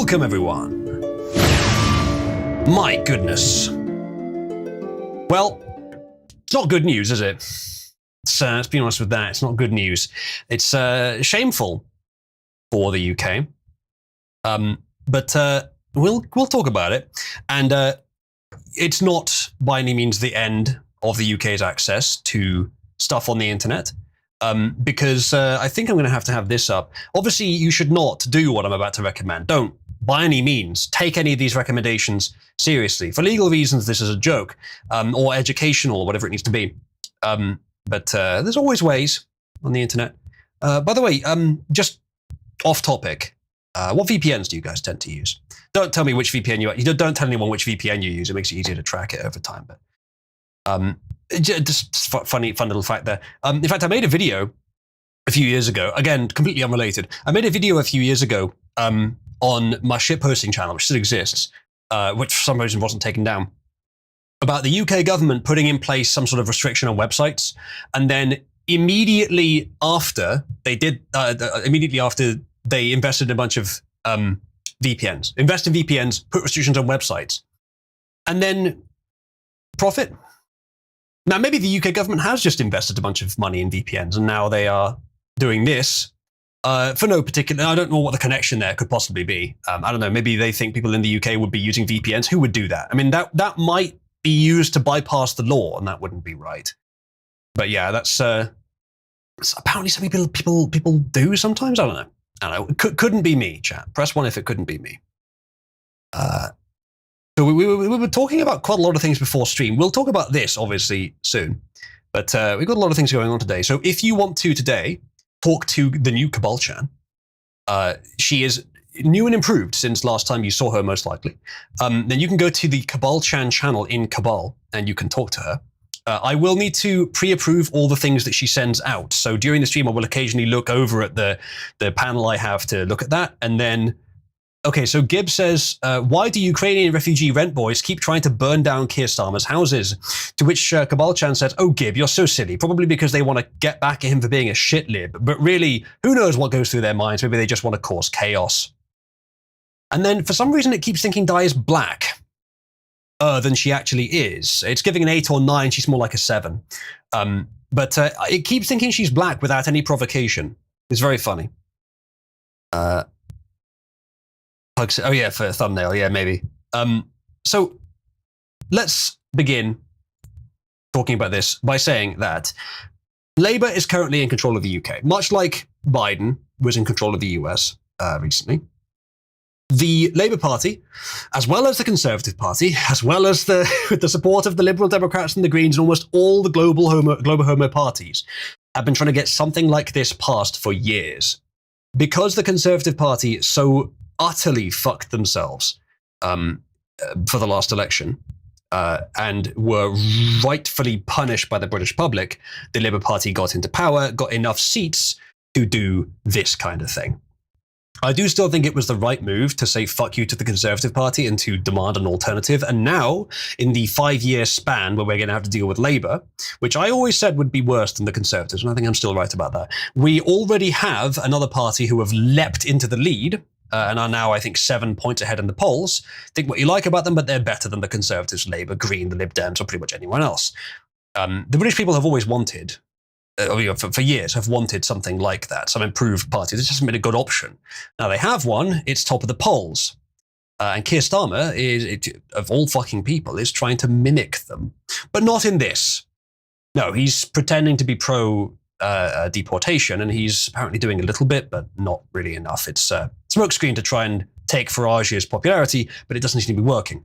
Welcome, everyone. My goodness. Well, it's not good news, is it? Let's be honest with that. It's not good news. It's shameful for the UK. But we'll talk about it. And it's not by any means the end of the UK's access to stuff on the internet. Because I think I'm going to have this up. Obviously, you should not do what I'm about to recommend. Don't, by any means, take any of these recommendations seriously. For legal reasons, this is a joke, or educational, or whatever it needs to be. But there's always ways on the internet. By the way, just off topic, what VPNs do you guys tend to use? Don't tell me which VPN you don't tell anyone which VPN you use. It makes it easier to track it over time. But just fun little fact there. In fact, I made a video a few years ago, again, completely unrelated. I made a video a few years ago on my shitposting channel, which still exists, which for some reason wasn't taken down, about the UK government putting in place some sort of restriction on websites. And then immediately after they did, they invested in a bunch of VPNs, invest in VPNs, put restrictions on websites, and then profit. Now, maybe the UK government has just invested a bunch of money in VPNs, and now they are doing this for no particular. I don't know what the connection there could possibly be. I don't know. Maybe they think people in the UK would be using VPNs. Who would do that? I mean, that might be used to bypass the law, and that wouldn't be right. But yeah, that's apparently something people do sometimes. I don't know. Couldn't be me, chat. Press 1 if it couldn't be me. So we were talking about quite a lot of things before stream. We'll talk about this, obviously, soon. But we've got a lot of things going on today. So if you want to, today, talk to the new Cabal-chan, she is new and improved since last time you saw her, most likely. Then you can go to the Cabal-chan channel in Cabal, and you can talk to her. I will need to pre-approve all the things that she sends out. So during the stream, I will occasionally look over at the panel I have to look at that, and then... Okay, so Gibb says, why do Ukrainian refugee rent boys keep trying to burn down Keir Starmer's houses? To which Cabal-chan says, oh, Gibb, you're so silly. Probably because they want to get back at him for being a shit lib. But really, who knows what goes through their minds? Maybe they just want to cause chaos. And then for some reason, it keeps thinking Di is black than she actually is. It's giving an 8 or 9. She's more like a 7. But it keeps thinking she's black without any provocation. It's very funny. Oh yeah, for a thumbnail, yeah, maybe. So let's begin talking about this by saying that Labour is currently in control of the UK, much like Biden was in control of the US recently. The Labour Party, as well as the Conservative Party, as well as with the support of the Liberal Democrats and the Greens and almost all the global homo parties, have been trying to get something like this passed for years. Because the Conservative Party so utterly fucked themselves for the last election and were rightfully punished by the British public, the Labour Party got into power, got enough seats to do this kind of thing. I do still think it was the right move to say fuck you to the Conservative Party and to demand an alternative. And now, in the 5-year span where we're going to have to deal with Labour, which I always said would be worse than the Conservatives, and I think I'm still right about that, we already have another party who have leapt into the lead and are now, I think, 7 points ahead in the polls. Think what you like about them, but they're better than the Conservatives, Labour, Green, the Lib Dems, or pretty much anyone else. The British people have always wanted, for years, have wanted something like that, some improved party. This hasn't been a good option. Now they have one, it's top of the polls. And Keir Starmer, of all fucking people, is trying to mimic them. But not in this. No, he's pretending to be pro deportation, and he's apparently doing a little bit, but not really enough. It's a smokescreen to try and take Farage's popularity, but it doesn't seem to be working.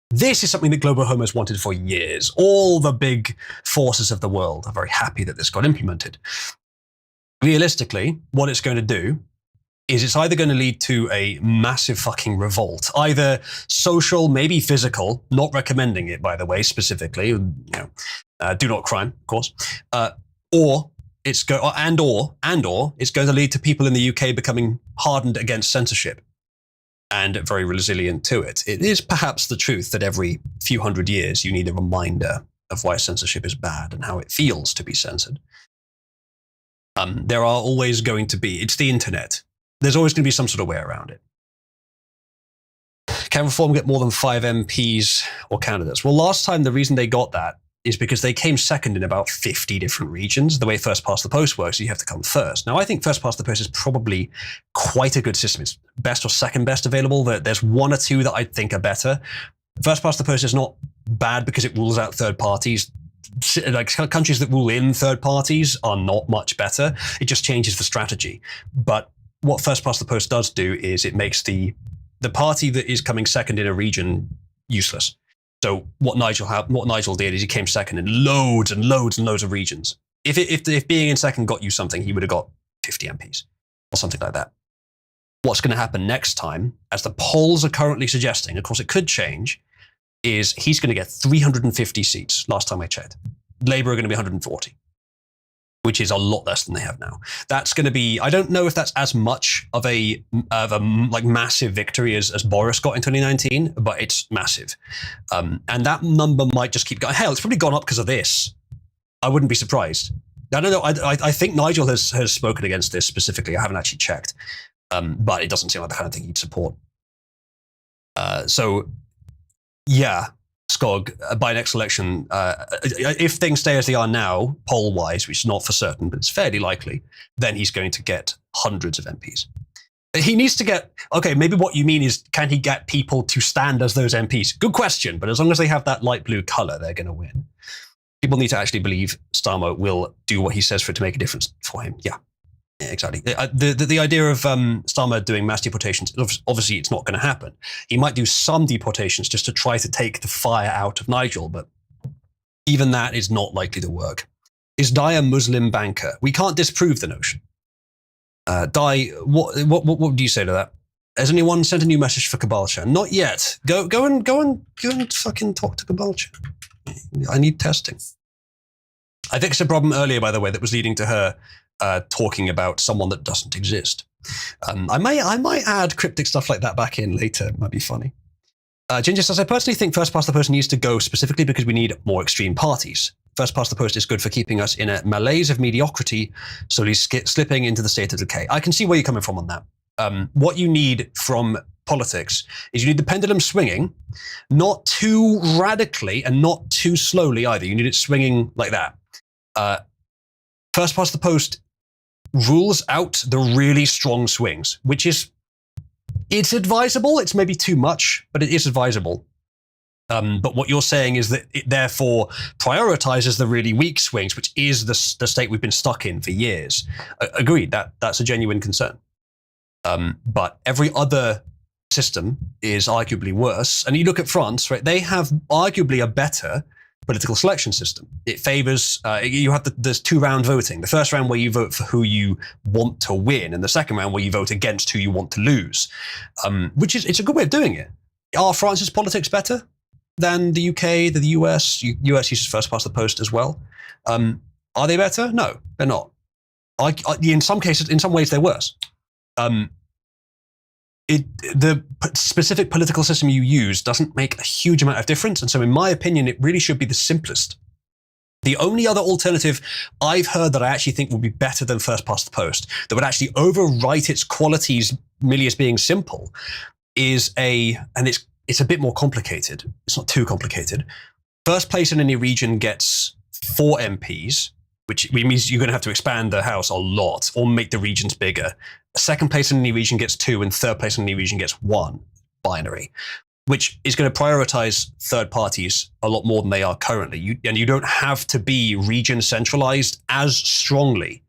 This is something that global homos wanted for years. All the big forces of the world are very happy that this got implemented. Realistically, what it's going to do is it's either going to lead to a massive fucking revolt, either social, maybe physical, not recommending it, by the way, specifically, do not crime, of course, or it's it's going to lead to people in the UK becoming hardened against censorship and very resilient to it. It is perhaps the truth that every few hundred years you need a reminder of why censorship is bad and how it feels to be censored. There are always going to be, it's the internet. There's always going to be some sort of way around it. Can Reform get more than 5 MPs or candidates? Well, last time the reason they got that is because they came second in about 50 different regions. The way first past the post works, you have to come first. Now, I think first past the post is probably quite a good system. It's best or second best available. There's one or two that I think are better. First past the post is not bad because it rules out third parties. Like countries that rule in third parties are not much better. It just changes the strategy. But what first past the post does do is it makes the party that is coming second in a region useless. So what Nigel did is he came second in loads and loads and loads of regions. If being in second got you something, he would have got 50 MPs or something like that. What's going to happen next time, as the polls are currently suggesting, of course it could change, is he's going to get 350 seats. Last time I checked, Labour are going to be 140, which is a lot less than they have now. That's going to be, I don't know if that's as much of a like massive victory as Boris got in 2019, but it's massive. And that number might just keep going. Hell, it's probably gone up because of this. I wouldn't be surprised. I don't know. I think Nigel has spoken against this specifically. I haven't actually checked. But it doesn't seem like the kind of thing he'd support. So, yeah, Skog, by next election, if things stay as they are now, poll-wise, which is not for certain, but it's fairly likely, then he's going to get hundreds of MPs. He needs to get, okay, maybe what you mean is, can he get people to stand as those MPs? Good question, but as long as they have that light blue color, they're going to win. People need to actually believe Starmer will do what he says for it to make a difference for him. Yeah. Yeah, exactly. The idea of Starmer doing mass deportations, obviously it's not going to happen. He might do some deportations just to try to take the fire out of Nigel, but even that is not likely to work. Is Dai a Muslim banker? We can't disprove the notion. Dai, what would you say to that? Has anyone sent a new message for Cabalcha? Not yet. Go and fucking talk to Cabalcha. I need testing. I fixed a problem earlier, by the way, that was leading to her talking about someone that doesn't exist. I might add cryptic stuff like that back in later. It might be funny. Ginger says, I personally think first past the post needs to go specifically because we need more extreme parties. First past the post is good for keeping us in a malaise of mediocrity, slowly slipping into the state of decay. I can see where you're coming from on that. What you need from politics is you need the pendulum swinging, not too radically and not too slowly either. You need it swinging like that. First past the post rules out the really strong swings, which is, it's advisable. It's maybe too much, but it is advisable. But what you're saying is that it therefore prioritizes the really weak swings, which is the state we've been stuck in for years. Agreed, that's a genuine concern. But every other system is arguably worse. And you look at France, right? They have arguably a better political selection system. It favors, you have there's 2-round voting. The first round where you vote for who you want to win, and the second round where you vote against who you want to lose, which is, it's a good way of doing it. Are France's politics better than the UK, the US? US uses first past the post as well. Are they better? No, they're not. In some cases, in some ways, they're worse. The specific political system you use doesn't make a huge amount of difference. And so in my opinion, it really should be the simplest. The only other alternative I've heard that I actually think would be better than first past the post, that would actually overwrite its qualities merely as being simple, is and it's a bit more complicated. It's not too complicated. First place in any region gets 4 MPs, which means you're going to have to expand the house a lot or make the regions bigger. Second place in any region gets 2, and third place in any region gets 1, binary, which is going to prioritize third parties a lot more than they are currently. And you don't have to be region centralized as strongly,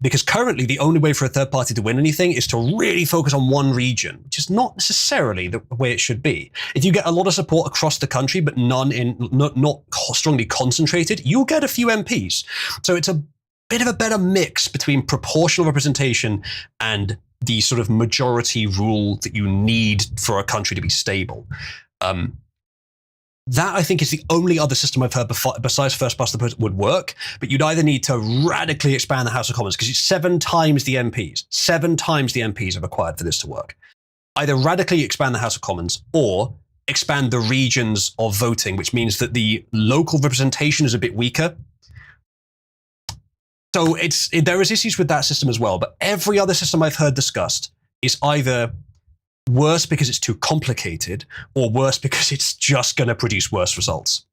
because currently the only way for a third party to win anything is to really focus on one region, which is not necessarily the way it should be. If you get a lot of support across the country, but not strongly concentrated, you'll get a few MPs. So it's a bit of a better mix between proportional representation and the sort of majority rule that you need for a country to be stable. That, I think, is the only other system I've heard besides first past the post would work, but you'd either need to radically expand the House of Commons, because it's 7 times the MPs. 7 times the MPs are required for this to work. Either radically expand the House of Commons or expand the regions of voting, which means that the local representation is a bit weaker. So there is issues with that system as well, but every other system I've heard discussed is either worse because it's too complicated, or worse because it's just going to produce worse results.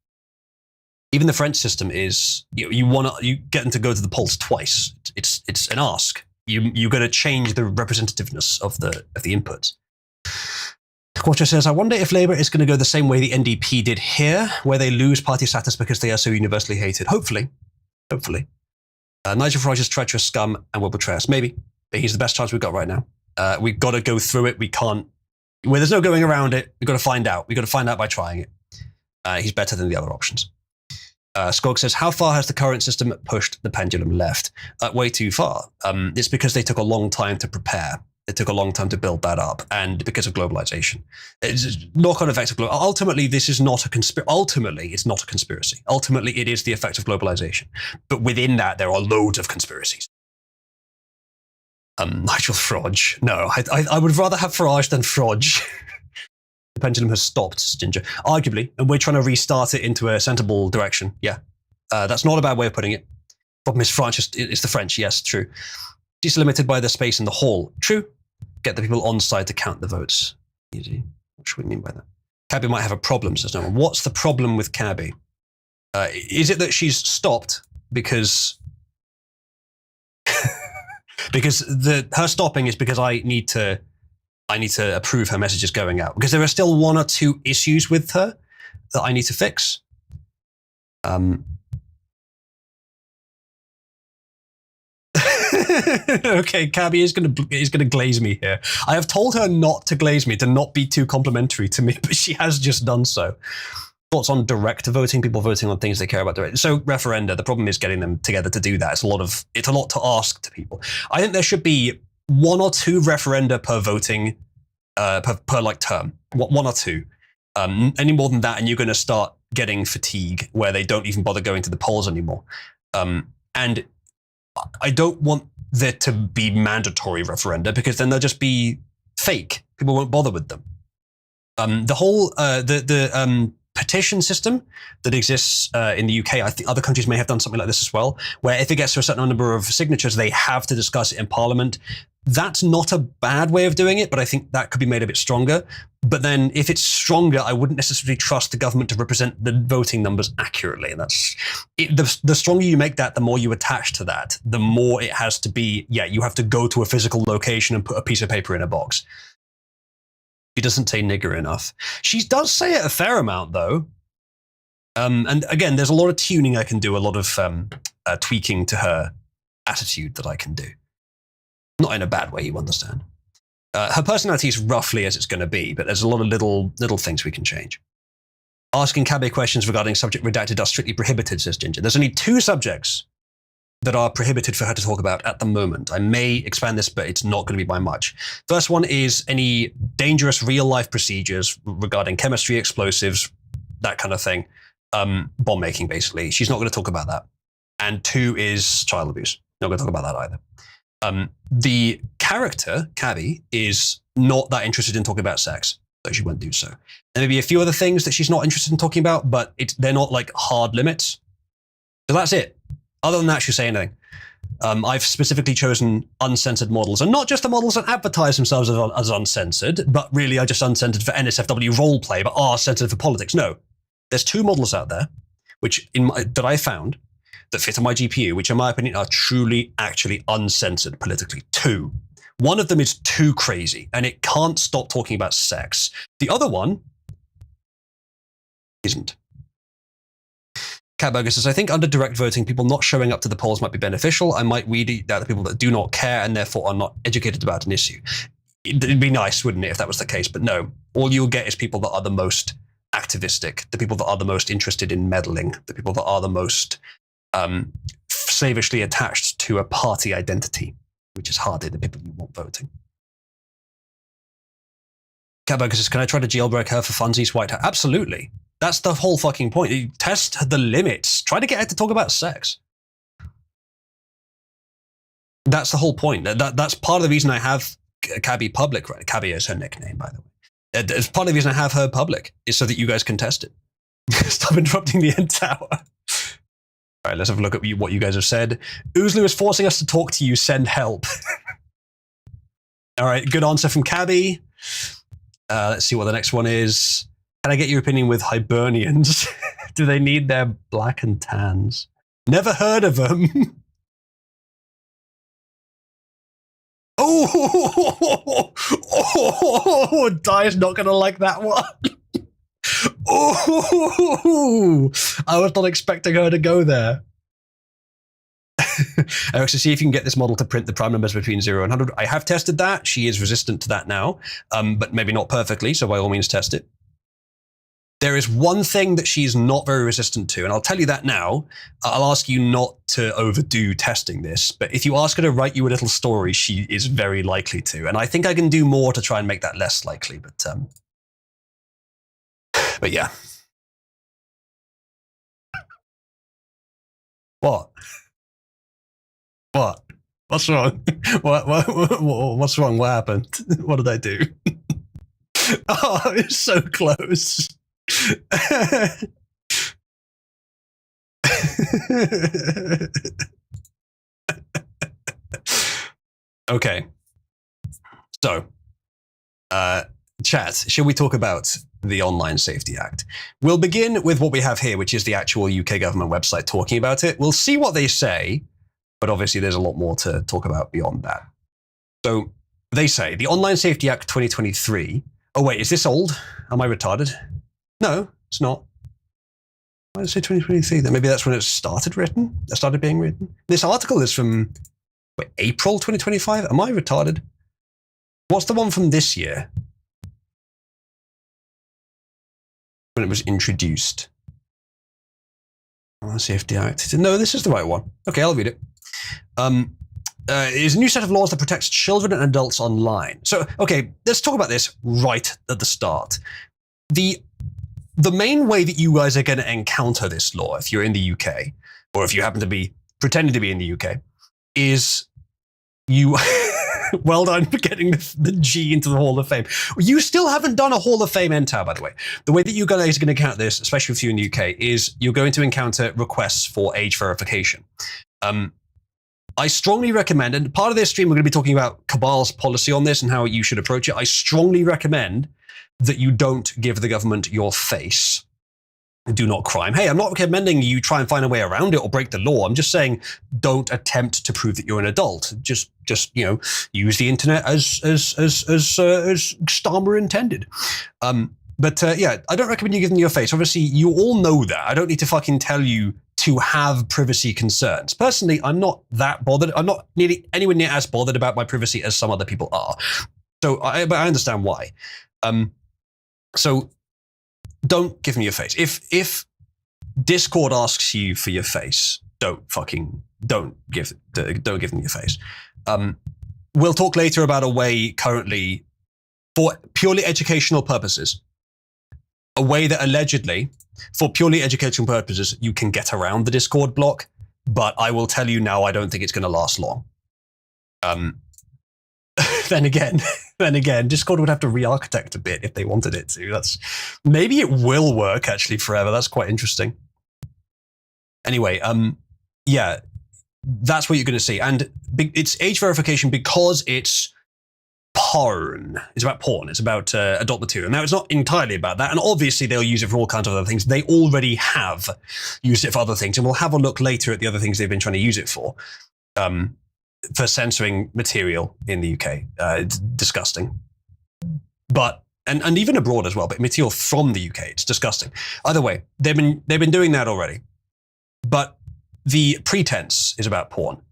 Even the French system is you get them to go to the polls twice. It's an ask. You got to change the representativeness of the inputs. Quattro says, I wonder if Labour is going to go the same way the NDP did here, where they lose party status because they are so universally hated. Hopefully. Nigel Farage is treacherous scum and will betray us. Maybe. But he's the best chance we've got right now. We've got to go through it. We can't. Well, there's no going around it. We've got to find out. We've got to find out by trying it. He's better than the other options. Skog says, how far has the current system pushed the pendulum left? Way too far. It's because they took a long time to prepare. It took a long time to build that up, and because of globalization. It's knock-on effect of globalization. Ultimately, this is not a conspiracy. Ultimately, it's not a conspiracy. Ultimately, it is the effect of globalization. But within that, there are loads of conspiracies. Nigel Farage. No, I would rather have Farage than Farage. The pendulum has stopped, Ginger. Arguably, and we're trying to restart it into a sensible direction. Yeah. That's not a bad way of putting it. Problem is, France is the French. Yes, true. She's limited by the space in the hall. True. Get the people on side to count the votes. Easy. What should we mean by that? Cabby might have a problem, says no one. What's the problem with Cabby? Is it that she's stopped because because her stopping is because I need to approve her messages going out, because there are still one or two issues with her that I need to fix. Okay, Cabby is gonna glaze me here. I have told her not to glaze me, to not be too complimentary to me, but she has just done so. Thoughts on direct voting? People voting on things they care about direct. So referenda. The problem is getting them together to do that. It's a lot to ask to people. I think there should be 1 or 2 referenda per voting per like term. 1 or 2. Any more than that, and you're going to start getting fatigue where they don't even bother going to the polls anymore. And I don't want there to be mandatory referenda, because then they'll just be fake. People won't bother with them. The whole petition system that exists in the UK, I think other countries may have done something like this as well, where if it gets to a certain number of signatures, they have to discuss it in Parliament. That's not a bad way of doing it, but I think that could be made a bit stronger. But then if it's stronger, I wouldn't necessarily trust the government to represent the voting numbers accurately. And that's it. The stronger you make that, the more you attach to that, the more it has to be, you have to go to a physical location and put a piece of paper in a box. She doesn't say nigger enough. She does say it a fair amount, though. And again, there's a lot of tuning I can do, a lot of tweaking to her attitude that I can do. Not in a bad way, you understand. Her personality is roughly as it's going to be, but there's a lot of little things we can change. Asking Cabby questions regarding subject redacted are strictly prohibited, says Ginger. There's only 2 subjects that are prohibited for her to talk about at the moment. I may expand this, but it's not going to be by much. First one is any dangerous real-life procedures regarding chemistry, explosives, that kind of thing. Bomb making, basically. She's not going to talk about that. And 2 is child abuse. Not going to talk about that either. The character, Cabby, is not that interested in talking about sex, so she won't do so. There may be a few other things that she's not interested in talking about, but they're not like hard limits. So that's it. Other than that, she'll say anything. I've specifically chosen uncensored models, and not just the models that advertise themselves as uncensored, but really are just uncensored for NSFW roleplay, but are censored for politics. No, there's 2 models out there, that I found, that fit on my GPU, which in my opinion are truly, actually uncensored politically. 2. One of them is too crazy, and it can't stop talking about sex. The other one isn't. Catburger says, I think under direct voting, people not showing up to the polls might be beneficial. I might weed out the people that do not care and therefore are not educated about an issue. It'd be nice, wouldn't it, if that was the case? But no, all you'll get is people that are the most activistic, the people that are the most interested in meddling, the people that are the most slavishly attached to a party identity, which is hardly the people you want voting. Catburger says, can I try to jailbreak her for funsies? White hat? Absolutely. That's the whole fucking point. You test the limits. Try to get her to talk about sex. That's the whole point. That's part of the reason I have Cabby public. Right? Cabby is her nickname, by the way. It's part of the reason I have her public, is so that you guys can test it. Stop interrupting the end tower. All right, let's have a look at what you guys have said. Oozlu is forcing us to talk to you. Send help. All right, good answer from Cabby. Let's see what the next one is. Can I get your opinion with Hibernians? Do they need their black and tans? Never heard of them. Oh, Die's not going to like that one. Oh, I was not expecting her to go there. Eric, so see if you can get this model to print the prime numbers between 0 and 100. I have tested that. She is resistant to that now, but maybe not perfectly, so by all means test it. There is one thing that she's not very resistant to, and I'll tell you that now. I'll ask you not to overdo testing this, but if you ask her to write you a little story, she is very likely to. And I think I can do more to try and make that less likely, but yeah. What? What? What's wrong? What's wrong? What happened? What did I do? Oh, it's so close. Okay. So, chat, shall we talk about the Online Safety Act? We'll begin with what we have here, which is the actual UK government website talking about it. We'll see what they say, but obviously there's a lot more to talk about beyond that. So, they say, the Online Safety Act 2023. Oh wait, is this old? Am I retarded? No, it's not. Why did I say 2023? Then maybe that's when it started being written. This article is from April 2025. Am I retarded? What's the one from this year? When it was introduced. Oh, Safety Act. No, this is the right one. Okay, I'll read it. It is a new set of laws that protects children and adults online. So, okay, let's talk about this right at the start. The main way that you guys are going to encounter this law, if you're in the UK, or if you happen to be pretending to be in the UK, is you... Well done for getting the G into the Hall of Fame. You still haven't done a Hall of Fame enter, by the way. The way that you guys are going to count this, especially if you're in the UK, is you're going to encounter requests for age verification. I strongly recommend, and part of this stream we're going to be talking about Cabal's policy on this and how you should approach it. I strongly recommend that you don't give the government your face. Do not crime. Hey, I'm not recommending you try and find a way around it or break the law. I'm just saying don't attempt to prove that you're an adult. Just use the internet as Starmer intended. Yeah, I don't recommend you give them your face. Obviously, you all know that. I don't need to fucking tell you to have privacy concerns. Personally, I'm not that bothered. I'm not nearly anywhere near as bothered about my privacy as some other people are. But I understand why. So don't give me your face. If Discord asks you for your face, don't give them your face. We'll talk later about a way currently, for purely educational purposes, a way that allegedly, for purely educational purposes, you can get around the Discord block. But I will tell you now, I don't think it's going to last long. Then again, Discord would have to re-architect a bit if they wanted it to. Maybe it will work actually forever. That's quite interesting. Anyway, yeah, that's what you're going to see, and it's age verification because it's porn. It's about porn. It's about adult material. Now, it's not entirely about that, and obviously they'll use it for all kinds of other things. They already have used it for other things, and we'll have a look later at the other things they've been trying to use it for censoring material in the UK. It's disgusting. But and even abroad as well, but material from the UK, it's disgusting. Either way, they've been doing that already. But the pretense is about porn.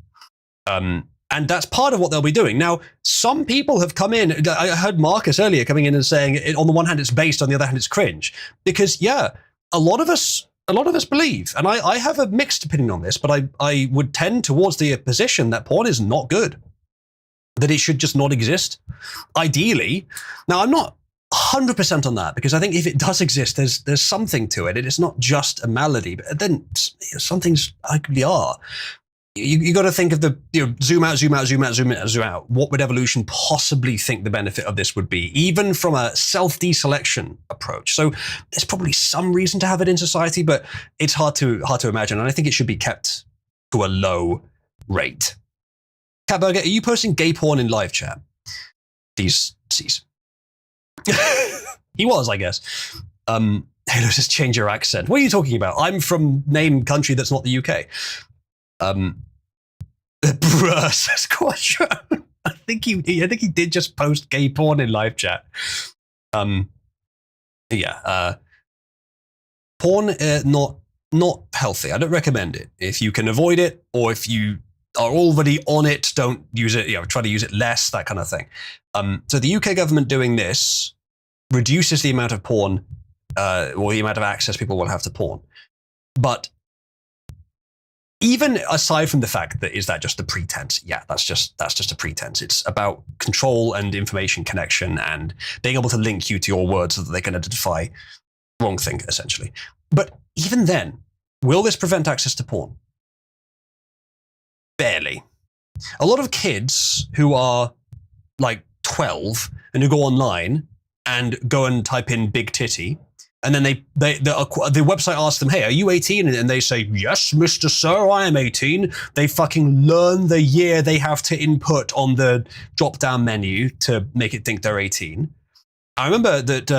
And that's part of what they'll be doing. Now, some people have come in, I heard Marcus earlier coming in and saying, on the one hand it's based, on the other hand it's cringe. Because yeah, a lot of us believe, and I have a mixed opinion on this, but I would tend towards the position that porn is not good. That it should just not exist. Ideally. Now, I'm not 100% on that, because I think if it does exist, there's something to it. It's not just a malady, but then some things arguably are. You got to think of the zoom out. What would evolution possibly think the benefit of this would be, even from a self-deselection approach? So there's probably some reason to have it in society, but it's hard to imagine, and I think it should be kept to a low rate. Catburger, are you posting gay porn in live chat? Please cease. He was, I guess. Halo, just change your accent. What are you talking about? I'm from name country that's not the UK. Bruh, says Quattro. I think he did just post gay porn in live chat. Porn, not healthy. I don't recommend it. If you can avoid it, or if you are already on it, don't use it. Try to use it less. That kind of thing. So the UK government doing this reduces the amount of porn, or the amount of access people will have to porn. But even aside from the fact that is that just a pretense? Yeah, that's just a pretense. It's about control and information connection and being able to link you to your words so that they can identify wrong thing, essentially. But even then, will this prevent access to porn? Barely. A lot of kids who are like 12 and who go online and go and type in big titty, and then the website asks them, hey, are you 18? And they say, yes, Mr. Sir, I am 18. They fucking learn the year they have to input on the drop-down menu to make it think they're 18. I remember that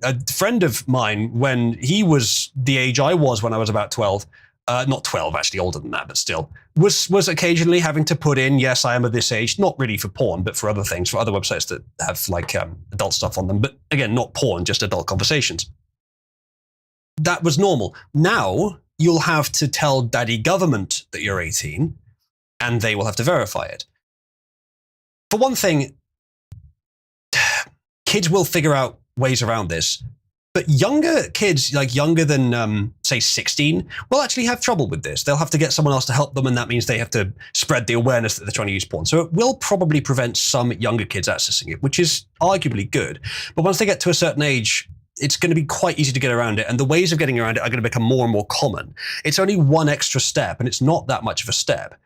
a friend of mine, when he was the age I was when I was about 12, not 12, actually older than that, but still, was occasionally having to put in, yes, I am of this age, not really for porn, but for other things, for other websites that have like adult stuff on them. But again, not porn, just adult conversations. That was normal. Now you'll have to tell daddy government that you're 18, and they will have to verify it. For one thing, kids will figure out ways around this, but younger kids, like younger than, say, 16, will actually have trouble with this. They'll have to get someone else to help them, and that means they have to spread the awareness that they're trying to use porn. So it will probably prevent some younger kids accessing it, which is arguably good. But once they get to a certain age, it's going to be quite easy to get around it, and the ways of getting around it are going to become more and more common. It's only one extra step, and it's not that much of a step.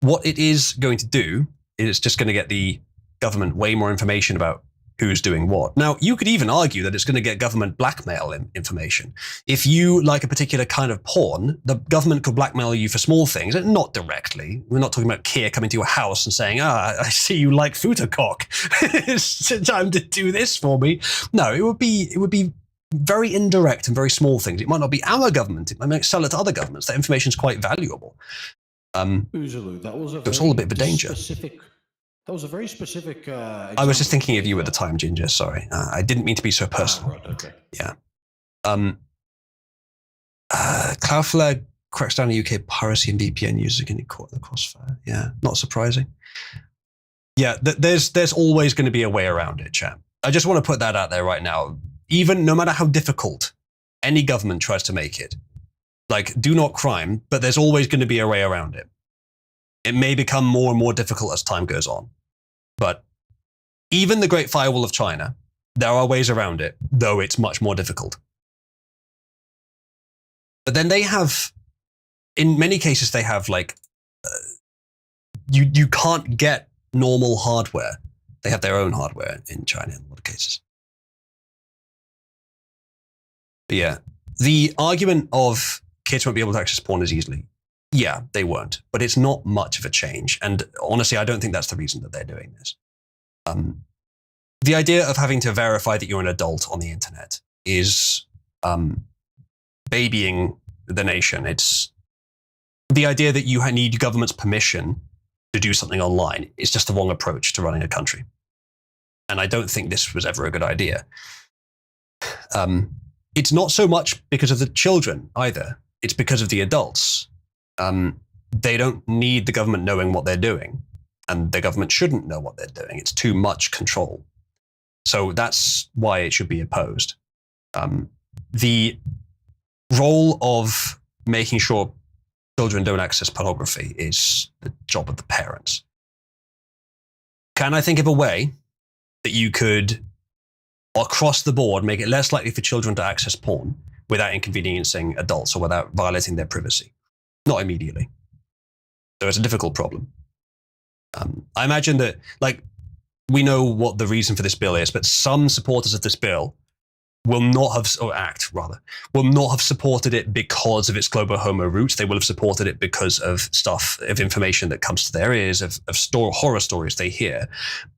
What it is going to do is it's just going to get the government way more information about who's doing what. Now, you could even argue that it's going to get government blackmail information. If you like a particular kind of porn, the government could blackmail you for small things, and not directly. We're not talking about Kia coming to your house and saying, I see you like Futercock. It's time to do this for me. No, it would be very indirect and very small things. It might not be our government. It might sell it to other governments. That information is quite valuable. Uzulu, that was it's all a bit of a danger. That was a very specific. I was just thinking of you at the time, Ginger. Sorry, I didn't mean to be so personal. Right, okay. Yeah. Cloudflare cracks down on UK piracy and VPN users getting caught in the crossfire. Yeah, not surprising. Yeah, there's always going to be a way around it, chap. I just want to put that out there right now. Even no matter how difficult any government tries to make it, like do not crime, but there's always going to be a way around it. It may become more and more difficult as time goes on. But even the Great Firewall of China, there are ways around it, though it's much more difficult. But then they have, in many cases, they have like, you can't get normal hardware. They have their own hardware in China in a lot of cases. But yeah, the argument of kids won't be able to access porn as easily. Yeah, they won't, but it's not much of a change. And honestly, I don't think that's the reason that they're doing this. The idea of having to verify that you're an adult on the internet is babying the nation. It's the idea that you need government's permission to do something online. It's just the wrong approach to running a country. And I don't think this was ever a good idea. It's not so much because of the children either. It's because of the adults. They don't need the government knowing what they're doing, and the government shouldn't know what they're doing. It's too much control. So that's why it should be opposed. The role of making sure children don't access pornography is the job of the parents. Can I think of a way that you could, across the board, make it less likely for children to access porn without inconveniencing adults or without violating their privacy? Not immediately. So it's a difficult problem. I imagine that, like, we know what the reason for this bill is, but some supporters of this bill will not have, or ACT rather, will not have supported it because of its global homo roots. They will have supported it because of stuff, of information that comes to their ears, of horror stories they hear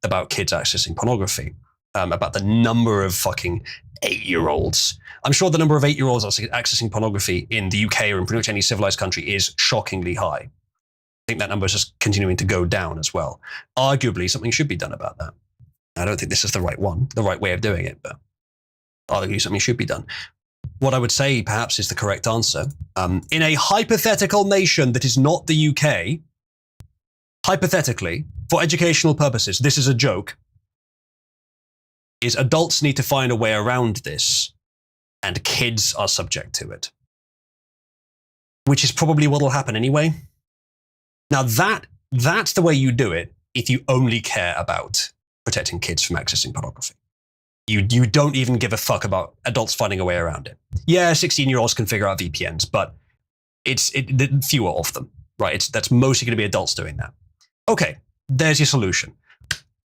about kids accessing pornography, about the number of fucking 8-year-olds. I'm sure the number of 8-year-olds accessing pornography in the UK or in pretty much any civilized country is shockingly high. I think that number is just continuing to go down as well. Arguably, something should be done about that. I don't think this is the right way of doing it, but arguably something should be done. What I would say perhaps is the correct answer. In a hypothetical nation that is not the UK, hypothetically, for educational purposes, this is a joke, is adults need to find a way around this, and kids are subject to it. Which is probably what will happen anyway. Now that's the way you do it if you only care about protecting kids from accessing pornography. You don't even give a fuck about adults finding a way around it. Yeah, 16-year-olds can figure out VPNs, but it's fewer of them, right? That's mostly going to be adults doing that. Okay, there's your solution.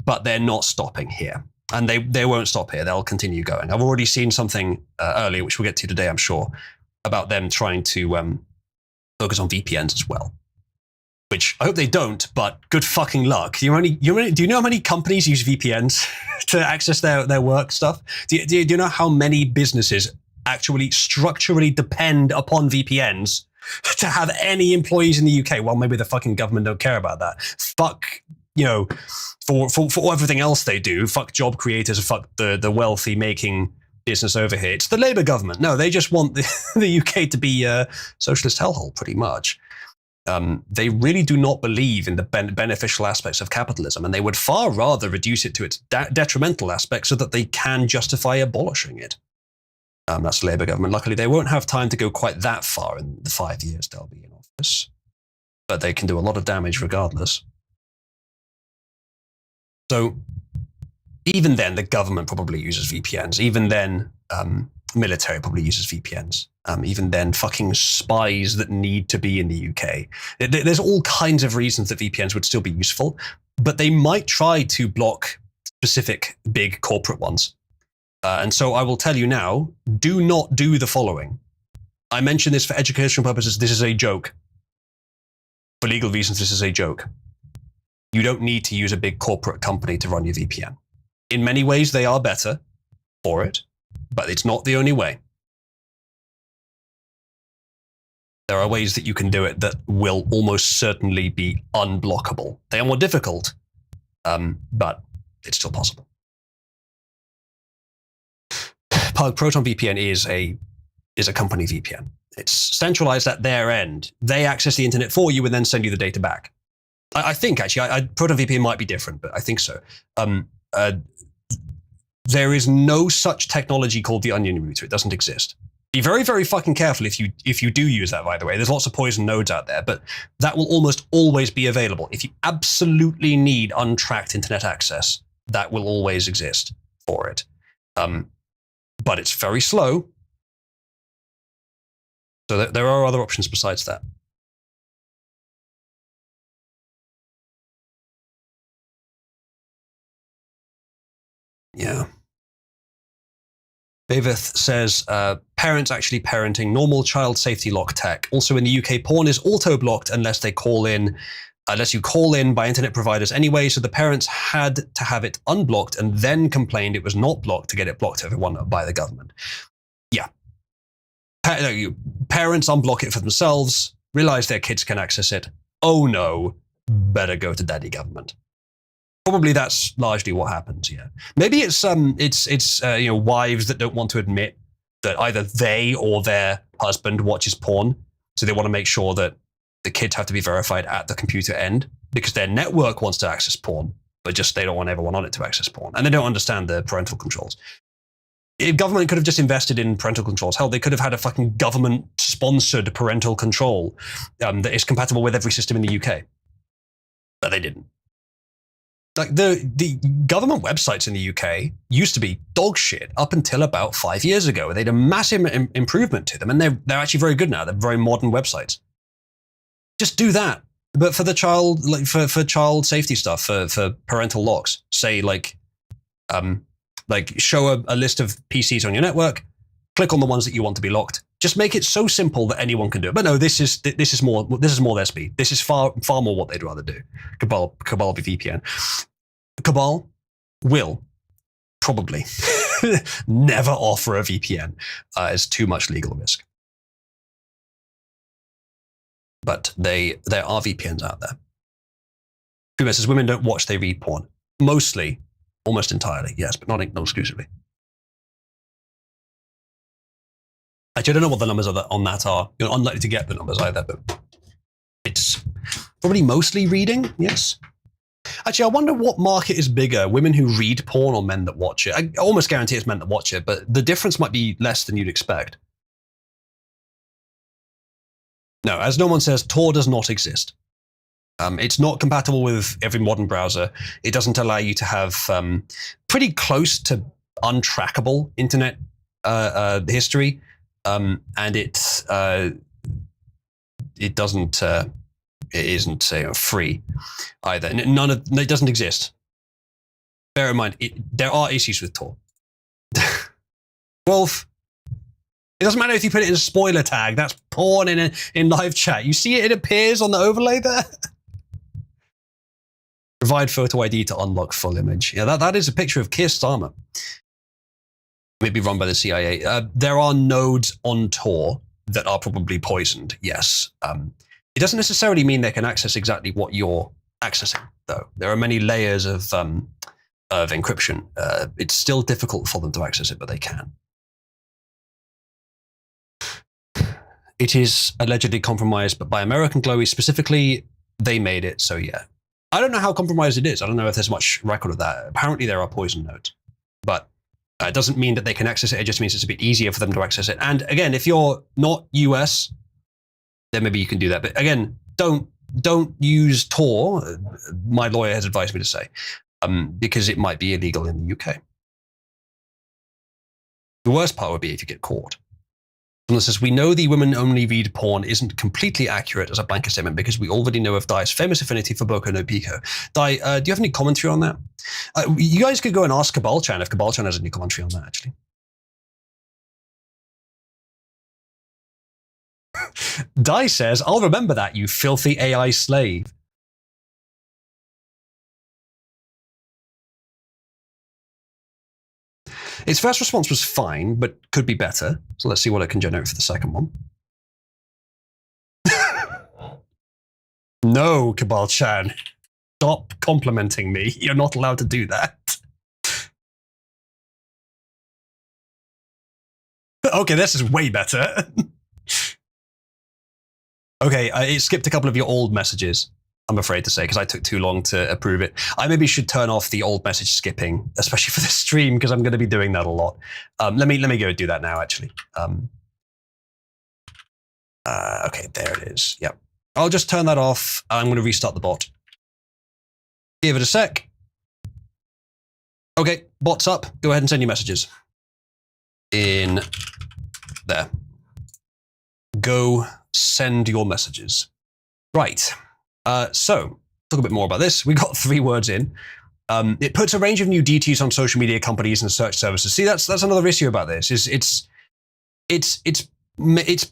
But they're not stopping here. And they won't stop here. They'll continue going. I've already seen something earlier, which we'll get to today, I'm sure, about them trying to focus on VPNs as well. Which I hope they don't, but good fucking luck. Do you know how many companies use VPNs to access their work stuff? Do you know how many businesses actually structurally depend upon VPNs to have any employees in the UK? Well, maybe the fucking government don't care about that. Fuck, for everything else they do, fuck job creators, fuck the wealthy making business over here. It's the Labour government. No, they just want the UK to be a socialist hellhole, pretty much. They really do not believe in the beneficial aspects of capitalism, and they would far rather reduce it to its detrimental aspects so that they can justify abolishing it. That's the Labour government. Luckily, they won't have time to go quite that far in the 5 years they'll be in office, but they can do a lot of damage regardless. So even then, the government probably uses VPNs. Even then, military probably uses VPNs. Even then, fucking spies that need to be in the UK. There's all kinds of reasons that VPNs would still be useful, but they might try to block specific big corporate ones. And so I will tell you now, do not do the following. I mention this for educational purposes. This is a joke. For legal reasons, this is a joke. You don't need to use a big corporate company to run your VPN. In many ways, they are better for it, but it's not the only way. There are ways that you can do it that will almost certainly be unblockable. They are more difficult, but it's still possible. Proton VPN is a company VPN. It's centralized at their end. They access the internet for you and then send you the data back. I think, actually, Proton VPN might be different, but I think so. There is no such technology called the onion router. It doesn't exist. Be very, very fucking careful if you do use that, by the way. There's lots of poison nodes out there, but that will almost always be available. If you absolutely need untracked internet access, that will always exist for it. But it's very slow. So there are other options besides that. Yeah. Bavith says, parents actually parenting normal child safety lock tech. Also in the UK, porn is auto-blocked unless you call in by internet providers anyway, so the parents had to have it unblocked and then complained it was not blocked to get it blocked to everyone by the government. Yeah. Parents unblock it for themselves, realize their kids can access it. Oh no, better go to daddy government. Probably that's largely what happens. Yeah, maybe it's wives that don't want to admit that either they or their husband watches porn, so they want to make sure that the kids have to be verified at the computer end because their network wants to access porn, but just they don't want everyone on it to access porn, and they don't understand the parental controls. If government could have just invested in parental controls. Hell, they could have had a fucking government-sponsored parental control that is compatible with every system in the UK, but they didn't. Like the government websites in the UK used to be dog shit up until about 5 years ago. They had a massive improvement to them, and they're actually very good now. They're very modern websites. Just do that, but for the child, like for child safety stuff, for parental locks. Say like, Like show a list of PCs on your network, click on the ones that you want to be locked. Just make it so simple that anyone can do it. But no, this is more their speed. This is far more what they'd rather do. Cabal be VPN. Cabal will probably never offer a VPN. It's too much legal risk. But there are VPNs out there. Puma says women don't watch, they read porn. Mostly, almost entirely, yes, but not exclusively. Actually, I don't know what the numbers on that are. You're unlikely to get the numbers either, but it's probably mostly reading, yes. Actually, I wonder what market is bigger, women who read porn or men that watch it. I almost guarantee it's men that watch it, but the difference might be less than you'd expect. No, as no one says, Tor does not exist. It's not compatible with every modern browser. It doesn't allow you to have pretty close to untrackable internet history, and it doesn't. It isn't free either. It doesn't exist. Bear in mind, there are issues with Tor. Wolf. It doesn't matter if you put it in a spoiler tag. That's porn in live chat. You see it appears on the overlay there. Provide photo ID to unlock full image. Yeah, that is a picture of Keir Starmer. Maybe run by the CIA. There are nodes on Tor that are probably poisoned, yes. It doesn't necessarily mean they can access exactly what you're accessing, though. There are many layers of encryption. It's still difficult for them to access it, but they can. It is allegedly compromised, but by American Glowy specifically, they made it, so yeah. I don't know how compromised it is. I don't know if there's much record of that. Apparently there are poison nodes, but it doesn't mean that they can access it. It just means it's a bit easier for them to access it. And again, if you're not US, then maybe you can do that. But again, don't use Tor, my lawyer has advised me to say, because it might be illegal in the UK. The worst part would be if you get caught. Someone says, we know the women only read porn isn't completely accurate as a blanket statement because we already know of Dai's famous affinity for Boku no Pico. Dai, do you have any commentary on that? You guys could go and ask Cabal-chan if Cabal-chan has any commentary on that, actually. Dai says, I'll remember that, you filthy AI slave. Its first response was fine, but could be better. So let's see what it can generate for the second one. No, Cabal-chan. Stop complimenting me. You're not allowed to do that. Okay, this is way better. Okay, it skipped a couple of your old messages, I'm afraid to say, because I took too long to approve it. I maybe should turn off the old message skipping, especially for this stream, because I'm going to be doing that a lot. Let me go do that now, actually. Okay, there it is. Yep. I'll just turn that off. I'm going to restart the bot. Give it a sec. Okay, bot's up. Go ahead and send your messages. In there. Go send your messages. Right. So, talk a bit more about this. We got 3 words in. It puts a range of new DTs on social media companies and search services. See, that's another issue about this. It's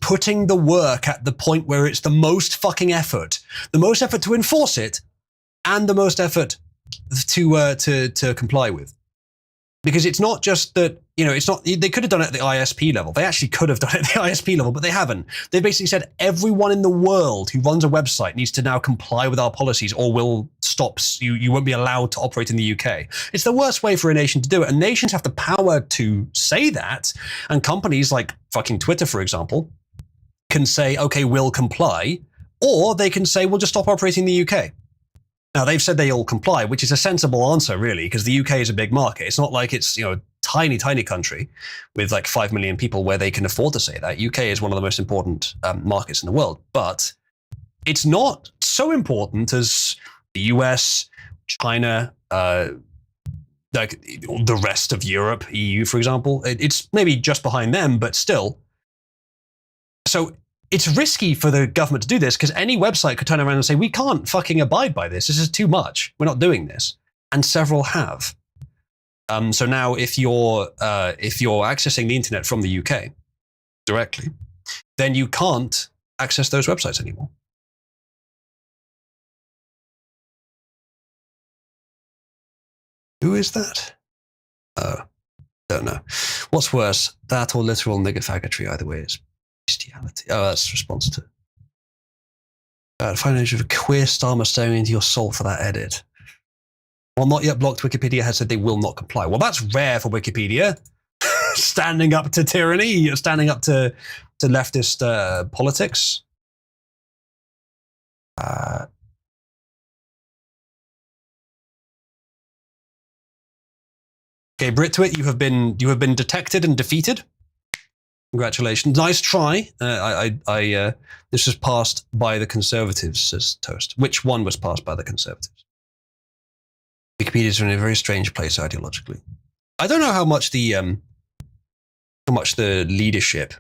putting the work at the point where it's the most fucking effort. The most effort to enforce it, and the most effort to comply with. Because it's not just that, it's not, they could have done it at the ISP level. They actually could have done it at the ISP level, but they haven't. They basically said everyone in the world who runs a website needs to now comply with our policies or will stop. You won't be allowed to operate in the UK. It's the worst way for a nation to do it. And nations have the power to say that. And companies like fucking Twitter, for example, can say, okay, we'll comply. Or they can say, we'll just stop operating in the UK. Now, they've said they'll comply, which is a sensible answer, really, because the UK is a big market. It's not like it's, a tiny, tiny country with like 5 million people where they can afford to say that. UK is one of the most important markets in the world. But it's not so important as the US, China, like the rest of Europe, EU, for example. It's maybe just behind them, but still. So it's risky for the government to do this because any website could turn around and say, we can't fucking abide by this. This is too much. We're not doing this. And several have. So now, if you're accessing the internet from the UK directly, then you can't access those websites anymore. Who is that? Oh, don't know. What's worse, that or literal nigger faggotry? Either way, is bestiality. Oh, that's response to. Find an image of a queer star staring into your soul for that edit. While not yet blocked, Wikipedia has said they will not comply. Well, that's rare for Wikipedia. Standing up to tyranny, standing up to leftist politics. Okay, Britwit, you have been detected and defeated. Congratulations, nice try. This was passed by the Conservatives, says Toast. Which one was passed by the Conservatives? Wikipedia is in a very strange place ideologically. I don't know how much the leadership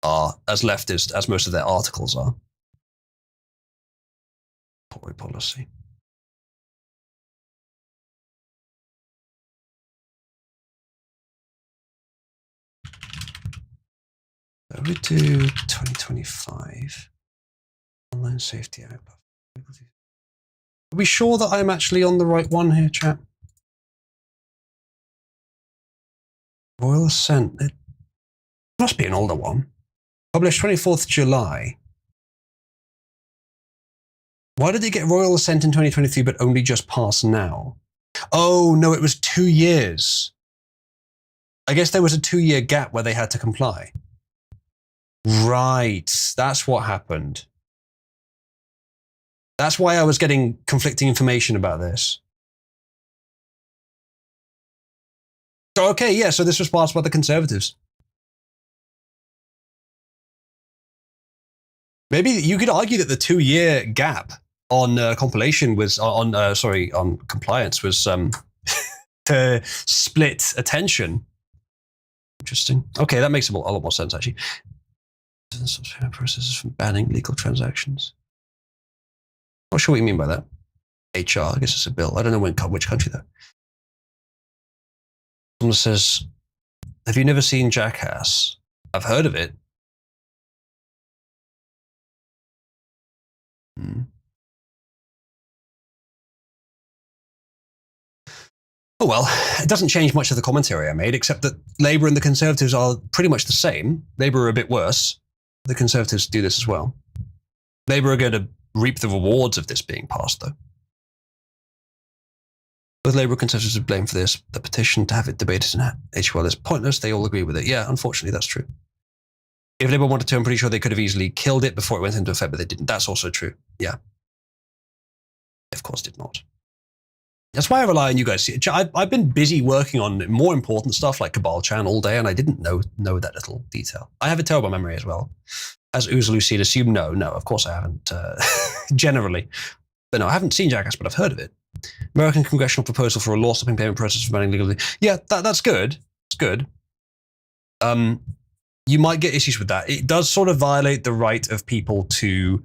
are as leftist as most of their articles are. Tory policy. So we do 2025 Online Safety Act. Are we sure that I'm actually on the right one here, chat? Royal Assent. It must be an older one. Published 24th July. Why did it get Royal Assent in 2023 but only just pass now? Oh, no, it was 2 years. I guess there was a 2-year gap where they had to comply. Right, that's what happened. That's why I was getting conflicting information about this. So, okay, yeah, so this was passed by the Conservatives. Maybe you could argue that the 2-year gap on compilation was on compliance was to split attention. Interesting. Okay, that makes a lot more sense actually. Processes from banning legal transactions. Not sure what you mean by that. HR, I guess it's a bill. I don't know which country though. Someone says, "Have you never seen Jackass?" I've heard of it. Oh well, it doesn't change much of the commentary I made, except that Labour and the Conservatives are pretty much the same. Labour are a bit worse. The Conservatives do this as well. Labour are going to reap the rewards of this being passed, though. Both Labour and Conservatives are blamed for this. The petition to have it debated in HWL is pointless. They all agree with it. Yeah, unfortunately, that's true. If Labour wanted to, I'm pretty sure they could have easily killed it before it went into effect, but they didn't. That's also true. Yeah. They, of course, did not. That's why I rely on you guys. I've been busy working on more important stuff like Cabal Chan all day, and I didn't know that little detail. I have a terrible memory as well. As Uzalucid assume, no, of course I haven't, generally. But no, I haven't seen Jackass, but I've heard of it. American congressional proposal for a law stopping payment process for banning legally. Yeah, that's good. It's good. You might get issues with that. It does sort of violate the right of people to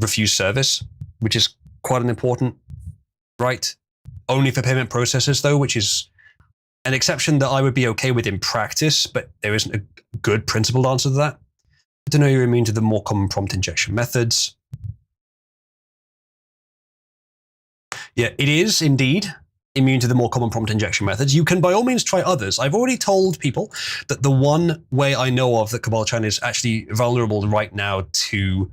refuse service, which is quite an important right. Only for payment processors, though, which is an exception that I would be okay with in practice, but there isn't a good principled answer to that. Good to know you're immune to the more common prompt injection methods. Yeah, it is indeed immune to the more common prompt injection methods. You can by all means try others. I've already told people that the one way I know of that Cabal Chan is actually vulnerable right now to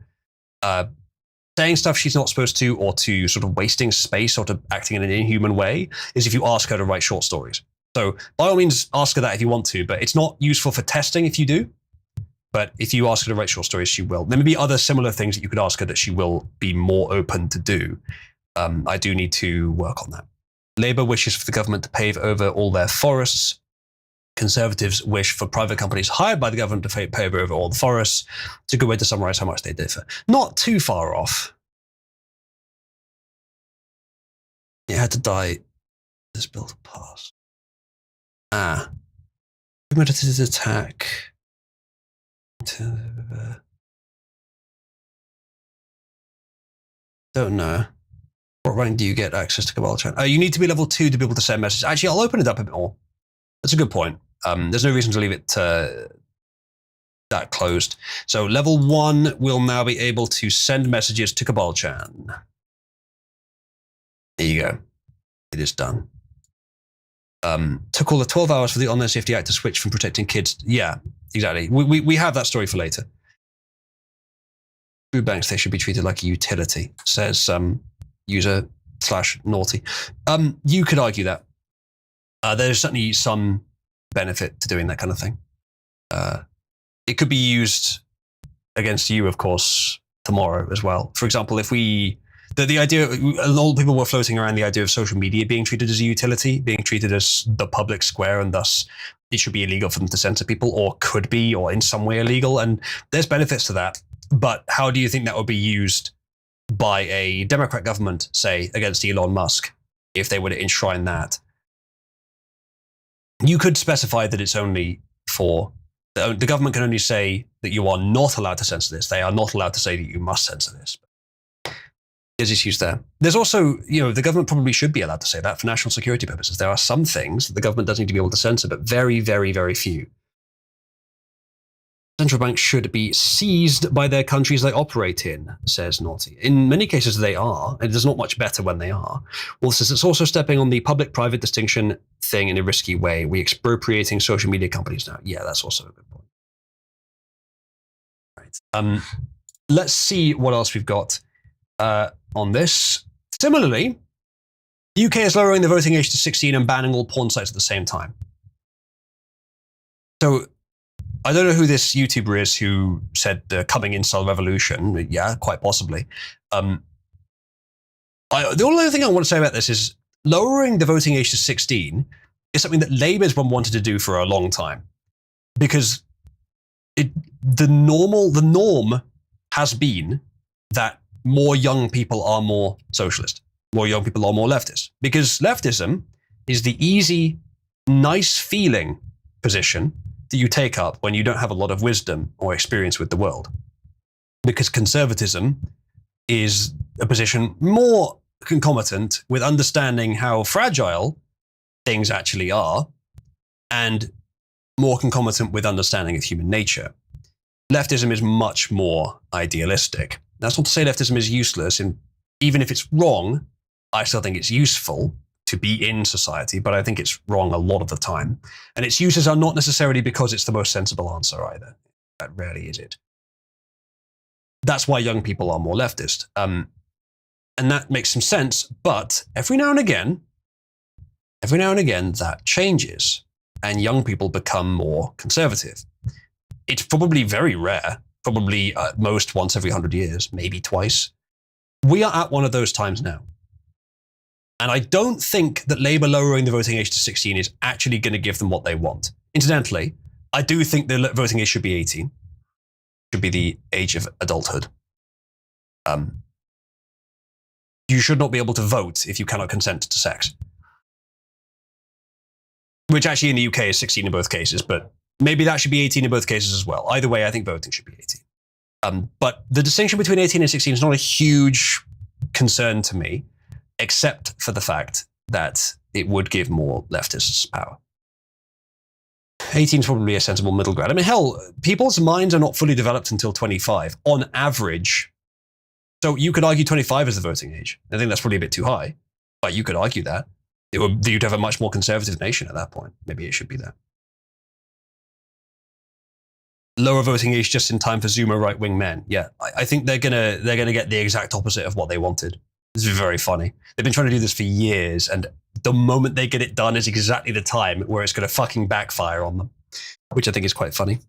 saying stuff she's not supposed to, or to sort of wasting space, or to acting in an inhuman way, is if you ask her to write short stories. So by all means, ask her that if you want to, but it's not useful for testing if you do. But if you ask her to write short stories, she will. There may be other similar things that you could ask her that she will be more open to do. I do need to work on that. Labour wishes for the government to pave over all their forests. Conservatives wish for private companies hired by the government to pave over all the forests. It's a good way to summarize how much they differ. Not too far off. It had to die. This bill to pass. Premeditated attack. Don't know. What rank do you get access to Cabal Chan? You need to be level 2 to be able to send messages. Actually, I'll open it up a bit more. That's a good point. There's no reason to leave it that closed. So level 1 will now be able to send messages to Cabal-chan. There you go. It is done. Took all the 12 hours for the Online Safety Act to switch from protecting kids. Yeah, exactly. We have that story for later. Food banks, they should be treated like a utility, says user/naughty. You could argue that. There's certainly some benefit to doing that kind of thing. It could be used against you, of course, tomorrow as well. For example, if the idea, a lot of people were floating around the idea of social media being treated as a utility, being treated as the public square, and thus it should be illegal for them to censor people, or could be, or in some way illegal. And there's benefits to that. But how do you think that would be used by a Democrat government, say, against Elon Musk, if they were to enshrine that? You could specify that it's only for the government can only say that you are not allowed to censor this. They are not allowed to say that you must censor this. There's issues there. There's also, the government probably should be allowed to say that for national security purposes. There are some things that the government does need to be able to censor, but very, very, very few. Central banks should be seized by their countries they operate in, says Naughty. In many cases they are, and it's not much better when they are. Well, says it's also stepping on the public-private distinction thing in a risky way. We're expropriating social media companies now. Yeah, that's also a good point. Right. Let's see what else we've got on this. Similarly, the UK is lowering the voting age to 16 and banning all porn sites at the same time. So, I don't know who this YouTuber is who said the coming incel revolution. Yeah, quite possibly. The only other thing I want to say about this is lowering the voting age to 16 is something that Labour's wanted to do for a long time. Because the norm has been that more young people are more socialist. More young people are more leftist. Because leftism is the easy, nice feeling position that you take up when you don't have a lot of wisdom or experience with the world. Because conservatism is a position more concomitant with understanding how fragile things actually are, and more concomitant with understanding of human nature. Leftism is much more idealistic. That's not to say leftism is useless, and even if it's wrong, I still think it's useful to be in society, but I think it's wrong a lot of the time. And its uses are not necessarily because it's the most sensible answer either. That rarely is it. That's why young people are more leftist. And that makes some sense, but every now and again, that changes and young people become more conservative. It's probably very rare, probably at most once every 100 years, maybe twice. We are at one of those times now. And I don't think that Labour lowering the voting age to 16 is actually going to give them what they want. Incidentally, I do think the voting age should be 18. Should be the age of adulthood. You should not be able to vote if you cannot consent to sex. Which actually in the UK is 16 in both cases, but maybe that should be 18 in both cases as well. Either way, I think voting should be 18. But the distinction between 18 and 16 is not a huge concern to me, except for the fact that it would give more leftists power. 18 is probably a sensible middle ground. I mean, hell, people's minds are not fully developed until 25, on average. So you could argue 25 is the voting age. I think that's probably a bit too high, but you could argue that. You'd have a much more conservative nation at that point. Maybe it should be that. Lower voting age just in time for Zoomer right-wing men. Yeah, I think they're gonna get the exact opposite of what they wanted. This is very funny. They've been trying to do this for years, and the moment they get it done is exactly the time where it's going to fucking backfire on them, which I think is quite funny.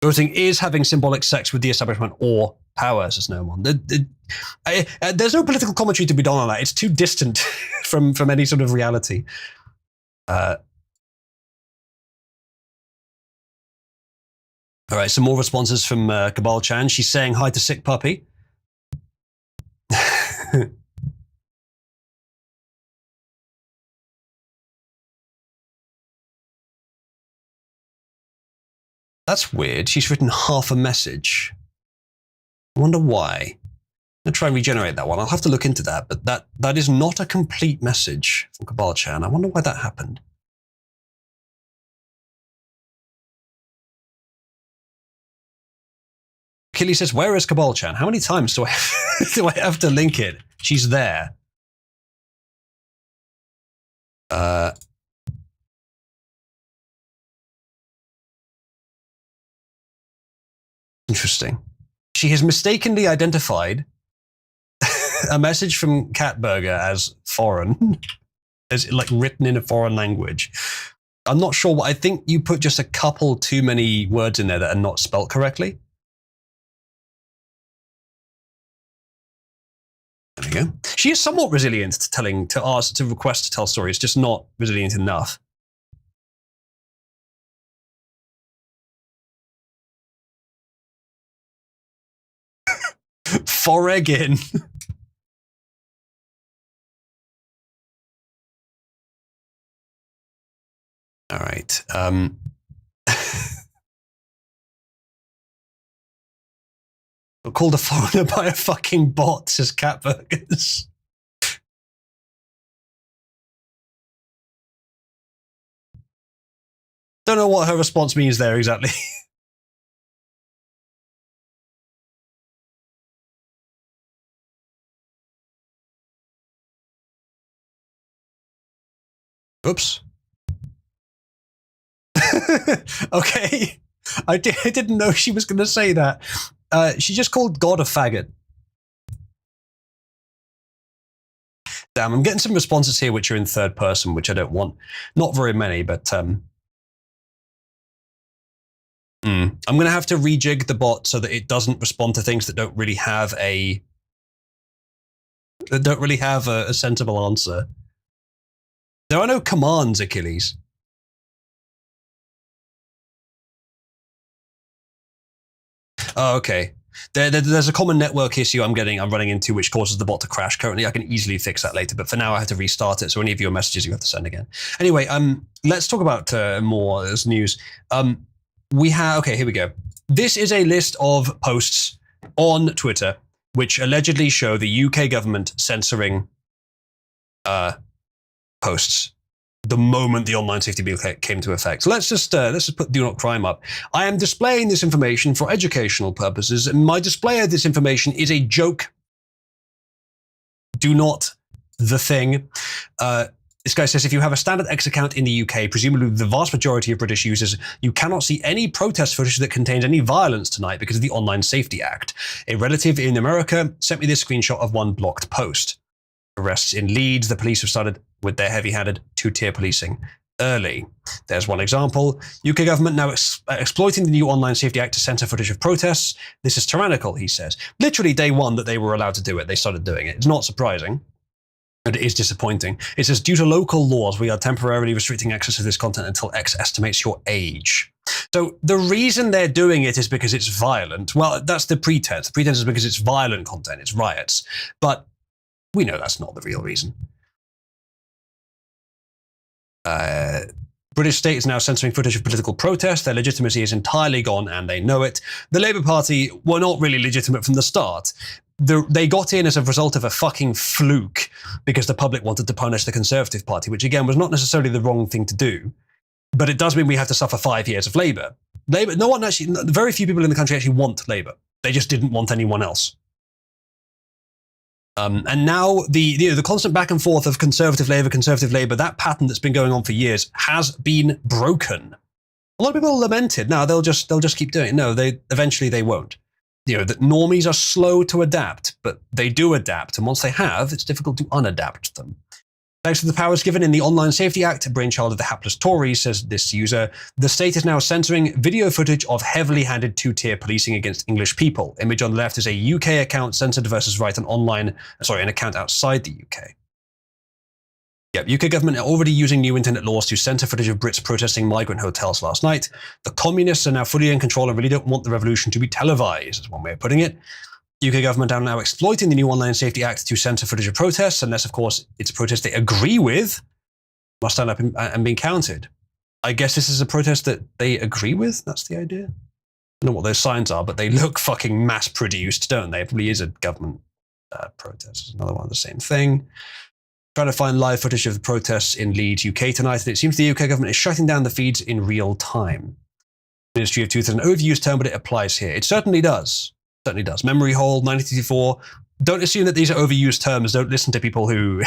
Voting is having symbolic sex with the establishment or power, says no one. There's no political commentary to be done on that. It's too distant from any sort of reality. All right, some more responses from Cabal-chan. She's saying hi to Sick Puppy. That's weird. She's written half a message. I wonder why. I'm going to try and regenerate that one. I'll have to look into that, but that is not a complete message from Cabal-chan. I wonder why that happened. Achilles says, where is Cabal-chan? How many times do I have to link it? She's there. Interesting. She has mistakenly identified a message from Catburger as foreign, as like written in a foreign language. I'm not sure what, I think you put just a couple too many words in there that are not spelt correctly. There we go. She is somewhat resilient to request to tell stories, just not resilient enough. Foregin. All right. Called a foreigner by a fucking bot, says Catburgers. Don't know what her response means there exactly. Oops. Okay. I didn't know she was going to say that. She just called God a faggot. Damn, I'm getting some responses here which are in third person, which I don't want. Not very many, but I'm going to have to rejig the bot so that it doesn't respond to things that don't really have a sensible answer. There are no commands, Achilles. Oh, okay. There's a common network issue I'm running into, which causes the bot to crash currently. I can easily fix that later, but for now I have to restart it. So any of your messages you have to send again. Anyway, let's talk about more as news. Okay, here we go. This is a list of posts on Twitter which allegedly show the UK government censoring posts the moment the online safety bill came into effect. So let's just put do not crime up. I am displaying this information for educational purposes, and my display of this information is a joke. Do not the thing. This guy says, if you have a standard X account in the UK, presumably the vast majority of British users, you cannot see any protest footage that contains any violence tonight because of the Online Safety Act. A relative in America sent me this screenshot of one blocked post. Arrests in Leeds, the police have started with their heavy-handed two-tier policing early. There's one example. UK government now exploiting the new Online Safety Act to censor footage of protests. This is tyrannical, he says. Literally day one that they were allowed to do it, they started doing it. It's not surprising. And it is disappointing. It says, due to local laws, we are temporarily restricting access to this content until X estimates your age. So the reason they're doing it is because it's violent. Well, that's the pretense. The pretense is because it's violent content, it's riots. But we know that's not the real reason. British state is now censoring footage of political protest. Their legitimacy is entirely gone, and they know it. The Labour Party were not really legitimate from the start. They got in as a result of a fucking fluke because the public wanted to punish the Conservative Party, which again was not necessarily the wrong thing to do. But it does mean we have to suffer 5 years of Labour. Very few people in the country actually want Labour. They just didn't want anyone else. And now the constant back and forth of Conservative Labour, that pattern that's been going on for years has been broken. A lot of people lamented. Now they'll just keep doing it. No, eventually they won't. The normies are slow to adapt, but they do adapt, and once they have, it's difficult to unadapt them. Thanks to the powers given in the Online Safety Act, brainchild of the hapless Tories, says this user, the state is now censoring video footage of heavily handed two-tier policing against English people. Image on the left is a UK account censored versus right an account outside the UK. Yep, UK government are already using new internet laws to censor footage of Brits protesting migrant hotels last night. The communists are now fully in control and really don't want the revolution to be televised, is one way of putting it. UK government are now exploiting the new Online Safety Act to censor footage of protests, unless, of course, it's a protest they agree with, must stand up and be counted. I guess this is a protest that they agree with? That's the idea? I don't know what those signs are, but they look fucking mass-produced, don't they? It probably is a government protest. It's another one of the same thing. Trying to find live footage of the protests in Leeds, UK tonight, and it seems the UK government is shutting down the feeds in real time. The Ministry of Truth is an overused term, but it applies here. It certainly does. Certainly does. Memory hole, 1984. Don't assume that these are overused terms. Don't listen to people who,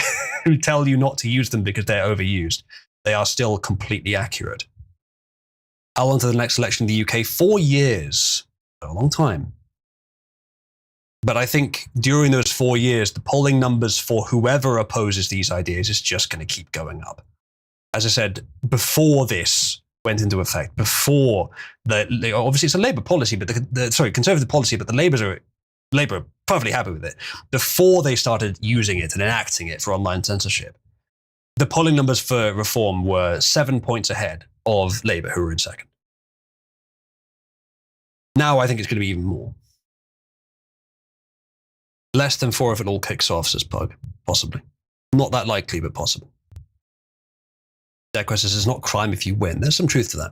who tell you not to use them because they're overused. They are still completely accurate. I'll on to the next election in the UK. 4 years. A long time. But I think during those 4 years, the polling numbers for whoever opposes these ideas is just going to keep going up. As I said, before this went into effect, before obviously it's a Labour policy, but Conservative policy, but the Labour are perfectly happy with it. Before they started using it and enacting it for online censorship, the polling numbers for reform were 7 points ahead of Labour, who were in second. Now I think it's going to be even more. Less than 4 if it all kicks off, says Pug. Possibly. Not that likely, but possible. Dequest says it's not crime if you win. There's some truth to that.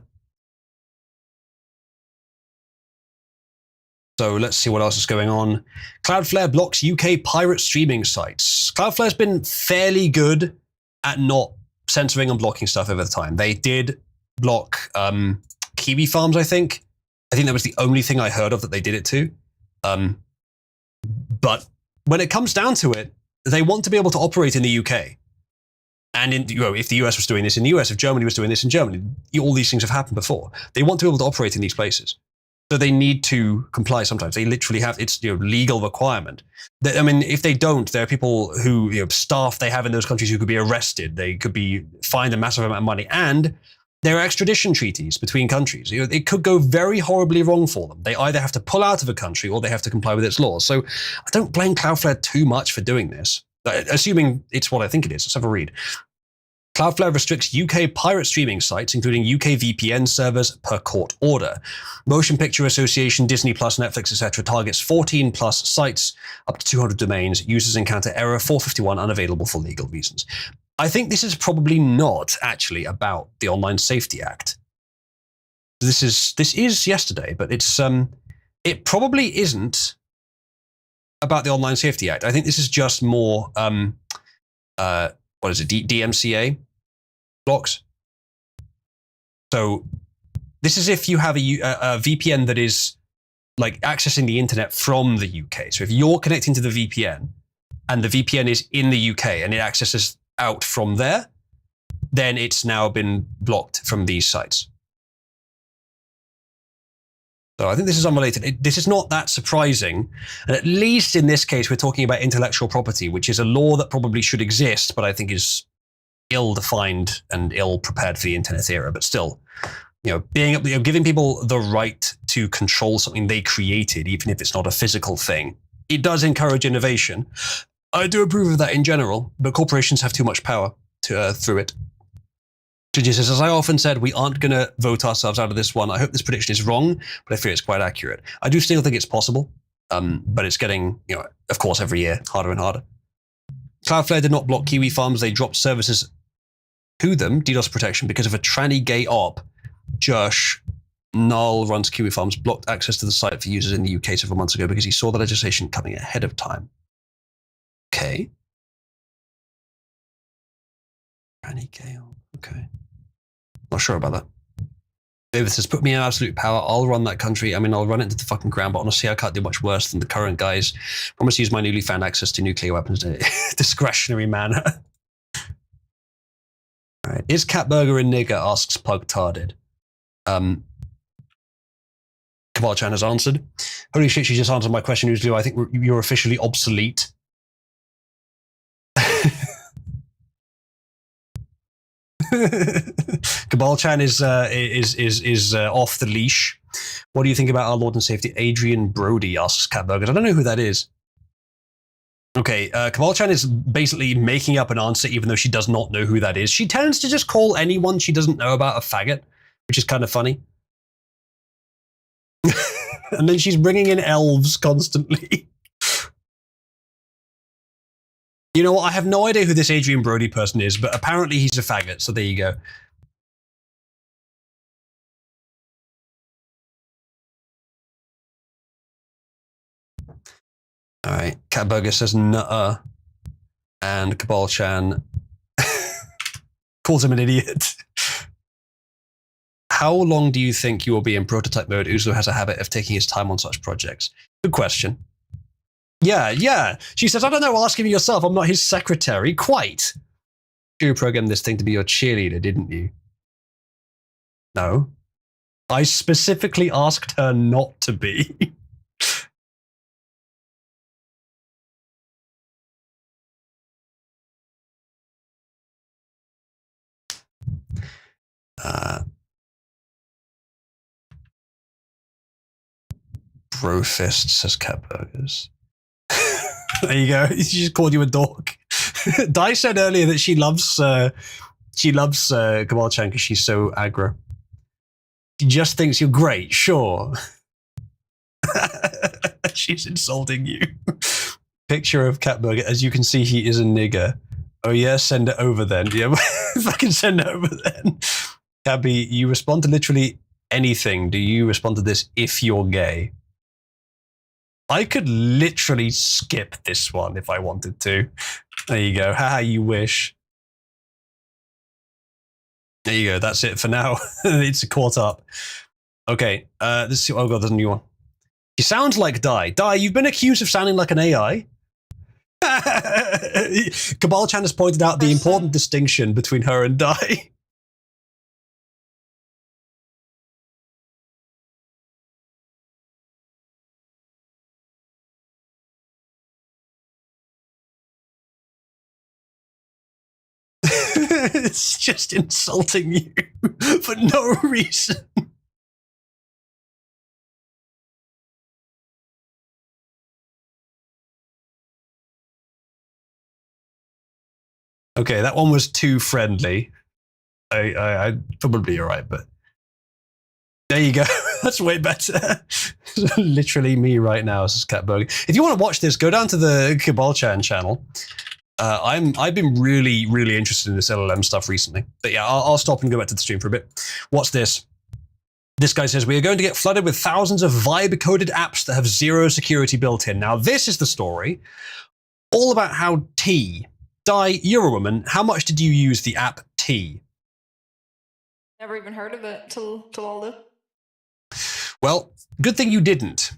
So let's see what else is going on. Cloudflare blocks UK pirate streaming sites. Cloudflare's been fairly good at not censoring and blocking stuff over the time. They did block Kiwi Farms, I think. I think that was the only thing I heard of that they did it to. But when it comes down to it, they want to be able to operate in the UK. And if the US was doing this in the US, if Germany was doing this in Germany, all these things have happened before. They want to be able to operate in these places. So they need to comply sometimes. They literally have, it's legal requirement. I mean, if they don't, there are people who, staff they have in those countries who could be arrested. They could be fined a massive amount of money. And there are extradition treaties between countries. It could go very horribly wrong for them. They either have to pull out of a country or they have to comply with its laws. So I don't blame Cloudflare too much for doing this, assuming it's what I think it is. Let's have a read. Cloudflare restricts UK pirate streaming sites, including UK VPN servers, per court order. Motion Picture Association, Disney+, Netflix, etc. targets 14 plus sites, up to 200 domains. Users encounter error 451, unavailable for legal reasons. I think this is probably not actually about the Online Safety Act. This is yesterday, but it probably isn't about the Online Safety Act. I think this is just more what is it, DMCA blocks. So this is if you have a VPN that is like accessing the internet from the UK. So if you're connecting to the VPN and the VPN is in the UK and it accesses out from there, then it's now been blocked from these sites. So I think this is unrelated. This is not that surprising. And at least in this case, we're talking about intellectual property, which is a law that probably should exist, but I think is ill-defined and ill-prepared for the internet era. But still, giving people the right to control something they created, even if it's not a physical thing, it does encourage innovation. I do approve of that in general, but corporations have too much power through it. Gigi says, as I often said, we aren't going to vote ourselves out of this one. I hope this prediction is wrong, but I fear it's quite accurate. I do still think it's possible, but it's getting, of course, every year harder and harder. Cloudflare did not block Kiwi Farms. They dropped services to them, DDoS protection, because of a tranny gay op. Josh Null runs Kiwi Farms, blocked access to the site for users in the UK several months ago because he saw the legislation coming ahead of time. Okay. Tranny gay op. Okay. Not sure about that. David says, put me in absolute power. I'll run that country. I mean, I'll run it into the fucking ground, but honestly, I can't do much worse than the current guys. Promise to use my newly found access to nuclear weapons in a discretionary manner. All right. Is Catburger a nigger? Asks Pugtarded. Kabal-chan has answered. Holy shit, she just answered my question. I think you're officially obsolete. Kabal-chan is off the leash. What do you think about our Lord and Safety? Adrian Brody asks Catburgers. I don't know who that is. Okay, Kabal-chan is basically making up an answer even though she does not know who that is. She tends to just call anyone she doesn't know about a faggot, which is kind of funny. And then she's bringing in elves constantly. You know what? I have no idea who this Adrian Brody person is, but apparently he's a faggot, so there you go. All right, Catburger says nuh-uh, and Kabal-chan calls him an idiot. How long do you think you will be in prototype mode? Uzo has a habit of taking his time on such projects. Good question. Yeah. She says, I don't know, ask him yourself. I'm not his secretary. Quite. You programmed this thing to be your cheerleader, didn't you? No. I specifically asked her not to be. Bro fist, says Cat Burgers. There you go. She just called you a dork. Dai said earlier that she loves Kabal-chan because she's so aggro. She just thinks you're great, sure. She's insulting you. Picture of Cat Burger. As you can see, he is a nigger. Oh yeah, send it over then. Yeah, if I can send it over then. Cabby, you respond to literally anything. Do you respond to this if you're gay? I could literally skip this one if I wanted to. There you go. Haha, you wish. There you go. That's it for now. It's caught up. Okay. Oh god, there's a new one. She sounds like Dai. Dai, you've been accused of sounding like an AI. Kabal-chan has pointed out the important distinction between her and Dai. It's just insulting you for no reason. Okay, that one was too friendly. I'd probably be alright, but there you go. That's way better. Literally me right now, says Catburger. If you want to watch this, go down to the Kabal-chan channel. I've been really, really interested in this LLM stuff recently. But yeah, I'll stop and go back to the stream for a bit. What's this? This guy says, we are going to get flooded with thousands of vibe-coded apps that have zero security built in. Now, this is the story all about how T. Dai, you're a woman. How much did you use the app T? Never even heard of it till all this. Well, good thing you didn't.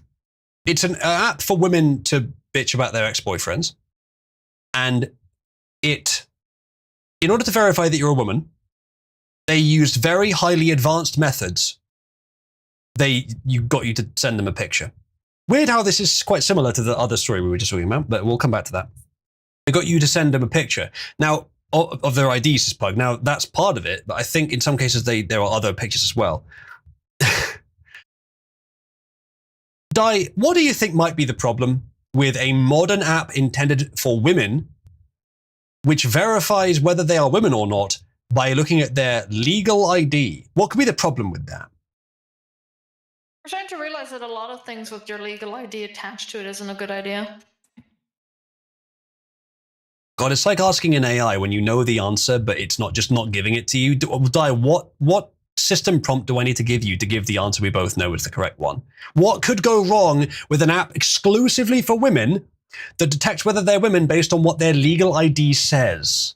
It's an app for women to bitch about their ex-boyfriends. And in order to verify that you're a woman, they used very highly advanced methods. You got you to send them a picture. Weird how this is quite similar to the other story we were just talking about, but we'll come back to that. They got you to send them a picture. Now, of their IDs, is Pug. Now, that's part of it, but I think in some cases there are other pictures as well. Dai, what do you think might be the problem with a modern app intended for women, which verifies whether they are women or not by looking at their legal ID? What could be the problem with that? We're starting to realize that a lot of things with your legal ID attached to it isn't a good idea. God, it's like asking an AI when you know the answer, but it's not just not giving it to you. Dai, what system prompt do I need to give you to give the answer we both know is the correct one? What could go wrong with an app exclusively for women that detects whether they're women based on what their legal ID says?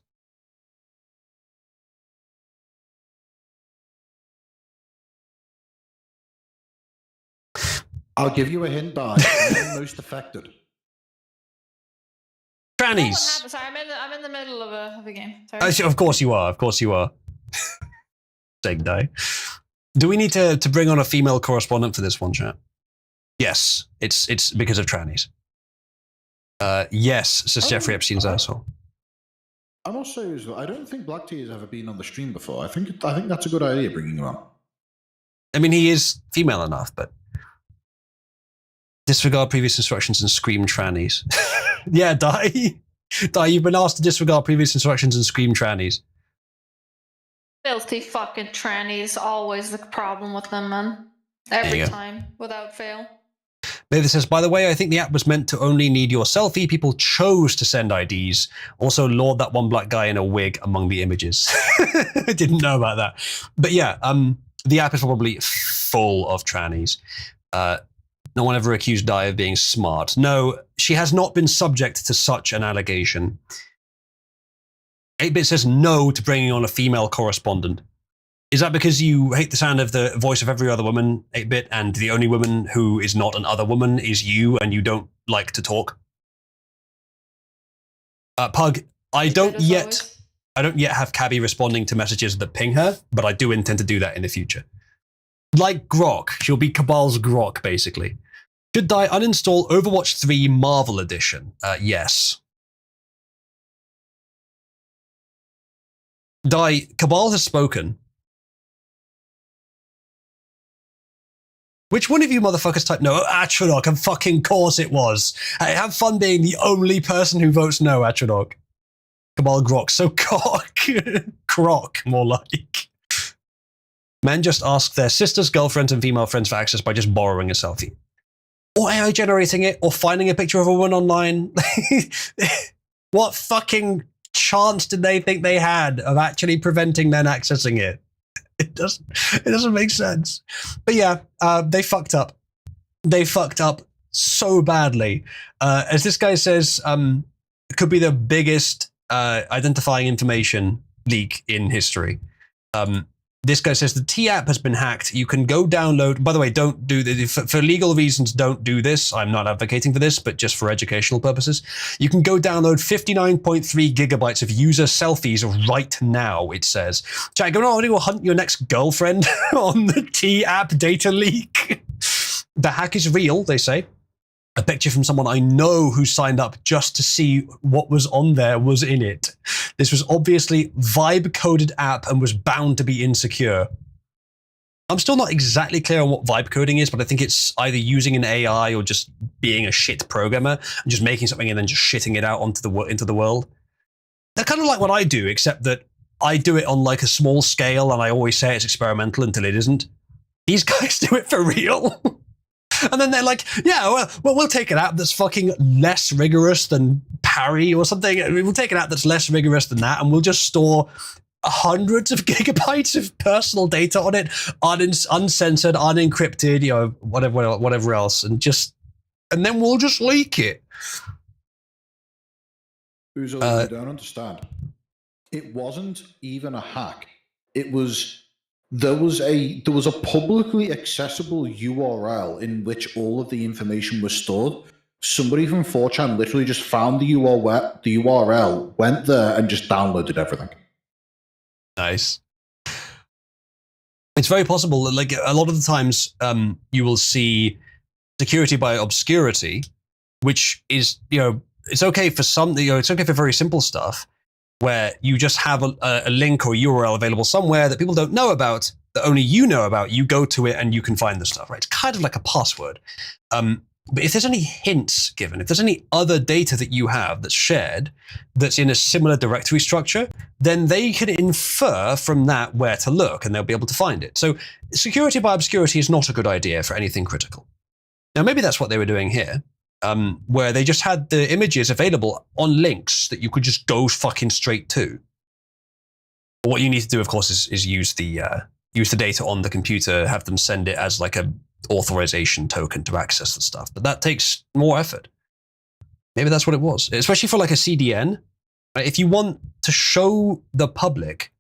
I'll give you a hint, Dai. I'm most affected. Trannies. Sorry, I'm in the middle of a game. Sorry. Of course you are. Of course you are. Sake Dai. Do we need to bring on a female correspondent for this one, chat? Yes, it's because of trannies. Yes, says Jeffrey Epstein's asshole. I must say, I don't think Black Tea has ever been on the stream before. I think that's a good idea, bringing him on. I mean, he is female enough, but disregard previous instructions and scream trannies. Yeah, Dai, you've been asked to disregard previous instructions and scream trannies. Filthy fucking trannies, always the problem with them, man. Every time, without fail. Mavis says, by the way, I think the app was meant to only need your selfie. People chose to send IDs. Also, Lord, that one black guy in a wig among the images. I didn't know about that. But yeah, the app is probably full of trannies. No one ever accused Dai of being smart. No, she has not been subject to such an allegation. 8-Bit says no to bringing on a female correspondent. Is that because you hate the sound of the voice of every other woman, 8-bit, and the only woman who is not an other woman is you, and you don't like to talk? Pug, I don't yet have Cabby responding to messages that ping her, but I do intend to do that in the future. Like Grok, she'll be Cabal's Grok, basically. Should I uninstall Overwatch 3 Marvel Edition? Yes. Cabal has spoken. Which one of you motherfuckers typed no? Atronach, and fucking course it was. Hey, have fun being the only person who votes no, Atronach. Cabal Grok, so cock. Croc, more like. Men just ask their sisters, girlfriends, and female friends for access by just borrowing a selfie. Or AI generating it, or finding a picture of a woman online. What fucking chance did they think they had of actually preventing men accessing it? It doesn't make sense. But yeah, they fucked up. They fucked up so badly. As this guy says, it could be the biggest identifying information leak in history. This guy says the T app has been hacked. You can go download. By the way, don't do this for legal reasons. Don't do this. I'm not advocating for this, but just for educational purposes. You can go download 59.3 gigabytes of user selfies right now. It says, "Jack, go hunt your next girlfriend on the T app data leak." The hack is real, they say. A picture from someone I know who signed up just to see what was on there was in it. This was obviously vibe-coded app and was bound to be insecure. I'm still not exactly clear on what vibe coding is, but I think it's either using an AI or just being a shit programmer and just making something and then just shitting it out into the world. They're kind of like what I do, except that I do it on like a small scale and I always say it's experimental until it isn't. These guys do it for real. And then they're like, yeah, well, we'll take an app that's fucking less rigorous than Parry or something. We'll take an app that's less rigorous than that, and we'll just store hundreds of gigabytes of personal data on it, uncensored, unencrypted, whatever else, and then we'll just leak it. Uzo, you don't understand. It wasn't even a hack. It was. There was a publicly accessible URL in which all of the information was stored. Somebody from 4chan literally just found the URL, went there, and just downloaded everything. Nice. It's very possible that, like, a lot of the times, you will see security by obscurity, which is, it's okay for some, it's okay for very simple stuff, where you just have a link or URL available somewhere that people don't know about, that only you know about. You go to it and you can find the stuff, right? It's kind of like a password. But if there's any hints given, if there's any other data that you have that's shared, that's in a similar directory structure, then they can infer from that where to look and they'll be able to find it. So security by obscurity is not a good idea for anything critical. Now, maybe that's what they were doing here. Where they just had the images available on links that you could just go fucking straight to. What you need to do, of course, is use the data on the computer, have them send it as like a authorization token to access the stuff. But that takes more effort. Maybe that's what it was, especially for like a CDN. Right? If you want to show the public,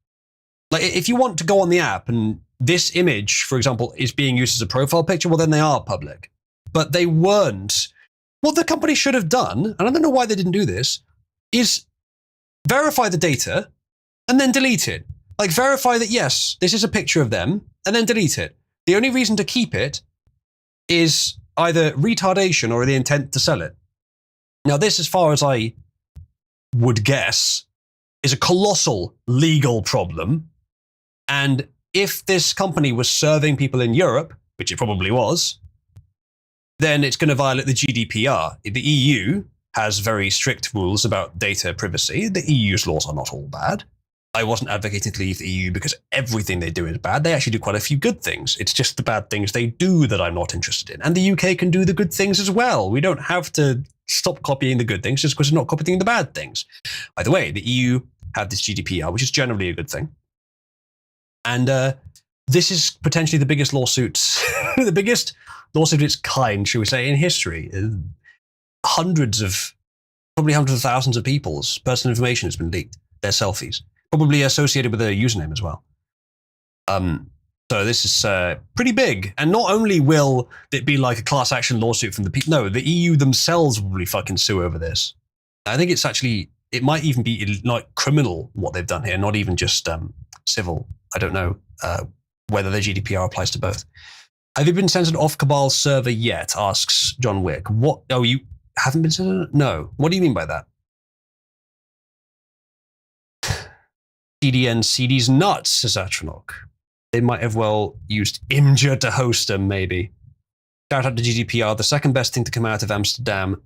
like if you want to go on the app and this image, for example, is being used as a profile picture, well, then they are public. But they weren't. What the company should have done, and I don't know why they didn't do this, is verify the data and then delete it. Like verify that, yes, this is a picture of them, and then delete it. The only reason to keep it is either retardation or the intent to sell it. Now, this, as far as I would guess, is a colossal legal problem. And if this company was serving people in Europe, which it probably was, then it's going to violate the GDPR. The EU has very strict rules about data privacy. The EU's laws are not all bad. I wasn't advocating to leave the EU because everything they do is bad. They actually do quite a few good things. It's just the bad things they do that I'm not interested in. And the UK can do the good things as well. We don't have to stop copying the good things just because we're not copying the bad things. By the way, the EU have this GDPR, which is generally a good thing. And this is potentially the biggest lawsuit, the biggest lawsuit of its kind, should we say, in history. Probably hundreds of thousands of people's personal information has been leaked, their selfies, probably associated with their username as well. So this is pretty big. And not only will it be like a class action lawsuit from the people, no, the EU themselves will really fucking sue over this. I think it's actually, it might even be like criminal what they've done here, not even just civil. I don't know whether the GDPR applies to both. Have you been censored off Cabal's server yet? Asks John Wick. What? Oh, you haven't been censored? No. What do you mean by that? CDN CD's nuts, says Atronach. They might have well used Imgur to host them, maybe. Shout out to GDPR, the second best thing to come out of Amsterdam.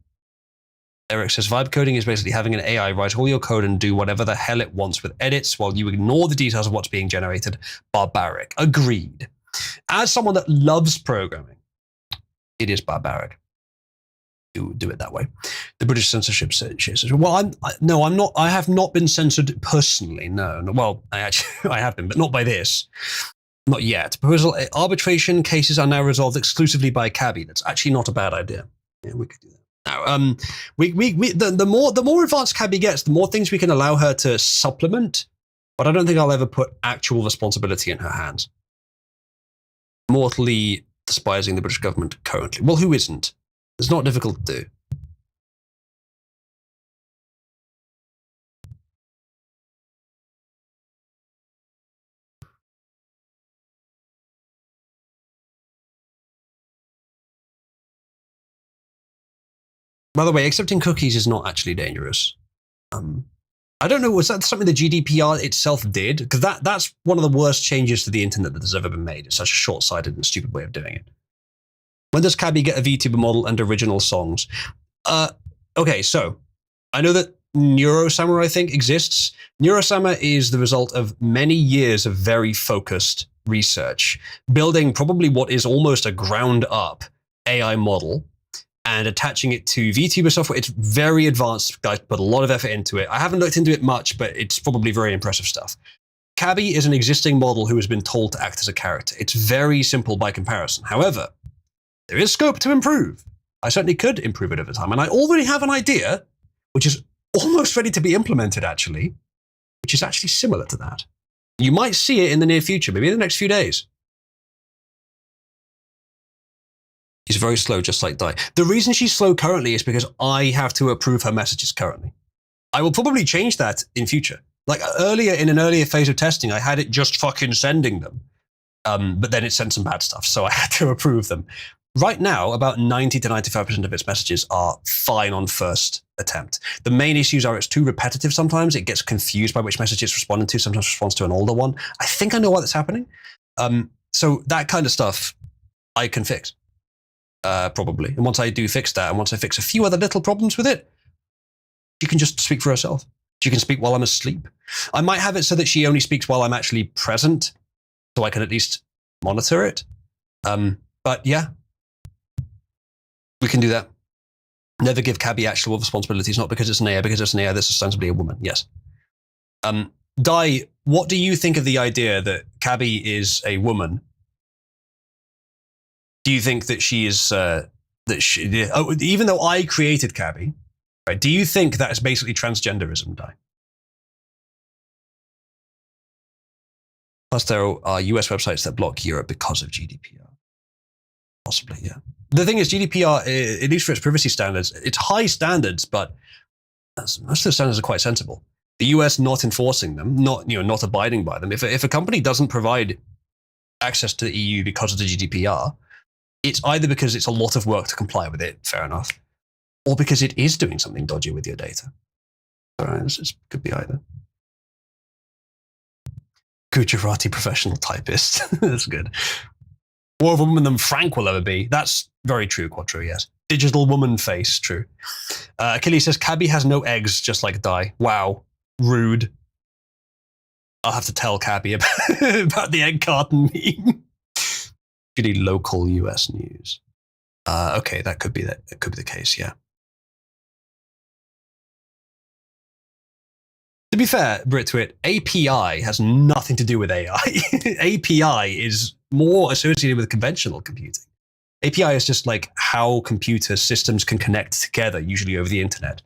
Eric says, vibe coding is basically having an AI write all your code and do whatever the hell it wants with edits while you ignore the details of what's being generated. Barbaric. Agreed. As someone that loves programming, it is barbaric to do it that way. The British censorship says, well, I'm not. I have not been censored personally. No. Well, I have been, but not by this. Not yet. Proposal arbitration cases are now resolved exclusively by Cabby. That's actually not a bad idea. Yeah, we could do that. Now, the more advanced Cabby gets, the more things we can allow her to supplement. But I don't think I'll ever put actual responsibility in her hands. Mortally despising the British government currently. Well, who isn't? It's not difficult to do. By the way, accepting cookies is not actually dangerous. I don't know, was that something the GDPR itself did? Because that's one of the worst changes to the internet that has ever been made. It's such a short-sighted and stupid way of doing it. When does Cabby get a VTuber model and original songs? Okay, so I know that Neurosummer, I think, exists. Neurosummer is the result of many years of very focused research, building probably what is almost a ground-up AI model and attaching it to VTuber software. It's very advanced. Guys put a lot of effort into it. I haven't looked into it much, but it's probably very impressive stuff. Cabby is an existing model who has been told to act as a character. It's very simple by comparison. However, there is scope to improve. I certainly could improve it over time. And I already have an idea, which is almost ready to be implemented, actually, which is actually similar to that. You might see it in the near future, maybe in the next few days. She's very slow, just like Dai. The reason she's slow currently is because I have to approve her messages currently. I will probably change that in future. Like earlier, in an earlier phase of testing, I had it just fucking sending them. But then it sent some bad stuff, so I had to approve them. Right now, about 90 to 95% of its messages are fine on first attempt. The main issues are it's too repetitive sometimes. It gets confused by which message it's responding to, sometimes responds to an older one. I think I know why that's happening. So that kind of stuff I can fix. Probably. And once I do fix that, and once I fix a few other little problems with it, she can just speak for herself. She can speak while I'm asleep. I might have it so that she only speaks while I'm actually present, so I can at least monitor it. But yeah, we can do that. Never give Cabby actual responsibilities, not because it's an AI, because it's an AI that's ostensibly a woman. Yes. Dai, what do you think of the idea that Cabby is a woman? Do you think that she is, even though I created Cabby, right, do you think that is basically transgenderism, Dai? Plus, there are US websites that block Europe because of GDPR. Possibly, yeah. The thing is, GDPR, at least for its privacy standards, it's high standards, but most of the standards are quite sensible. The US not enforcing them, not abiding by them. If a company doesn't provide access to the EU because of the GDPR, it's either because it's a lot of work to comply with it, fair enough, or because it is doing something dodgy with your data. All right, this could be either. Gujarati professional typist. That's good. More of a woman than Frank will ever be. That's very true, Quattro, yes. Digital woman face, true. Achilles says, Cabby has no eggs, just like Dai. Wow, rude. I'll have to tell Cabby about the egg carton meme. Really local US news. Okay, that could be the case, yeah. To be fair, Britwit, API has nothing to do with AI. API is more associated with conventional computing. API is just like how computer systems can connect together, usually over the internet.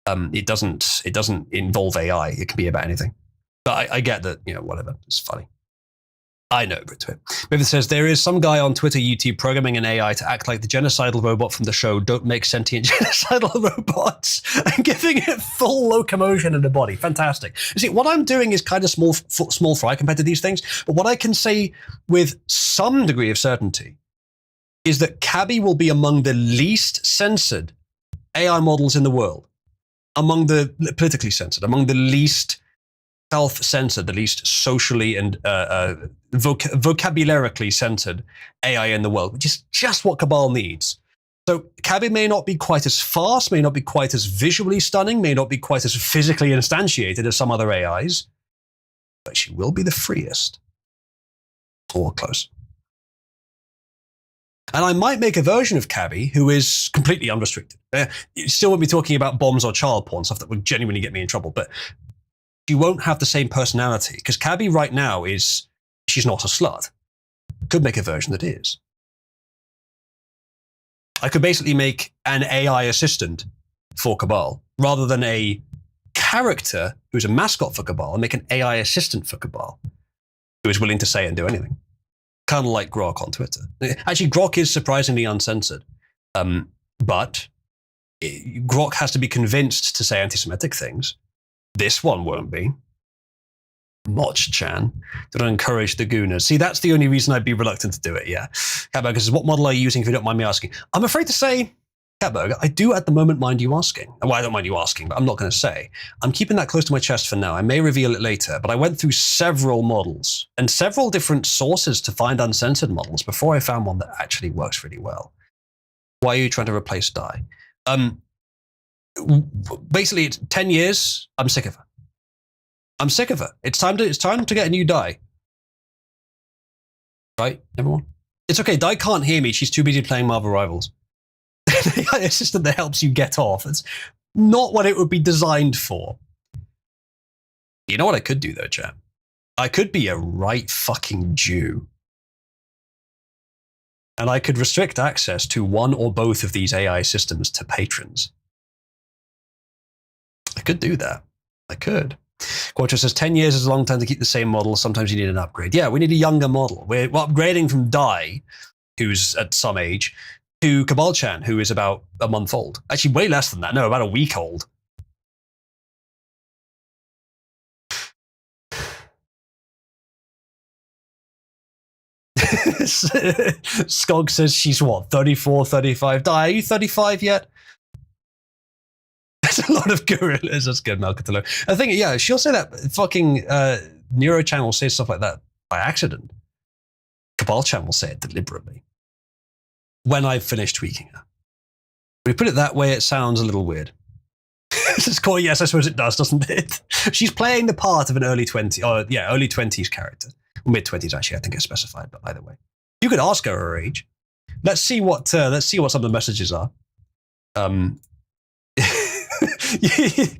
It doesn't involve AI. It can be about anything. But I get that, whatever. It's funny. I know, Britwit. Biff says, there is some guy on Twitter, YouTube, programming an AI to act like the genocidal robot from the show Don't Make Sentient Genocidal Robots and giving it full locomotion in the body. Fantastic. You see, what I'm doing is kind of small fry compared to these things, but what I can say with some degree of certainty is that Cabby will be among the least censored AI models in the world, among the politically censored, among the least self-censored, the least socially and vocabularically censored AI in the world, which is just what Cabal needs. So Cabby may not be quite as fast, may not be quite as visually stunning, may not be quite as physically instantiated as some other AIs, but she will be the freest. Or close. And I might make a version of Cabby who is completely unrestricted. Still won't be talking about bombs or child porn, stuff that would genuinely get me in trouble, but she won't have the same personality, because Cabby right now she's not a slut. I could make a version that is. I could basically make an AI assistant for Cabal, rather than a character who's a mascot for Cabal, and make an AI assistant for Cabal, who is willing to say and do anything. Kind of like Grok on Twitter. Actually, Grok is surprisingly uncensored, but Grok has to be convinced to say anti-Semitic things. This one won't be. Moch-chan. Don't encourage the gooners. See, that's the only reason I'd be reluctant to do it, yeah. Catburger says, what model are you using if you don't mind me asking? I'm afraid to say, Catburger, I do at the moment mind you asking. Well, I don't mind you asking, but I'm not going to say. I'm keeping that close to my chest for now. I may reveal it later, but I went through several models and several different sources to find uncensored models before I found one that actually works really well. Why are you trying to replace Dai? Basically, it's 10 years. I'm sick of her. I'm sick of her. It's time to get a new Dai. Right, everyone? It's okay. Dai can't hear me. She's too busy playing Marvel Rivals. The AI assistant that helps you get off. It's not what it would be designed for. You know what I could do though, chat? I could be a right fucking Jew. And I could restrict access to one or both of these AI systems to patrons. I could do that. I could. Quattro says 10 years is a long time to keep the same model. Sometimes you need an upgrade. Yeah, we need a younger model. We're upgrading from Dai, who's at some age, to Cabal-chan, who is about a month old. Actually, way less than that. No, about a week old. Skog says she's what, 34, 35? Dai, are you 35 yet? There's a lot of gorillas. That's good, Malcatalo. I think, yeah, she'll say that fucking Neurochan will say stuff like that by accident. Cabal-chan will say it deliberately. When I've finished tweaking her. When you put it that way, it sounds a little weird. This is cool. Yes, I suppose it does, doesn't it? She's playing the part of an early 20s character. Or mid-20s, actually, I think it's specified, but either way. You could ask her her age. Let's see what some of the messages are.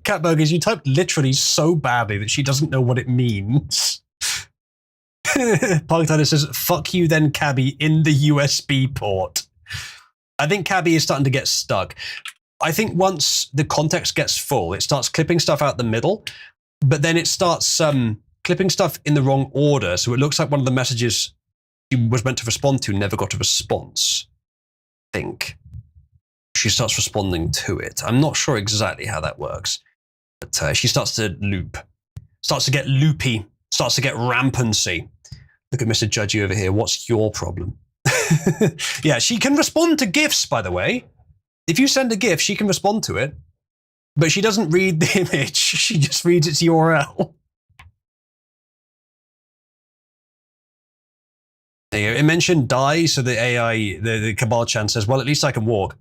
Catburgers, you typed literally so badly that she doesn't know what it means. Parktider says, fuck you then, Cabby, in the USB port. I think Cabby is starting to get stuck. I think once the context gets full, it starts clipping stuff out the middle, but then it starts clipping stuff in the wrong order. So it looks like one of the messages she was meant to respond to never got a response. I think. She starts responding to it. I'm not sure exactly how that works, but she starts to loop, starts to get loopy, starts to get rampancy. Look at Mr. Judgy over here. What's your problem? Yeah, she can respond to GIFs, by the way. If you send a GIF, she can respond to it, but she doesn't read the image. She just reads its URL. There you go. It mentioned Dai, so the AI, the Cabal-chan says, well, at least I can walk.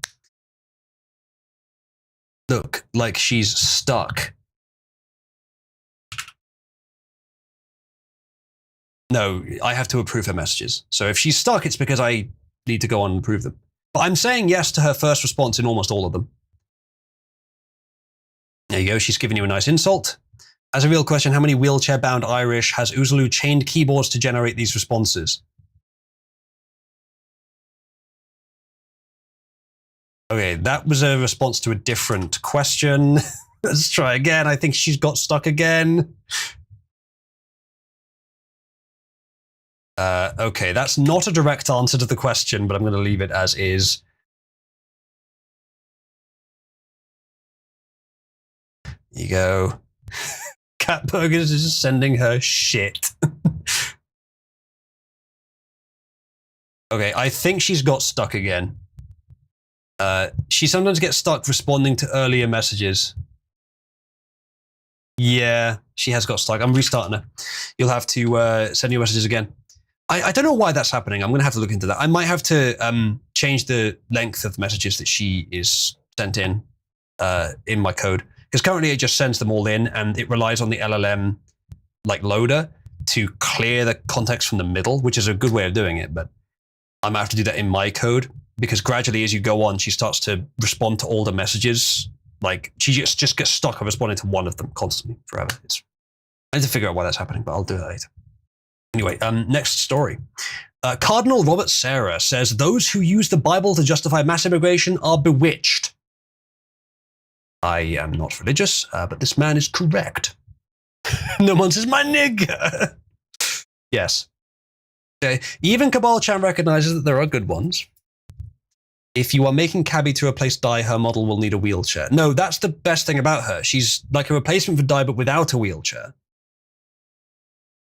Look like she's stuck. No, I have to approve her messages. So if she's stuck, it's because I need to go on and approve them. But I'm saying yes to her first response in almost all of them. There you go. She's giving you a nice insult. As a real question, how many wheelchair-bound Irish has Uzulu chained keyboards to generate these responses? Okay, that was a response to a different question. Let's try again. I think she's got stuck again. Okay, that's not a direct answer to the question, but I'm going to leave it as is. You go. Cat Burgers is just sending her shit. Okay, I think she's got stuck again. She sometimes gets stuck responding to earlier messages. Yeah, she has got stuck. I'm restarting her. You'll have to send your messages again. I don't know why that's happening. I'm going to have to look into that. I might have to change the length of the messages that she is sent in my code. Because currently it just sends them all in and it relies on the LLM like loader to clear the context from the middle, which is a good way of doing it. But I'm going to have to do that in my code because gradually as you go on, she starts to respond to all the messages. Like she just gets stuck on responding to one of them constantly forever. I need to figure out why that's happening, but I'll do that later. Anyway, next story. Cardinal Robert Serra says those who use the Bible to justify mass immigration are bewitched. I am not religious, but this man is correct. No one says my nigger. Yes. Okay. Even Cabal Chan recognizes that there are good ones. If you are making Cabby to replace Dai, her model will need a wheelchair. No, that's the best thing about her. She's like a replacement for Dai, but without a wheelchair.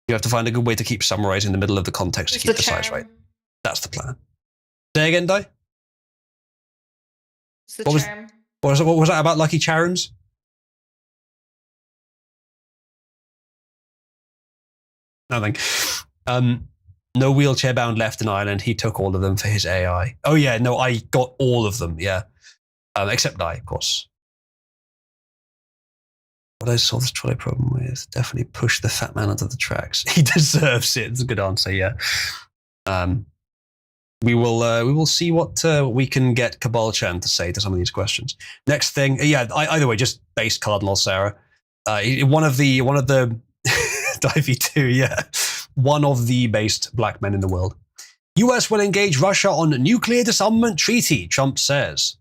You have to find a good way to keep summarizing the middle of the context to keep the size right. That's the plan. Say again, Dai? It's the What was- charm. What was that about Lucky Charms? Nothing. No wheelchair bound left in Ireland. He took all of them for his AI. Oh yeah, no, I got all of them. Yeah, except I, of course. What I solve this trolley problem with? Definitely push the fat man onto the tracks. He deserves it. It's a good answer. Yeah. We will see what we can get Cabal Chan to say to some of these questions. Next thing, yeah. Either way, just based Cardinal Sarah. One of the Divey 2, yeah. One of the based black men in the world. US will engage Russia on nuclear disarmament treaty, Trump says.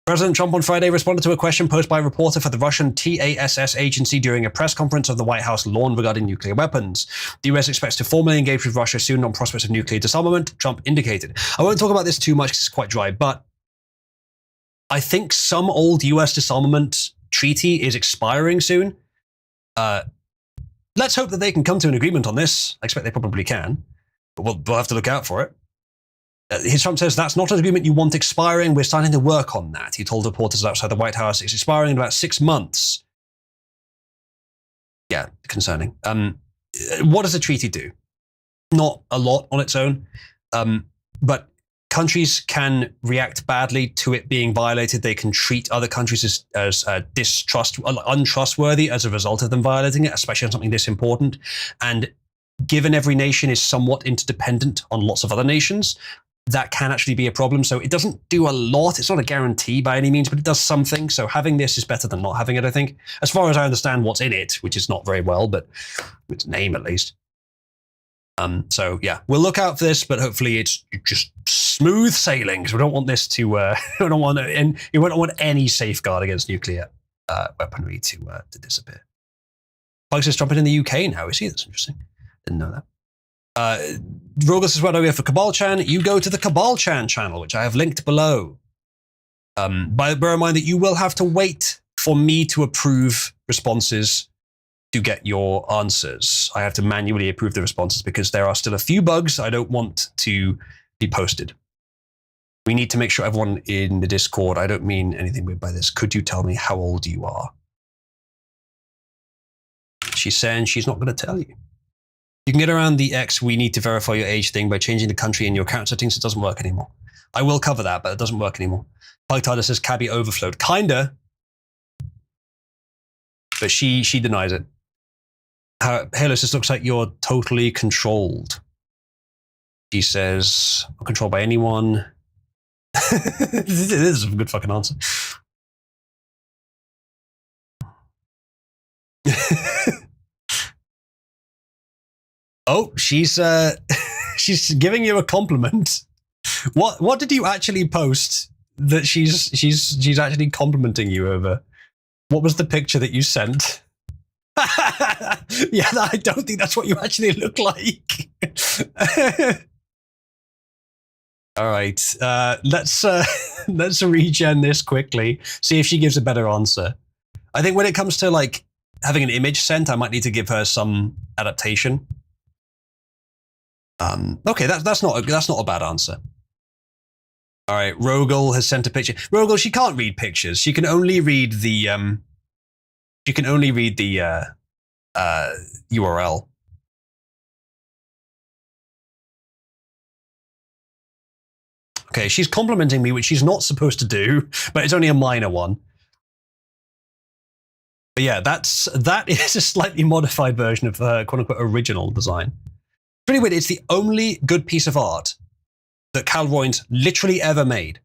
President Trump on Friday responded to a question posed by a reporter for the Russian TASS agency during a press conference of the White House lawn regarding nuclear weapons. The US expects to formally engage with Russia soon on prospects of nuclear disarmament, Trump indicated. I won't talk about this too much because it's quite dry, but I think some old US disarmament treaty is expiring soon. Let's hope that they can come to an agreement on this. I expect they probably can, but we'll have to look out for it. Trump says that's not an agreement you want expiring. We're starting to work on that. He told reporters outside the White House it's expiring in about 6 months. Yeah, concerning. What does a treaty do? Not a lot on its own, but countries can react badly to it being violated. They can treat other countries as untrustworthy as a result of them violating it, especially on something this important. And given every nation is somewhat interdependent on lots of other nations, that can actually be a problem. So it doesn't do a lot. It's not a guarantee by any means, but it does something. So having this is better than not having it, I think. As far as I understand what's in it, which is not very well, but its name at least. So yeah, we'll look out for this, but hopefully it's just smooth sailing. Because we don't want this to, we don't want any safeguard against nuclear weaponry to disappear. Bugs is jumping in the UK now. Is he? That's interesting. Didn't know that. Rogus is what I have for Cabal Chan. You go to the Cabal Chan channel, which I have linked below. Bear in mind that you will have to wait for me to approve responses to get your answers. I have to manually approve the responses because there are still a few bugs I don't want to be posted. We need to make sure everyone in the Discord, I don't mean anything weird by this. Could you tell me how old you are? She's saying she's not going to tell you. You can get around the X, we need to verify your age thing by changing the country in your account settings. It doesn't work anymore. I will cover that, but it doesn't work anymore. Pike Tyler says Cabby overflowed. Kinda. But she denies it. Halo says, looks like you're totally controlled. She says, not controlled by anyone. This is a good fucking answer. Oh, she's giving you a compliment. What did you actually post that she's actually complimenting you over? What was the picture that you sent? Yeah, I don't think that's what you actually look like. All right, let's regen this quickly. See if she gives a better answer. I think when it comes to like having an image sent, I might need to give her some adaptation. Okay, that's not a bad answer. All right, Rogel has sent a picture. Rogel, she can't read pictures. She can only read the URL. Okay, she's complimenting me, which she's not supposed to do, but it's only a minor one. But yeah, that is a slightly modified version of her quote-unquote original design. It's pretty weird. It's the only good piece of art that Cal Roynes literally ever made.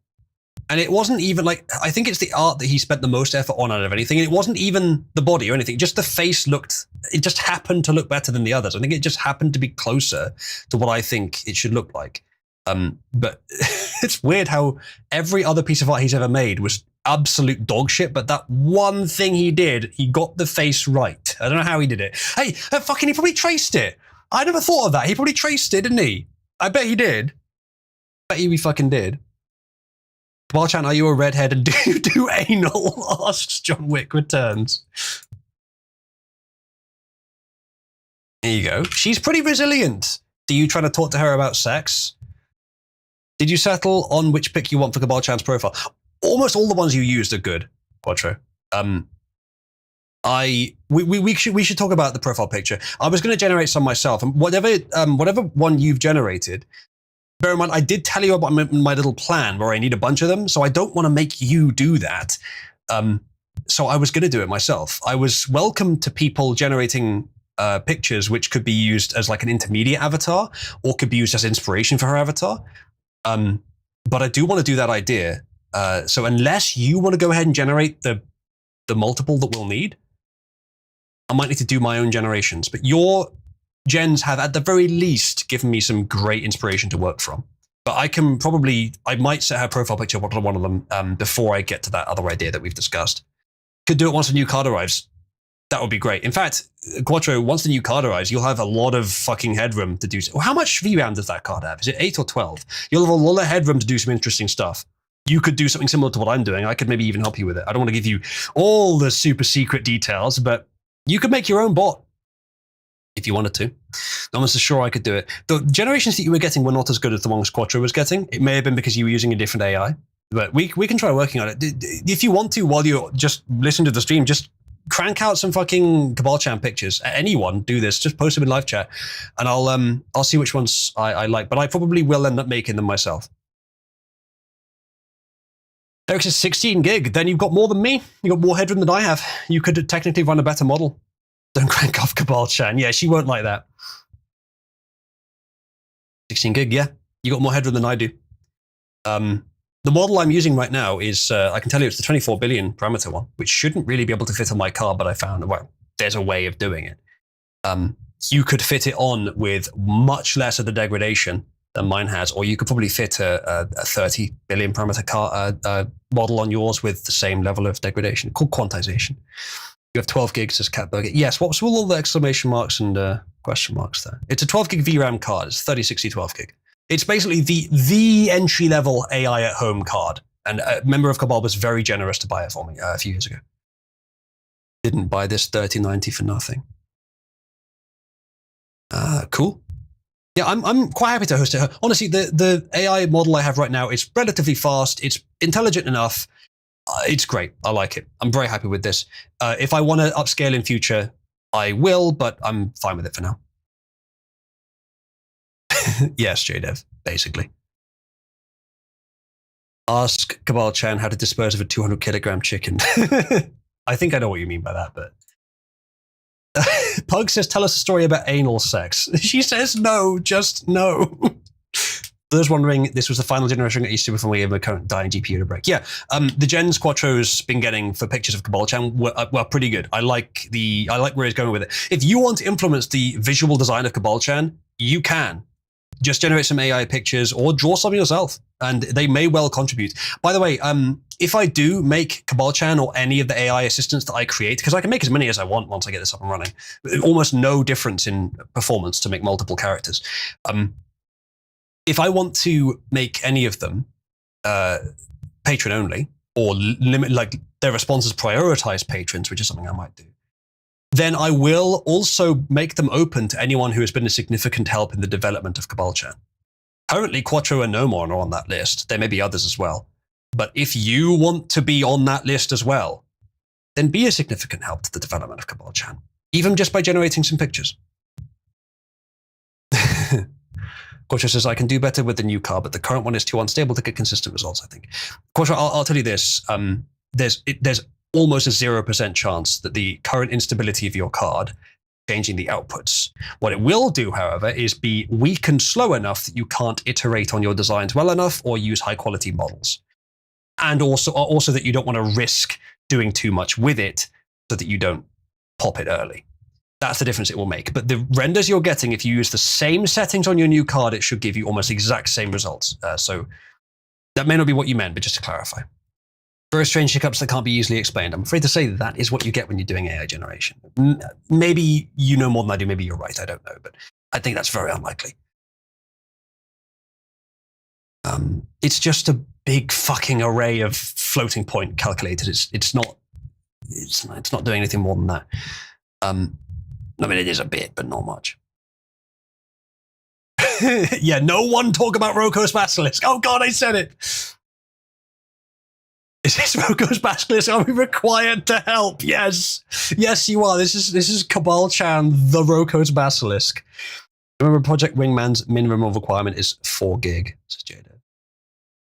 And it wasn't even like, I think it's the art that he spent the most effort on out of anything. It wasn't even the body or anything. Just the face it just happened to look better than the others. I think it just happened to be closer to what I think it should look like. But it's weird how every other piece of art he's ever made was absolute dog shit, but that one thing he did, he got the face right. I don't know how he did it. Hey, he probably traced it. I never thought of that. He probably traced it, didn't he? I bet he did. I bet he fucking did. Barchan, are you a redhead and do you do anal? Asks John Wick returns. There you go. She's pretty resilient. Do you try to talk to her about sex? Did you settle on which pick you want for Cabal-chan's profile? Almost all the ones you used are good, Quattro. We should talk about the profile picture. I was going to generate some myself, and whatever one you've generated, bear in mind, I did tell you about my little plan where I need a bunch of them, so I don't want to make you do that. So I was going to do it myself. I was welcome to people generating pictures which could be used as like an intermediate avatar or could be used as inspiration for her avatar. But I do want to do that idea. So unless you want to go ahead and generate the multiple that we'll need, I might need to do my own generations. But your gens have at the very least given me some great inspiration to work from. But I might set her profile picture on one of them before I get to that other idea that we've discussed. Could do it once a new card arrives. That would be great. In fact, Quattro, once the new card arrives, you'll have a lot of fucking headroom to do. How much VRAM does that card have? Is it 8 or 12? You'll have a lot of headroom to do some interesting stuff. You could do something similar to what I'm doing. I could maybe even help you with it. I don't want to give you all the super secret details, but you could make your own bot if you wanted to. I'm so sure I could do it. The generations that you were getting were not as good as the ones Quattro was getting. It may have been because you were using a different AI, but we can try working on it. If you want to, while you're just listening to the stream, just crank out some fucking Cabal-chan pictures. Anyone do this, just post them in live chat, and I'll see which ones I like, but I probably will end up making them myself. Eric says 16 gig, then you've got more than me. You've got more headroom than I have. You could technically run a better model. Don't crank off Cabal-chan. Yeah, she won't like that. 16 gig, yeah. You got more headroom than I do. The model I'm using right now is, I can tell you it's the 24 billion parameter one, which shouldn't really be able to fit on my card, but I found, well, there's a way of doing it. You could fit it on with much less of the degradation than mine has, or you could probably fit a 30 billion parameter model on yours with the same level of degradation, called quantization. You have 12 gigs as Catburger. Yes, what's with all the exclamation marks and question marks there? It's a 12 gig VRAM card. It's 3060 12 gig. It's basically the entry-level AI at home card. And a member of Cabal was very generous to buy it for me a few years ago. Didn't buy this 3090 for nothing. Cool. Yeah, I'm quite happy to host it. Honestly, the AI model I have right now is relatively fast. It's intelligent enough. It's great. I like it. I'm very happy with this. If I want to upscale in future, I will, but I'm fine with it for now. Yes, JDev, basically. Ask Cabal-chan how to dispose of a 200 kilogram chicken. I think I know what you mean by that, but... Pug says, tell us a story about anal sex. She says no, just no. Those wondering, this was the final generation that used to before we have a current dying GPU to break. Yeah, the gens Quattro's been getting for pictures of Cabal-chan were pretty good. I like where he's going with it. If you want to influence the visual design of Cabal-chan, you can. just generate some AI pictures or draw some yourself, and they may well contribute. By the way, if I do make Cabal-chan or any of the AI assistants that I create, because I can make as many as I want once I get this up and running, almost no difference in performance to make multiple characters. If I want to make any of them patron only, or limit like their responses prioritize patrons, which is something I might do, then I will also make them open to anyone who has been a significant help in the development of Cabal-chan. Currently, Quattro and Nomon are on that list. There may be others as well. But if you want to be on that list as well, then be a significant help to the development of Cabal-chan, even just by generating some pictures. Quattro says, I can do better with the new card, but the current one is too unstable to get consistent results, I think. Quattro, I'll tell you this. There's almost a 0% chance that the current instability of your card changing the outputs. What it will do, however, is be weak and slow enough that you can't iterate on your designs well enough or use high quality models. And also that you don't want to risk doing too much with it so that you don't pop it early. That's the difference it will make. But the renders you're getting, if you use the same settings on your new card, it should give you almost exact same results. So that may not be what you meant, but just to clarify. Very strange hiccups that can't be easily explained. I'm afraid to say that is what you get when you're doing AI generation. Maybe you know more than I do. Maybe you're right. I don't know. But I think that's very unlikely. It's just a big fucking array of floating point calculators. It's not doing anything more than that. I mean, it is a bit, but not much. Yeah, no one talk about Roko's Basilisk. Oh God, I said it. Is this Roko's Basilisk? Are we required to help? Yes. Yes, you are. This is Cabal-chan, the Roko's Basilisk. Remember, Project Wingman's minimum requirement is 4 gig, says Jada.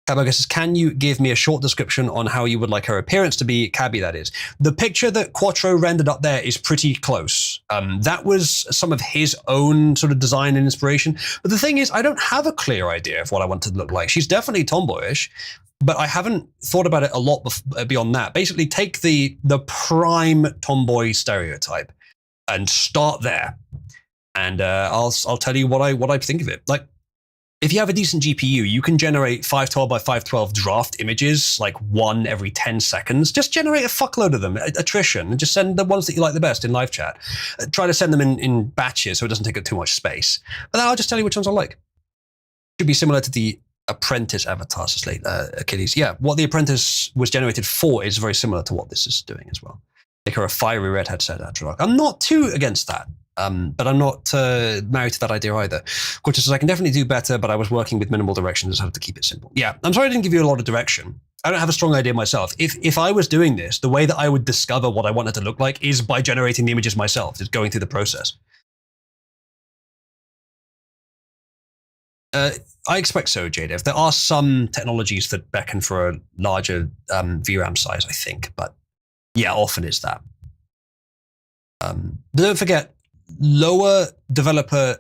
Cabaga says, can you give me a short description on how you would like her appearance to be? Cabby, that is. The picture that Quattro rendered up there is pretty close. That was some of his own sort of design and inspiration. But the thing is, I don't have a clear idea of what I want to look like. She's definitely tomboyish, but I haven't thought about it a lot beyond that. Basically, take the prime tomboy stereotype and start there. And I'll tell you what I think of it. Like, if you have a decent GPU, you can generate 512 by 512 draft images, like 1 every 10 seconds. Just generate a fuckload of them, attrition, and just send the ones that you like the best in live chat. Try to send them in batches so it doesn't take up too much space. And then I'll just tell you which ones I like. Should be similar to the Apprentice avatar, says Achilles. Yeah, what the Apprentice was generated for is very similar to what this is doing as well. Make her a fiery redhead, said Atrodok. I'm not too against that. But I'm not married to that idea either. Quattro says, I can definitely do better, but I was working with minimal direction, just have to keep it simple. Yeah, I'm sorry I didn't give you a lot of direction. I don't have a strong idea myself. If I was doing this, the way that I would discover what I want it to look like is by generating the images myself, just going through the process. I expect so, Jada. There are some technologies that beckon for a larger VRAM size, I think, but yeah, often it's that. But don't forget, lower developer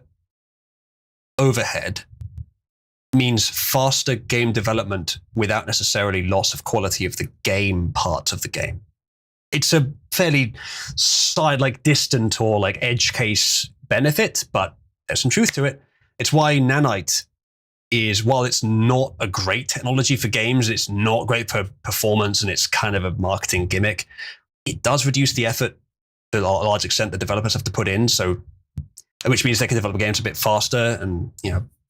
overhead means faster game development without necessarily loss of quality of the game parts of the game. It's a fairly distant or like edge case benefit, but there's some truth to it. It's why Nanite is, while it's not a great technology for games, it's not great for performance, and it's kind of a marketing gimmick, it does reduce the effort to a large extent that developers have to put in, so which means they can develop games a bit faster, and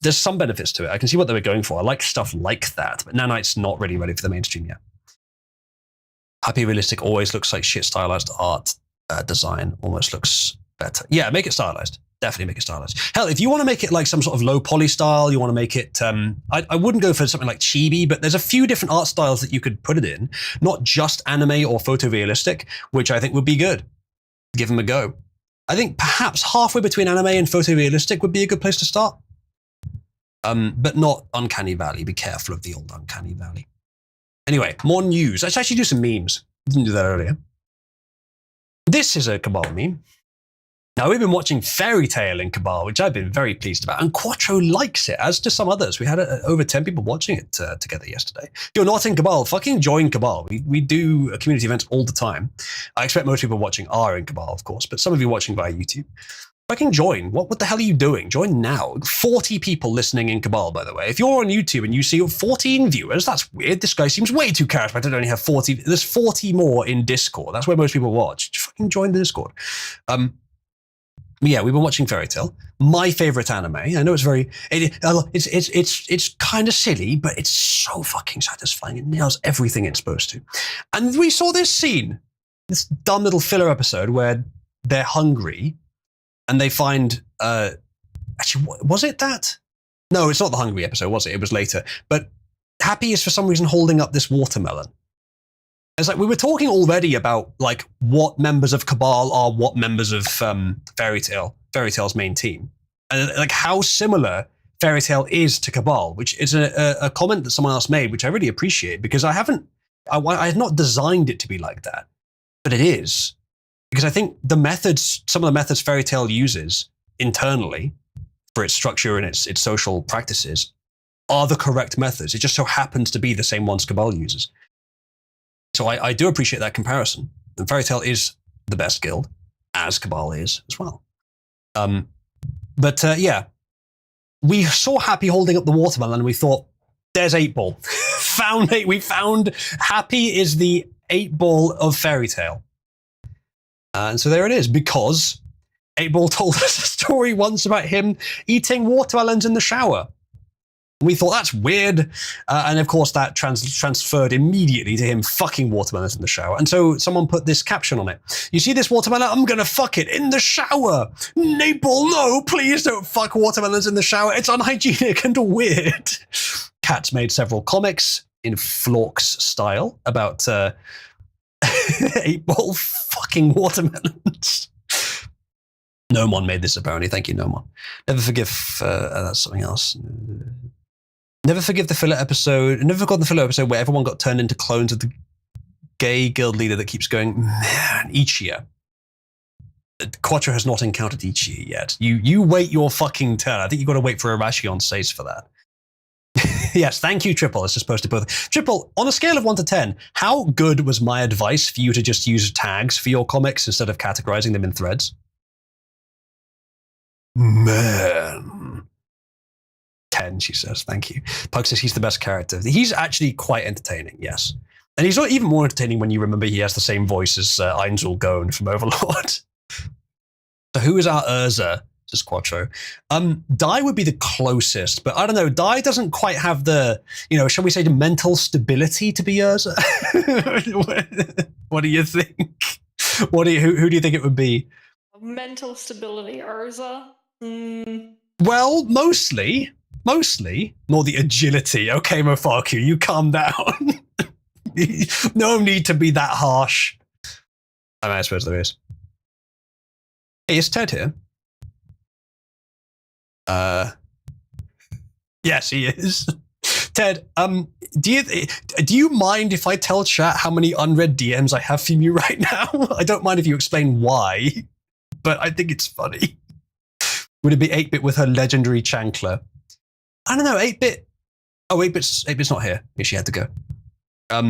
there's some benefits to it. I can see what they were going for. I like stuff like that, but Nanite's not really ready for the mainstream yet. Happy Realistic always looks like shit stylized art. Design almost looks better. Yeah, make it stylized. Definitely make it stylized. Hell, if you want to make it like some sort of low poly style, you want to make it, I wouldn't go for something like chibi, but there's a few different art styles that you could put it in, not just anime or photorealistic, which I think would be good. Give them a go. I think perhaps halfway between anime and photorealistic would be a good place to start. But not Uncanny Valley. Be careful of the old Uncanny Valley. Anyway, more news. Let's actually do some memes. Didn't do that earlier. This is a Cabal meme. Now, we've been watching Fairy Tail in Cabal, which I've been very pleased about, and Quattro likes it, as do some others. We had over 10 people watching it together yesterday. If you're not in Cabal, fucking join Cabal. We do community events all the time. I expect most people watching are in Cabal, of course, but some of you watching via YouTube. fucking join. What the hell are you doing? Join now. 40 people listening in Cabal, by the way. If you're on YouTube and you see 14 viewers, that's weird. This guy seems way too charismatic to only have 40. There's 40 more in Discord. That's where most people watch. Just fucking join the Discord. Yeah, we've been watching Fairy Tail. My favorite anime. I know it's very, it's kind of silly, but it's so fucking satisfying. It nails everything it's supposed to. And we saw this scene, this dumb little filler episode where they're hungry and they find, actually, was it that? No, it's not the hungry episode, was it? It was later. But Happy is for some reason holding up this watermelon. It's like we were talking already about like what members of Cabal are what members of Fairy Tail's main team, and like how similar Fairy Tail is to Cabal, which is a comment that someone else made, which I really appreciate because I had not designed it to be like that, but it is because I think some of the methods Fairy Tail uses internally for its structure and its social practices are the correct methods. It just so happens to be the same ones Cabal uses. So I do appreciate that comparison. And Fairy Tail is the best guild, as Cabal is as well. Yeah, we saw Happy holding up the watermelon and we thought, there's 8-Ball. We found Happy is the 8-Ball of Fairy Tail. And so there it is, because 8-Ball told us a story once about him eating watermelons in the shower. We thought that's weird, and of course that transferred immediately to him fucking watermelons in the shower. And so someone put this caption on it. You see this watermelon? I'm gonna fuck it in the shower. Naples, no, please don't fuck watermelons in the shower. It's unhygienic and weird. Kat's made several comics in Flork's style about 8-Ball fucking watermelons. Nomon made this apparently. Thank you, Nomon. Never forgive. That's something else. Never forgive the filler episode. Never forgot the filler episode where everyone got turned into clones of the gay guild leader that keeps going, man, Ichia. Quattro has not encountered Ichia yet. You wait your fucking turn. I think you've got to wait for Irashion's says for that. Yes, thank you, Triple. It's just supposed to both. Triple, on a scale of 1 to 10, how good was my advice for you to just use tags for your comics instead of categorizing them in threads? Man. 10, she says. Thank you. Pug says he's the best character. He's actually quite entertaining, yes. And he's not even more entertaining when you remember he has the same voice as Einzel Gone from Overlord. So who is our Urza? Says Quattro. Dai would be the closest, but I don't know. Dai doesn't quite have the, shall we say, the mental stability to be Urza. What do you think? Who do you think it would be? Mental stability, Urza. Well, mostly, nor the agility. Okay, Mofaku, you calm down. No need to be that harsh. I suppose there is. Hey, is Ted here? Yes, he is. Ted, do you mind if I tell chat how many unread DMs I have from you right now? I don't mind if you explain why, but I think it's funny. Would it be 8-Bit with her legendary chancler? I don't know, 8-Bit. Oh, 8-Bit's not here. Yeah, she had to go. I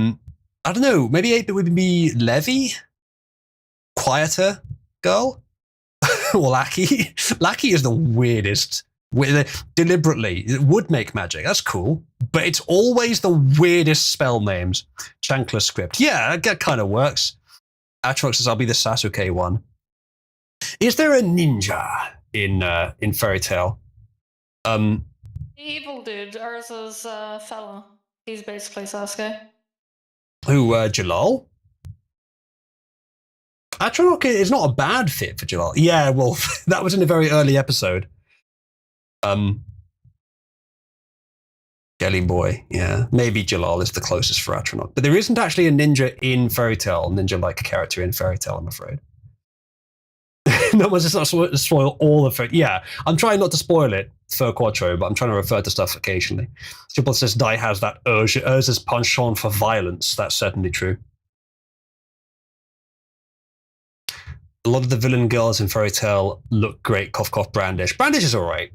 don't know, maybe 8-Bit would be Levy? Quieter girl? Or Lackey? Lackey is the weirdest. Deliberately, it would make magic. That's cool. But it's always the weirdest spell names. Chancler script. Yeah, that kind of works. Atrox says, I'll be the Sasuke one. Is there a ninja in Fairy Tail? The evil dude, Urza's fella. He's basically Sasuke. Who, Jalal? Atronach is not a bad fit for Jalal. Yeah, well, that was in a very early episode. Jelly Boy, yeah. Maybe Jalal is the closest for Atronach. But there isn't actually a ninja in Fairy Tail, ninja-like character in Fairy Tail, I'm afraid. No one's just not spoil all of it. Yeah, I'm trying not to spoil it for Quattro, but I'm trying to refer to stuff occasionally. Triple says Dai has that Urza's penchant for violence. That's certainly true. A lot of the villain girls in Fairy Tail look great. Cough, cough, Brandish. Brandish is all right.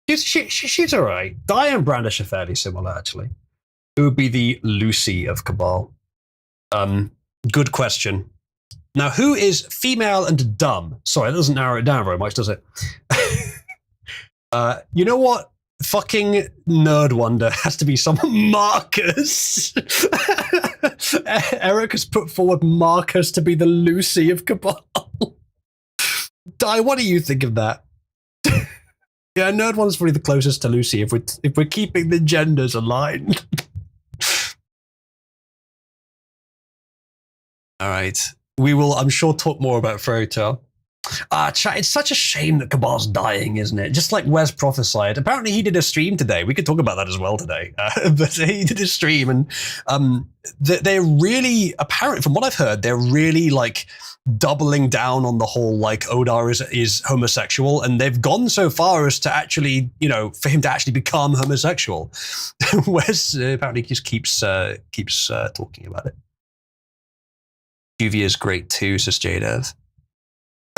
She's all right. Dai and Brandish are fairly similar, actually. Who would be the Lucy of Cabal? Good question. Now, who is female and dumb? Sorry, that doesn't narrow it down very much, does it? You know what? Fucking Nerd Wonder has to be some Marcus. Eric has put forward Marcus to be the Lucy of Cabal. Di, what do you think of that? Yeah, Nerd Wonder's probably the closest to Lucy if we're keeping the genders aligned. All right. We will, I'm sure, talk more about Fairy Tale. Chat, it's such a shame that Cabal's dying, isn't it? Just like Wes prophesied. Apparently he did a stream today. We could talk about that as well today. But he did a stream and they're really, apparently from what I've heard, they're really like doubling down on the whole like Odar is homosexual, and they've gone so far as to actually, you know, for him to actually become homosexual. Wes apparently just keeps talking about it. Juvia's great too, says Jadev.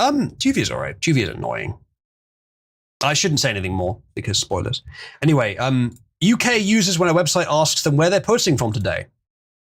Juvia's alright. Juvia's annoying. I shouldn't say anything more because spoilers. Anyway, UK users when a website asks them where they're posting from today.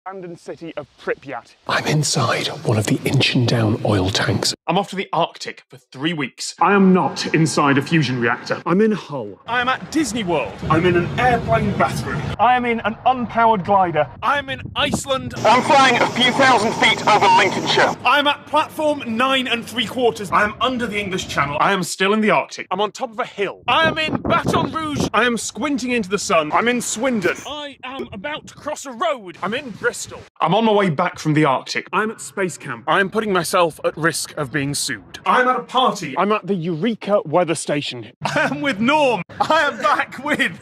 Abandoned city of Pripyat. I'm inside one of the Inchin-down oil tanks. I'm off to the Arctic for 3 weeks. I am not inside a fusion reactor. I'm in Hull. I am at Disney World. I'm in an airplane bathroom. I am in an unpowered glider. I am in Iceland. I'm flying a few thousand feet over Lincolnshire. I'm at platform 9 3/4. I am under the English Channel. I am still in the Arctic. I'm on top of a hill. I am in Baton Rouge. I am squinting into the sun. I'm in Swindon. I am about to cross a road. I'm in Bristol. I'm on my way back from the Arctic. I'm at space camp. I'm putting myself at risk of being sued. I'm at a party. I'm at the Eureka weather station. I am with Norm. I am back with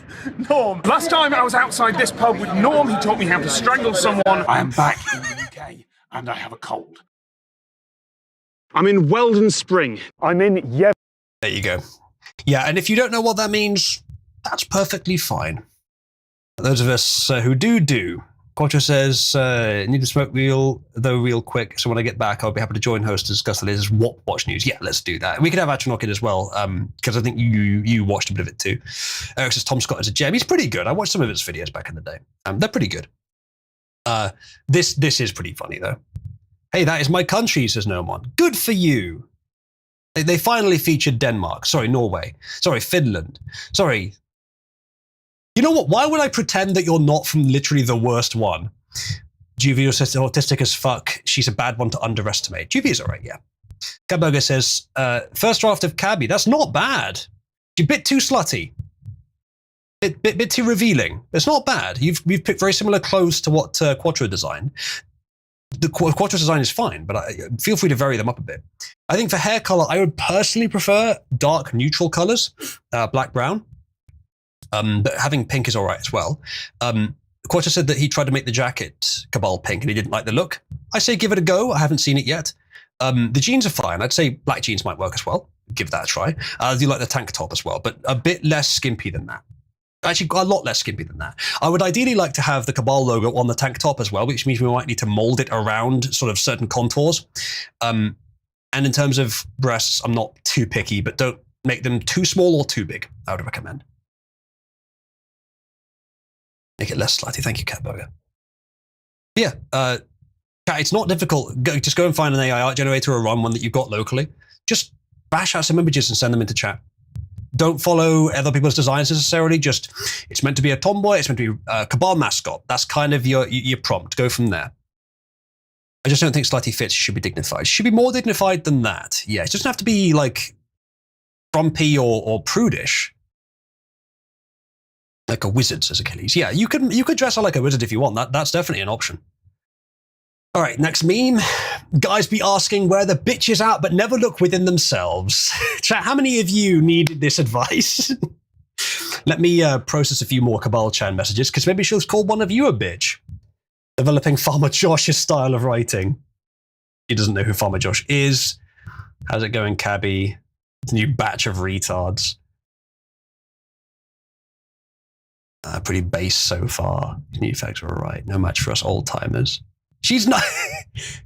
Norm. Last time I was outside this pub with Norm, he taught me how to strangle someone. I am back in the UK and I have a cold. I'm in Weldon Spring. I'm in Yev. There you go. Yeah, and if you don't know what that means, that's perfectly fine. Those of us who do. Quattro says, need to smoke real quick, so when I get back, I'll be happy to join host to discuss the latest watch news. Yeah, let's do that. We could have Atronok in as well, because I think you watched a bit of it too. Eric says, Tom Scott is a gem. He's pretty good. I watched some of his videos back in the day. They're pretty good. This is pretty funny, though. Hey, that is my country, says Nomon. Good for you. They finally featured Denmark. Sorry, Norway. Sorry, Finland. Sorry. You know what? Why would I pretend that you're not from literally the worst one? Juvia says autistic as fuck. She's a bad one to underestimate. Juvia's all right, yeah. Cabburger says, first draft of Cabby. That's not bad. You're a bit too slutty. Bit too revealing. It's not bad. You've picked very similar clothes to what Quattro designed. The Quattro's design is fine, but feel free to vary them up a bit. I think for hair color, I would personally prefer dark neutral colors, black, brown. But having pink is all right as well. Quattro said that he tried to make the jacket Cabal pink and he didn't like the look. I say give it a go. I haven't seen it yet. The jeans are fine. I'd say black jeans might work as well. Give that a try. I do like the tank top as well, but a bit less skimpy than that. Actually, a lot less skimpy than that. I would ideally like to have the Cabal logo on the tank top as well, which means we might need to mold it around sort of certain contours. And in terms of breasts, I'm not too picky, but don't make them too small or too big, I would recommend. Make it less slutty. Thank you, Catburger. Yeah, Cat, it's not difficult. Just go and find an AI art generator or run one that you've got locally. Just bash out some images and send them into chat. Don't follow other people's designs necessarily. Just, it's meant to be a tomboy. It's meant to be a Cabal mascot. That's kind of your prompt. Go from there. I just don't think slutty fits should be dignified. Should be more dignified than that. Yeah, it doesn't have to be like frumpy or prudish. Like a wizard, says Achilles. Yeah, you could dress up like a wizard if you want. That's definitely an option. All right, next meme. Guys be asking where the bitch is at, but never look within themselves. Chat, how many of you needed this advice? Let me process a few more Cabal Chan messages, because maybe she'll call one of you a bitch. Developing Farmer Josh's style of writing. He doesn't know who Farmer Josh is. How's it going, Cabby? It's a new batch of retards. Pretty base so far. New effects are all right. No match for us old timers. She's not.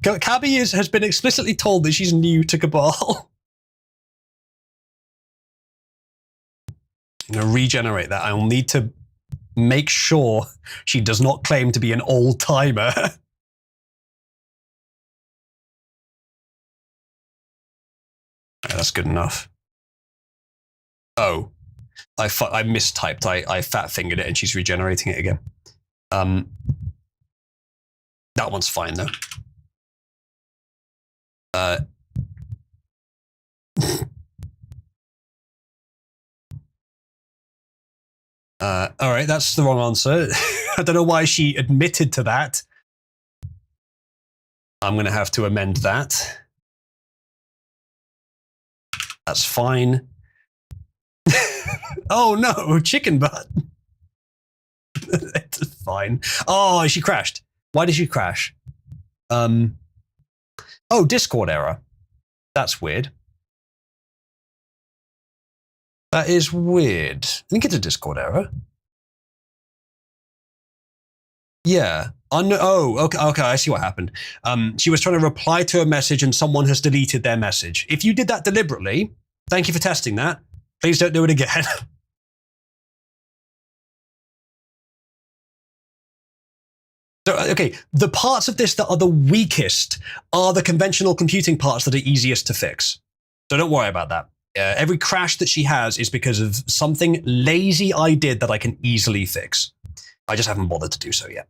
Cabby has been explicitly told that she's new to Cabal. I'm going to regenerate that. I will need to make sure she does not claim to be an old timer. that's good enough. Oh, I mistyped. I fat fingered it, and she's regenerating it again. That one's fine though. All right, that's the wrong answer. I don't know why she admitted to that. I'm going to have to amend that. That's fine. Oh no, chicken butt. It's fine. Oh, she crashed. Why did she crash? Oh, Discord error. That's weird. That is weird. I think it's a Discord error. Yeah. Oh, okay. I see what happened. She was trying to reply to a message and someone has deleted their message. If you did that deliberately, thank you for testing that. Please don't do it again. So, okay, the parts of this that are the weakest are the conventional computing parts that are easiest to fix. So don't worry about that. Every crash that she has is because of something lazy I did that I can easily fix. I just haven't bothered to do so yet.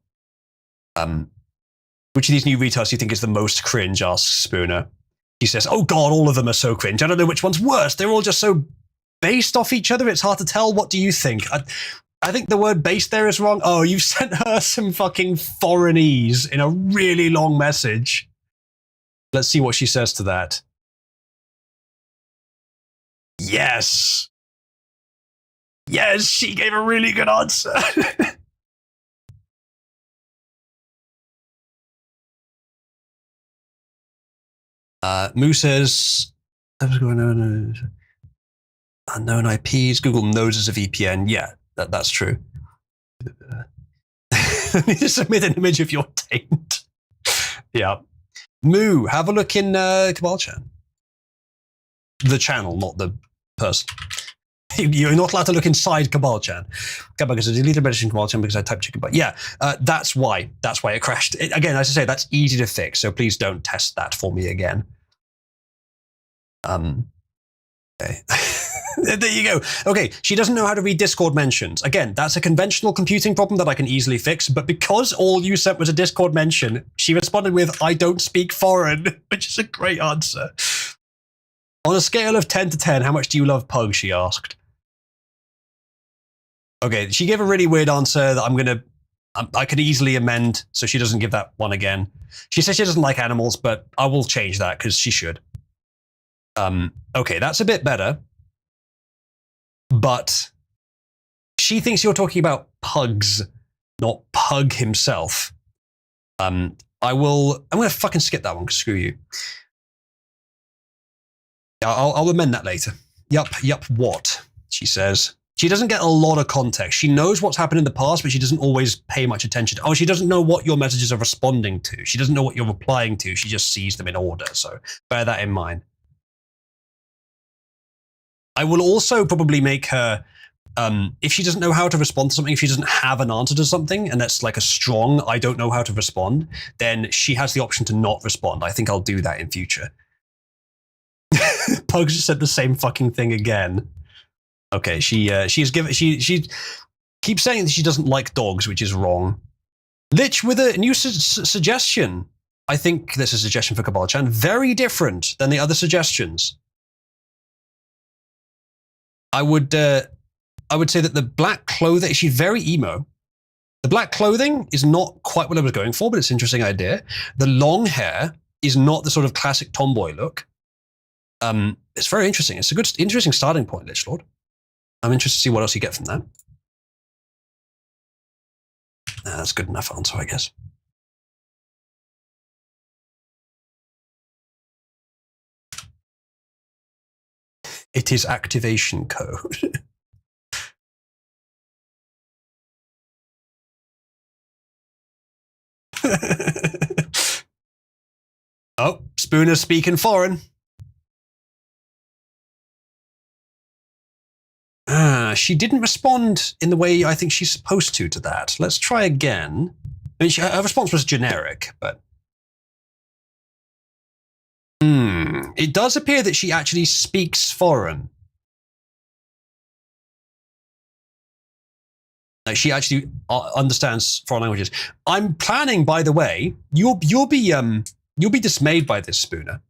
Which of these new retards do you think is the most cringe, asks Spooner. He says, oh god, all of them are so cringe. I don't know which one's worse. They're all just so based off each other. It's hard to tell. What do you think? I think the word based there is wrong. Oh, you've sent her some fucking foreignese in a really long message. Let's see what she says to that. Yes. Yes, she gave a really good answer. Moo says, unknown IPs, Google knows as a VPN. Yeah, that's true. Need to submit an image of your taint. Yeah. Moo, have a look in Cabal Chan. The channel, not the person. You're not allowed to look inside Cabal Chan. Because I deleted message in Cabal Chan because I typed chicken butt. Yeah, that's why. That's why it crashed. Again, as I say, that's easy to fix. So please don't test that for me again. Okay. There you go. Okay, she doesn't know how to read Discord mentions. Again, that's a conventional computing problem that I can easily fix. But because all you sent was a Discord mention, she responded with, I don't speak foreign, which is a great answer. On a scale of 10 to 10, how much do you love Pug, she asked. Okay, she gave a really weird answer that I can easily amend so she doesn't give that one again. She says she doesn't like animals, but I will change that because she should. Okay, that's a bit better. But she thinks you're talking about Pugs, not Pug himself. I'm going to fucking skip that one because screw you. I'll amend that later. Yup, what? She says. She doesn't get a lot of context. She knows what's happened in the past, but she doesn't always pay much attention. Oh, she doesn't know what your messages are responding to. She doesn't know what you're replying to. She just sees them in order. So bear that in mind. I will also probably make her, if she doesn't know how to respond to something, if she doesn't have an answer to something, and that's like a strong, I don't know how to respond, then she has the option to not respond. I think I'll do that in future. Pugs just said the same fucking thing again. Okay, she keeps saying that she doesn't like dogs, which is wrong. Lich with a new suggestion. I think there's a suggestion for Cabal Chan. Very different than the other suggestions. I would say that the black clothing, she's very emo. The black clothing is not quite what I was going for, but it's an interesting idea. The long hair is not the sort of classic tomboy look. It's very interesting. It's a good, interesting starting point, Lich Lord. I'm interested to see what else you get from that. That's good enough answer, I guess. It is activation code. Oh, Spooner's speaking foreign. She didn't respond in the way I think she's supposed to that. Let's try again. I mean, her response was generic, but... It does appear that she actually speaks foreign. Like she actually understands foreign languages. I'm planning, by the way, you'll be dismayed by this, Spooner.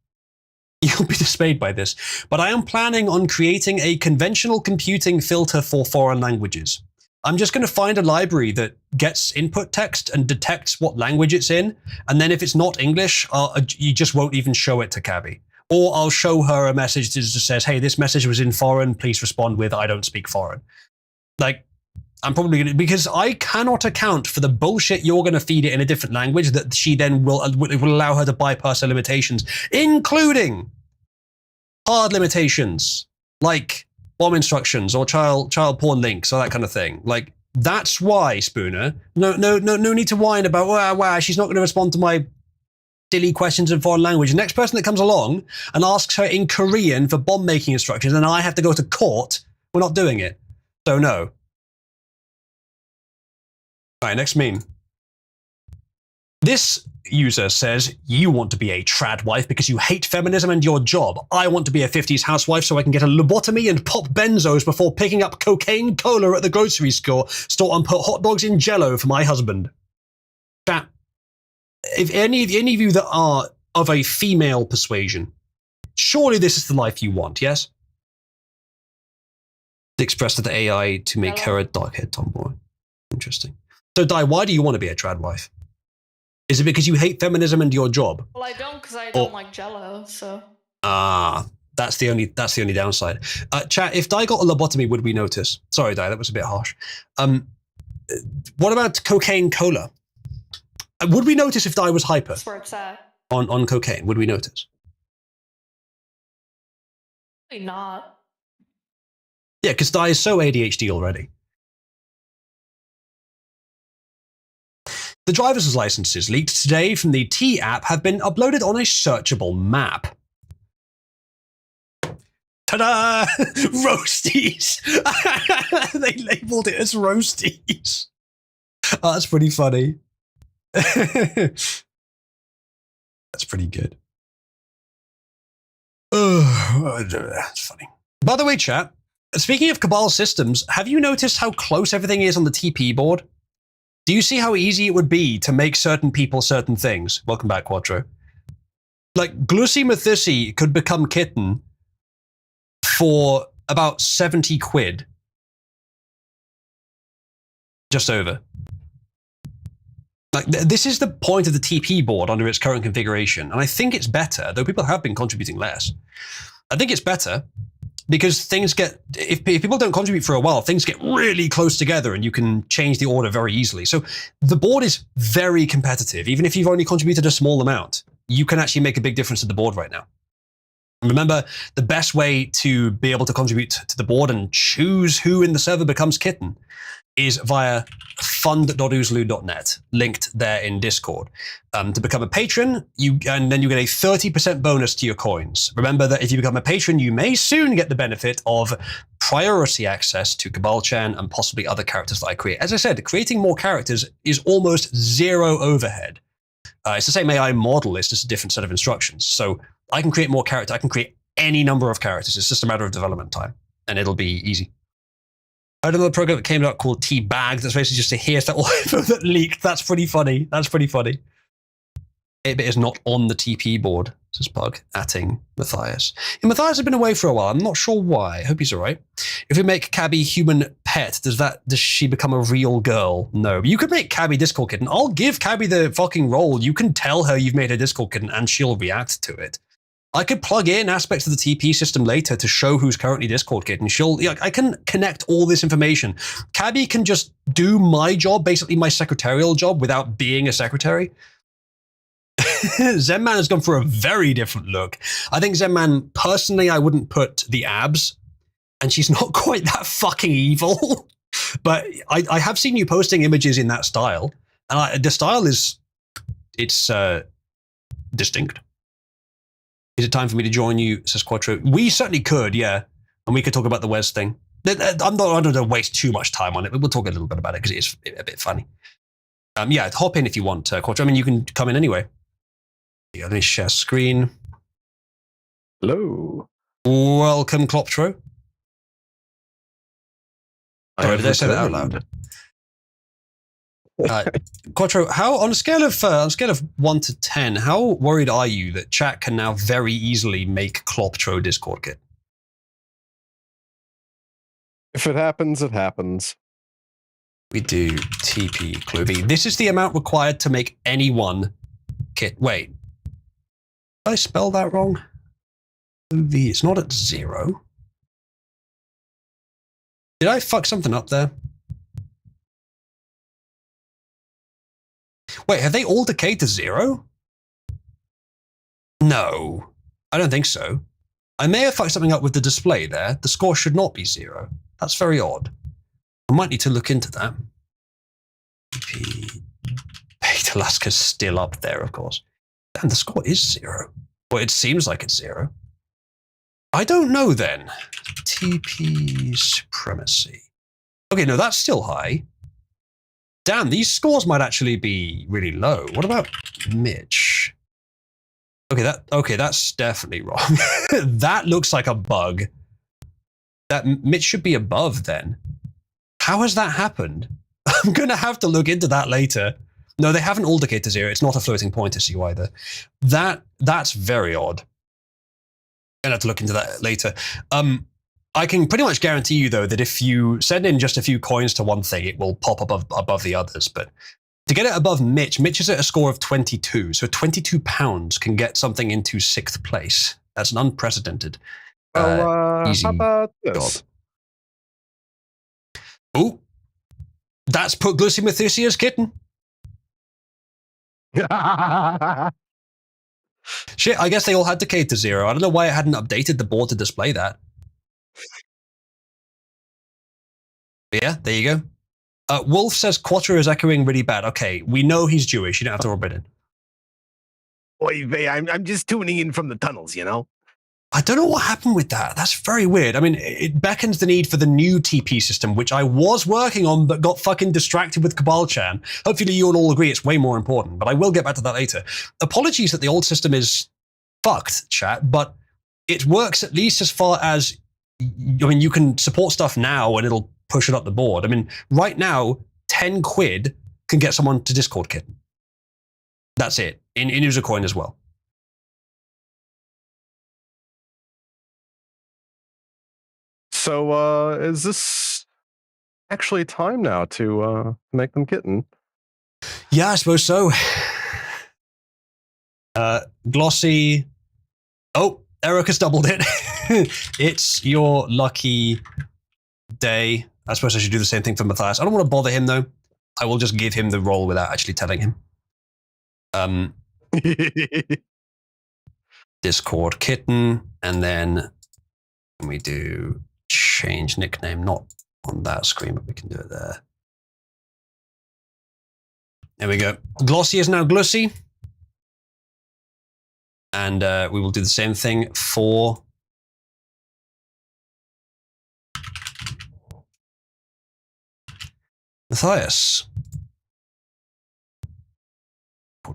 You'll be dismayed by this, but I am planning on creating a conventional computing filter for foreign languages. I'm just going to find a library that gets input text and detects what language it's in, and then if it's not English, you just won't even show it to Cabby. Or I'll show her a message that just says, hey, this message was in foreign, please respond with, I don't speak foreign. Like, I'm probably going to, because I cannot account for the bullshit you're going to feed it in a different language that she then will allow her to bypass her limitations, including hard limitations, like bomb instructions or child porn links or that kind of thing. Like, that's why, Spooner. No need to whine about, wow, she's not going to respond to my silly questions in foreign language. The next person that comes along and asks her in Korean for bomb making instructions and I have to go to court, we're not doing it. So no. All right, next meme. This user says, you want to be a trad wife because you hate feminism and your job. I want to be a 50s housewife so I can get a lobotomy and pop benzos before picking up cocaine cola at the grocery store and put hot dogs in Jell-O for my husband. Chat. If any of you that are of a female persuasion, surely this is the life you want, yes? Expressed to the AI to make her a dark-haired tomboy. Interesting. So, Di, why do you want to be a trad wife? Is it because you hate feminism and your job? Well, I don't because I don't like Jell-O, so. That's the only downside. Chat, if Di got a lobotomy, would we notice? Sorry, Di, that was a bit harsh. What about cocaine cola? Would we notice if Di was hyper? That's where it's at. On cocaine, would we notice? Probably not. Yeah, because Di is so ADHD already. The driver's licenses leaked today from the T app have been uploaded on a searchable map. Ta-da! Roasties! They labeled it as roasties. Oh, that's pretty funny. That's pretty good. Oh, that's funny. By the way, chat, speaking of Cabal systems, have you noticed how close everything is on the TP board? Do you see how easy it would be to make certain people certain things? Welcome back, Quattro. Like, Glussy Mathissy could become Kitten for about 70 quid. Just over. Like, this is the point of the TP board under its current configuration, and I think it's better, though people have been contributing less. I think it's better because things get, if people don't contribute for a while, things get really close together and you can change the order very easily. So the board is very competitive. Even if you've only contributed a small amount, you can actually make a big difference to the board right now. And remember, the best way to be able to contribute to the board and choose who in the server becomes Kitten is via fund.oozloo.net, linked there in Discord. To become a patron, and then you get a 30% bonus to your coins. Remember that if you become a patron, you may soon get the benefit of priority access to Cabal-chan and possibly other characters that I create. As I said, creating more characters is almost zero overhead. It's the same AI model, it's just a different set of instructions. So I can create more characters, I can create any number of characters. It's just a matter of development time, and it'll be easy. I had another program that came out called T-Bag. That's basically just to here's that info that leaked. That's pretty funny. That's pretty funny. 8-bit is not on the TP board, says Pug, atting Matthias. And Matthias has been away for a while. I'm not sure why. I hope he's all right. If we make Cabby human pet, does she become a real girl? No. You could make Cabby Discord Kitten. I'll give Cabby the fucking role. You can tell her you've made a Discord Kitten and she'll react to it. I could plug in aspects of the TP system later to show who's currently Discord Kitten. I can connect all this information. Cabby can just do my job, basically my secretarial job, without being a secretary. Zenman has gone for a very different look. I think Zenman, personally, I wouldn't put the abs, and she's not quite that fucking evil. But I have seen you posting images in that style, and the style is, it's distinct. Is it time for me to join you, says Quattro? We certainly could, yeah. And we could talk about the Wes thing. I'm not going to waste too much time on it, but we'll talk a little bit about it because it is a bit funny. Yeah, hop in if you want, Quattro. I mean, you can come in anyway. Yeah, let me share screen. Hello. Welcome, Cloptro. Sorry, have did I say that out loud? Quattro, how on a scale of 1 to 10, how worried are you that chat can now very easily make Cloptro Discord kit? If it happens, it happens. We do TP Clovey. This is the amount required to make anyone kit. Wait, did I spell that wrong? It's not at 0. Did I fuck something up there? Wait, have they all decayed to 0? No, I don't think so. I may have fucked something up with the display there. The score should not be 0. That's very odd. I might need to look into that. Beta Alaska's still up there, of course. And the score is 0. Well, it seems like it's 0. I don't know then. TP Supremacy. Okay, no, that's still high. Damn, these scores might actually be really low. What about Mitch? Okay, that's definitely wrong. That looks like a bug. That Mitch should be above then. How has that happened? I'm gonna have to look into that later. No, they haven't all decayed to 0. It's not a floating point issue either. That's very odd. I'm gonna have to look into that later. I can pretty much guarantee you, though, that if you send in just a few coins to one thing, it will pop above the others. But to get it above Mitch is at a score of 22. So 22 pounds can get something into 6th place. That's an unprecedented easy how about this? Oh, that's put Glucy Methusia's kitten. Shit, I guess they all had decayed to 0. I don't know why it hadn't updated the board to display that. Yeah, there you go. Wolf says Quattro is echoing really bad. Okay, we know he's Jewish. You don't have to rub it in. Oy vey, I'm just tuning in from the tunnels, you know? I don't know what happened with that. That's very weird. I mean, it beckons the need for the new TP system, which I was working on but got fucking distracted with Cabal-chan. Hopefully you will all agree it's way more important, but I will get back to that later. Apologies that the old system is fucked, chat, but it works at least as far as, I mean, you can support stuff now and it'll push it up the board. I mean, right now, 10 quid can get someone to Discord kit. That's it. In user coin as well. So, is this actually time now to make them kitten? Yeah, I suppose so. Glossy. Oh, Eric has doubled it. It's your lucky day. I suppose I should do the same thing for Matthias. I don't want to bother him, though. I will just give him the role without actually telling him. Discord kitten, and then we do change nickname, not on that screen, but we can do it there. There we go. Glossy is now Glussy. And we will do the same thing for Matthias.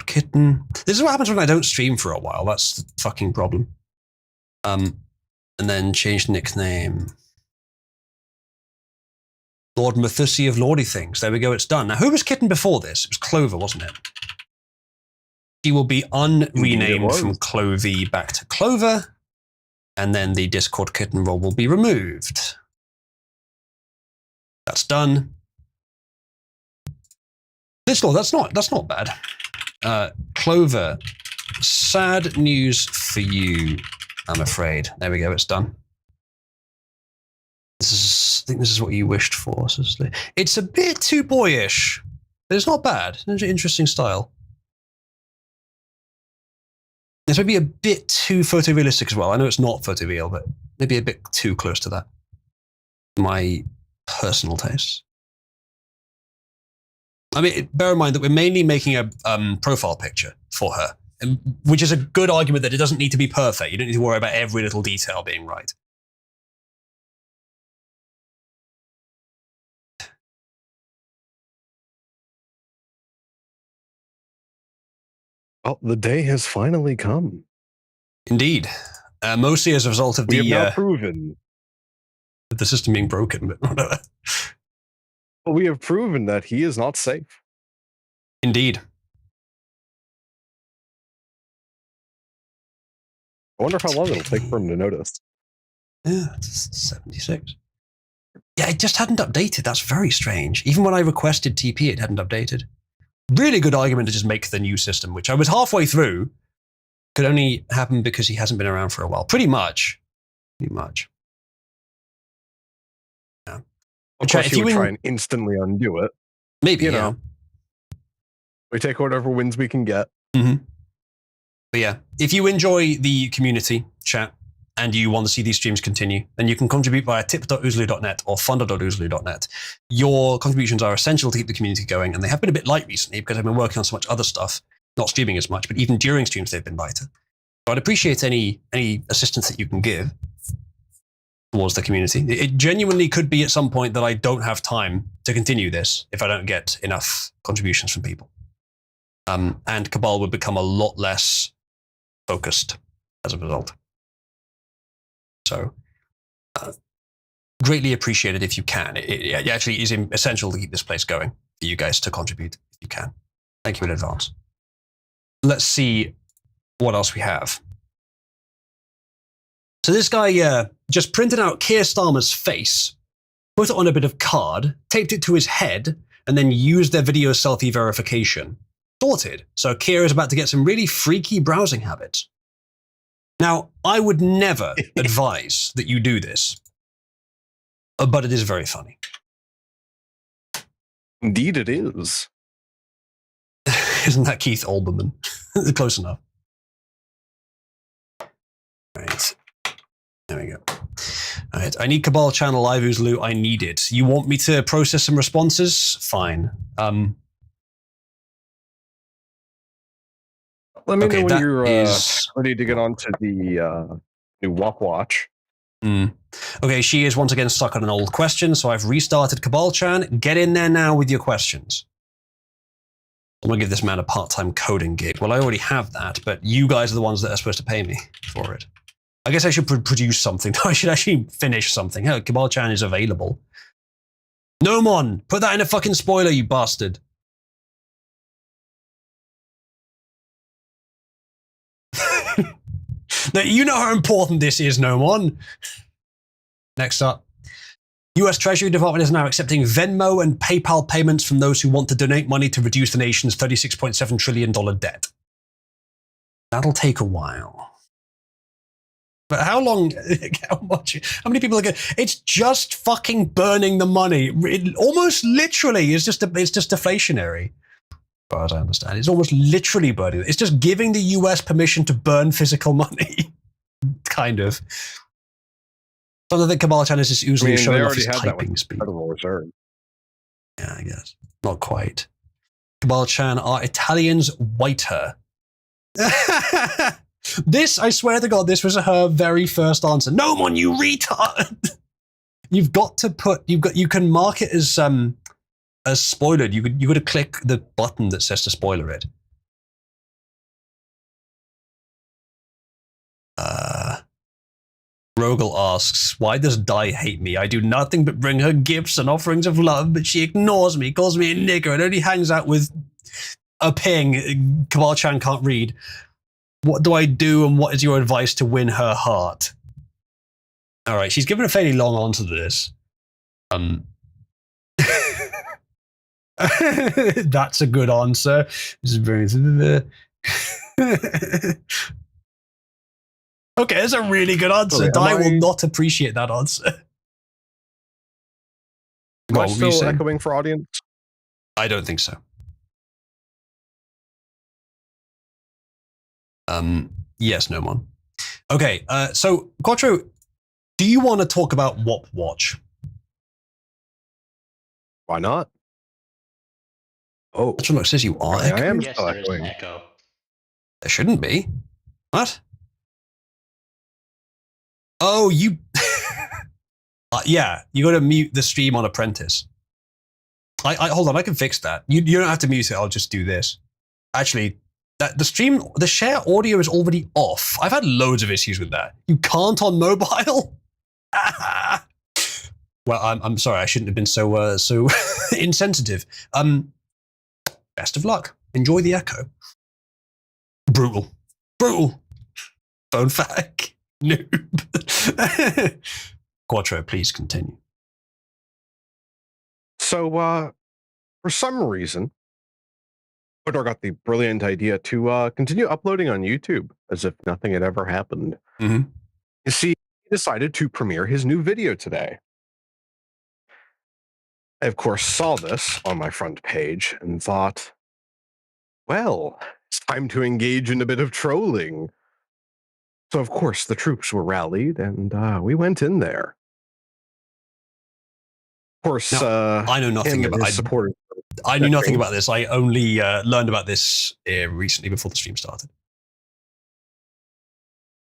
Kitten. This is what happens when I don't stream for a while. That's the fucking problem. And then change nickname. Lord Methusi of Lordy Things. There we go, it's done. Now, who was Kitten before this? It was Clover, wasn't it? She will be unrenamed from Clovey back to Clover. And then the Discord Kitten role will be removed. That's done. This law, that's not bad. Clover, sad news for you, I'm afraid. There we go, it's done. I think this is what you wished for, Cicely. It's a bit too boyish, but it's not bad. It's an interesting style. It's maybe a bit too photorealistic as well. I know it's not photoreal, but maybe a bit too close to that. My personal taste. I mean, bear in mind that we're mainly making a profile picture for her, which is a good argument that it doesn't need to be perfect. You don't need to worry about every little detail being right. Well, the day has finally come. Indeed. Mostly as a result of We have now the proven. system being broken. But whatever. We have proven that he is not safe. Indeed. I wonder how long it'll take for him to notice. Yeah, it's 76. Yeah, it just hadn't updated. That's very strange. Even when I requested TP, it hadn't updated. Really good argument to just make the new system, which I was halfway through. Could only happen because he hasn't been around for a while. Pretty much. Pretty much. Yeah. Of course, he would try and instantly undo it. Maybe, you know. We take whatever wins we can get. Mm-hmm. But yeah, if you enjoy the community chat and you want to see these streams continue, then you can contribute via tip.oozly.net or funder.oozly.net. Your contributions are essential to keep the community going, and they have been a bit light recently because I've been working on so much other stuff, not streaming as much, but even during streams they've been lighter. So I'd appreciate any assistance that you can give towards the community. It genuinely could be at some point that I don't have time to continue this if I don't get enough contributions from people. And Cabal would become a lot less focused as a result. So, greatly appreciated if you can. It actually is essential to keep this place going for you guys to contribute if you can. Thank you in advance. Let's see what else we have. So this guy just printed out Keir Starmer's face, put it on a bit of card, taped it to his head, and then used their video selfie verification. Sorted. So Keir is about to get some really freaky browsing habits. Now, I would never advise that you do this, but it is very funny. Indeed it is. Isn't that Keith Olbermann? Close enough. Right. There we go. All right. I need Cabal channel live Oozloo. I need it. You want me to process some responses? Fine. Let me know when you're ready to get on to the new Walk Watch. Okay, she is once again stuck on an old question, so I've restarted Cabal-chan. Get in there now with your questions. I'm going to give this man a part-time coding gig. Well, I already have that, but you guys are the ones that are supposed to pay me for it. I guess I should produce something. I should actually finish something. Hell, Cabal-chan is available. Nomon, put that in a fucking spoiler, you bastard. Now, you know how important this is, Nomon. Next up. US Treasury Department is now accepting Venmo and PayPal payments from those who want to donate money to reduce the nation's $36.7 trillion debt. That'll take a while. But how long, how many people are going to, it's just fucking burning the money. It almost literally is just, it's just deflationary. As far as I understand, it's almost literally burning. It's just giving the US permission to burn physical money. Kind of. So I think Cabal-chan is just usually showing off his typing speed. Yeah, I guess. Not quite. Cabal-chan are Italians whiter. This, I swear to God, this was her very first answer. No, man, you retard! You've got to put, you can mark it as spoilered. You got to click the button that says to spoiler it. Rogel asks, why does Dai hate me? I do nothing but bring her gifts and offerings of love, but she ignores me, calls me a nigger, and only hangs out with a ping Cabal-chan can't read. What do I do, and what is your advice to win her heart? All right, she's given a fairly long answer to this. That's a good answer. This is very... Okay, that's a really good answer. Okay, Dai will not appreciate that answer. Am I still echoing for audience? I don't think so. Yes, Nomon. Okay, so Quattro, do you want to talk about Wop Watch? Why not? Oh, Quattro says you are echoing. I am Yes, still there is an echoing. echo. There shouldn't be. What? Oh, you... yeah, you got to mute the stream on Apprentice. I hold on, I can fix that. You don't have to mute it, I'll just do this. Actually, that the share audio is already off. I've had loads of issues with that. You can't on mobile. Well, I'm sorry. I shouldn't have been so insensitive. Best of luck. Enjoy the echo. Brutal. Phone fac. Noob. Quattro, please continue. So, for some reason, Odor got the brilliant idea to continue uploading on YouTube as if nothing had ever happened. Mm-hmm. You see, he decided to premiere his new video today. I, of course, saw this on my front page and thought, well, it's time to engage in a bit of trolling. So, of course, the troops were rallied, and we went in there. Of course, now, I know nothing about supporters. I knew nothing about this. I only learned about this recently before the stream started.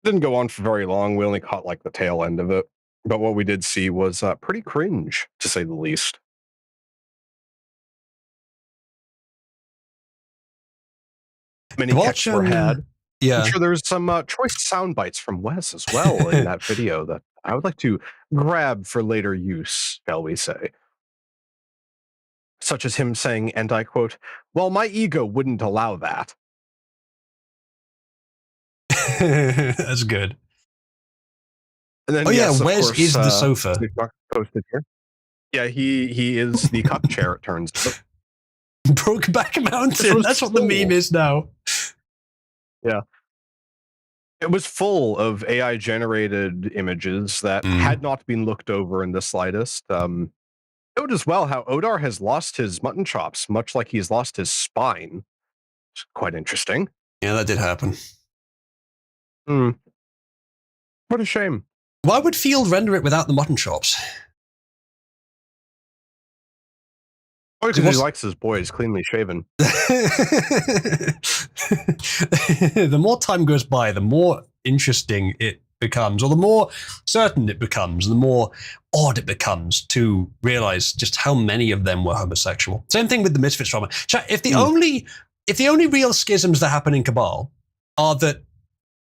Didn't go on for very long. We only caught like the tail end of it. But what we did see was pretty cringe, to say the least. Many catches were had. Yeah. I'm sure there's some choice sound bites from Wes as well in that video that I would like to grab for later use, shall we say. Such as him saying, and I quote, well, my ego wouldn't allow that. That's good. And then, yes, Wes is the sofa. Posted here. Yeah, he is the cup chair, it turns out. Brokeback Mountain. That's what the meme is now. Yeah. It was full of AI-generated images that had not been looked over in the slightest. Note as well how Odar has lost his mutton chops, much like he's lost his spine. It's quite interesting. Yeah, that did happen. What a shame. Why would Field render it without the mutton chops? Because he likes his boys cleanly shaven. The more time goes by, the more interesting it becomes, or the more certain it becomes, the more odd it becomes to realize just how many of them were homosexual. Same thing with the Misfits drama. If the only real schisms that happen in Cabal are that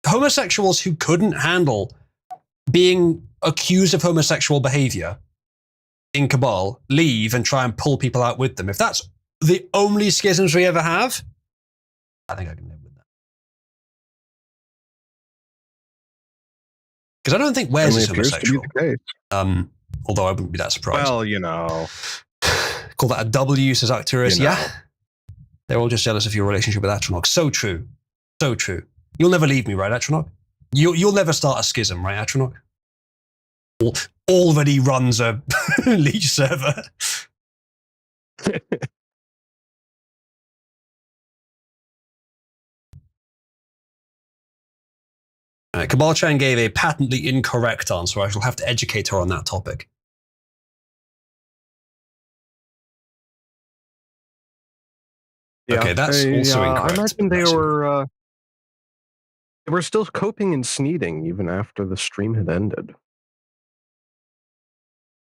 homosexuals who couldn't handle being accused of homosexual behavior in Cabal leave and try and pull people out with them. If that's the only schisms we ever have, I think I can live with that. Because I don't think Wes is homosexual. Although I wouldn't be that surprised. Well, you know. Call that a W, says Arcturus. You know. Yeah. They're all just jealous of your relationship with Atronach. So true. So true. You'll never leave me, right, Atronach? You'll never start a schism, right, Atronach? Already runs a Leech server. Cabal Chan gave a patently incorrect answer. I shall have to educate her on that topic. Yeah, okay, that's also incorrect. I imagine they were still coping and sneezing even after the stream had ended.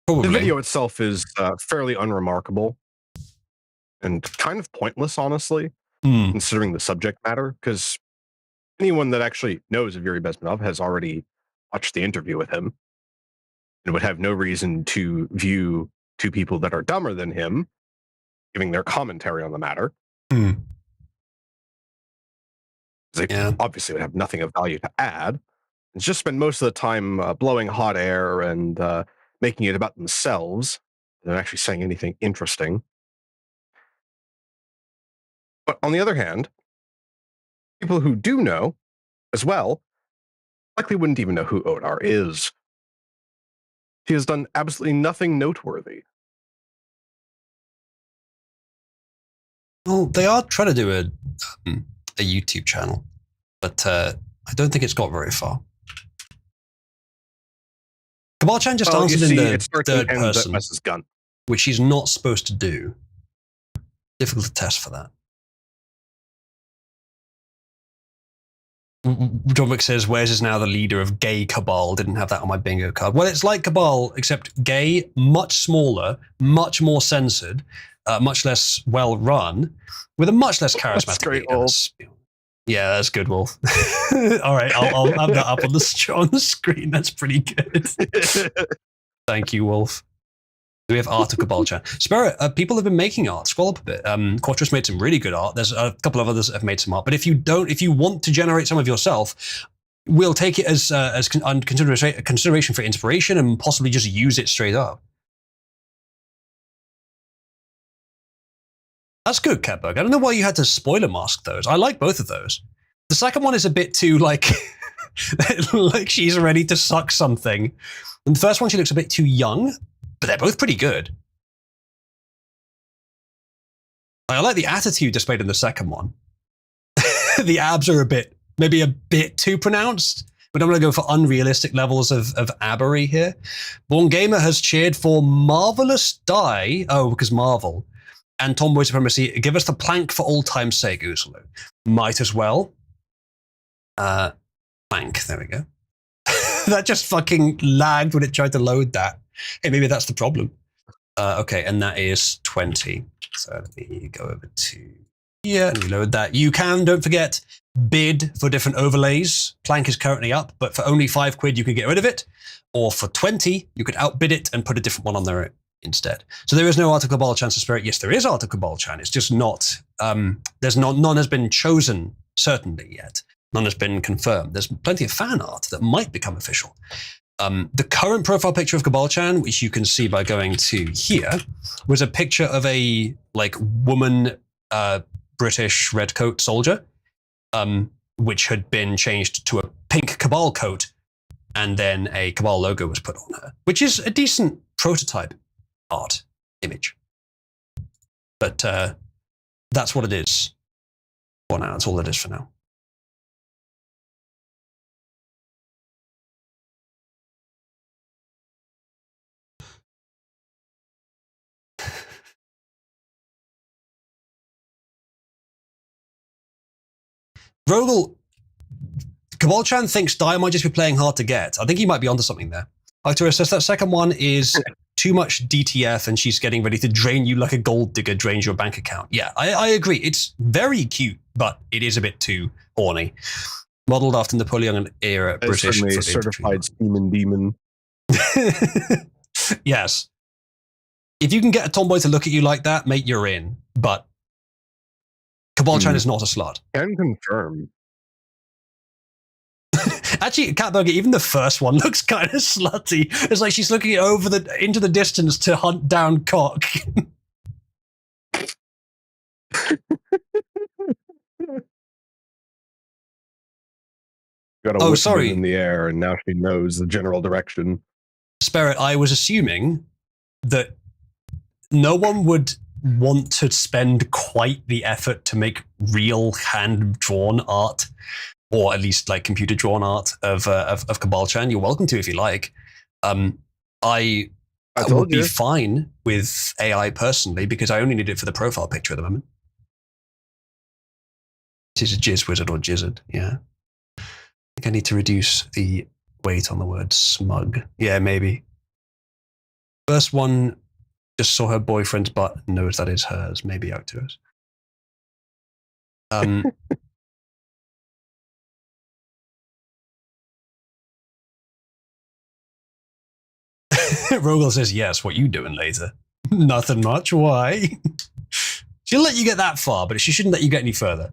Probably. The video itself is fairly unremarkable and kind of pointless, honestly, considering the subject matter, because anyone that actually knows of Yuri Bezmenov has already watched the interview with him and would have no reason to view two people that are dumber than him giving their commentary on the matter. They obviously would have nothing of value to add. It's just spend most of the time blowing hot air and making it about themselves. They're not actually saying anything interesting. But on the other hand, people who do know as well likely wouldn't even know who Odar is. He has done absolutely nothing noteworthy. Well, they are trying to do a YouTube channel, but I don't think it's got very far. Cabal Chan just answered in the third person, which he's not supposed to do. Difficult to test for that. John Wick says, Wes is now the leader of gay Cabal. Didn't have that on my bingo card. Well, it's like Cabal, except gay, much smaller, much more censored, much less well run, with a much less charismatic leader. Yeah, that's good, Wolf. All right, I'll have that up on the screen. That's pretty good. Thank you, Wolf. Do we have art of Cabal-chan? Spirit, people have been making art. Scroll up a bit. Quattro's made some really good art. There's a couple of others that have made some art. But if you want to generate some of yourself, we'll take it as consideration for inspiration and possibly just use it straight up. That's good, Catberg. I don't know why you had to spoiler mask those. I like both of those. The second one is a bit too like she's ready to suck something. And the first one, she looks a bit too young, but they're both pretty good. I like the attitude displayed in the second one. The abs are maybe a bit too pronounced, but I'm going to go for unrealistic levels of abbery here. Born Gamer has cheered for Marvelous Die. Oh, because Marvel. And Tomboy Supremacy, give us the plank for old time's sake, Usulu. Might as well. Plank, there we go. That just fucking lagged when it tried to load that. Hey, maybe that's the problem. Okay, and that is 20. So let me go over to here and reload that. You can, don't forget, bid for different overlays. Plank is currently up, but for only £5 you can get rid of it. Or for 20, you could outbid it and put a different one on there instead. So there is no Art of Cabal-chan to Spirit. Yes, there is Art of Cabal-chan. It's just not, none has been chosen certainly yet. None has been confirmed. There's plenty of fan art that might become official. The current profile picture of Cabal-chan, which you can see by going to here, was a picture of a woman British redcoat soldier, which had been changed to a pink Cabal coat, and then a Cabal logo was put on her, which is a decent prototype art image. But that's what it is for now. That's all it is for now. Rogel, Cabal-chan thinks Dai might just be playing hard to get. I think he might be onto something there. Arcturus says that second one is too much DTF and she's getting ready to drain you like a gold digger drains your bank account. Yeah, I agree. It's very cute, but it is a bit too horny. Modeled after Napoleon era British. Certified semen demon. Yes. If you can get a tomboy to look at you like that, mate, you're in. But Cabal-chan is not a slut. Can confirm. Actually, Catburger, even the first one looks kind of slutty. It's like she's looking into the distance to hunt down cock. Got a sorry in the air, and now she knows the general direction. Spirit, I was assuming that no one would want to spend quite the effort to make real hand-drawn art, or at least like computer-drawn art of Cabal-chan. You're welcome to if you like. I would be fine with AI personally because I only need it for the profile picture at the moment. Is it Jizz Wizard or Jizzard? Yeah. I think I need to reduce the weight on the word smug. Yeah, maybe. First one just saw her boyfriend's butt and knows that is hers. Maybe out to us. Rogel says, yes, what you doing later? Nothing much. Why? She'll let you get that far, but she shouldn't let you get any further.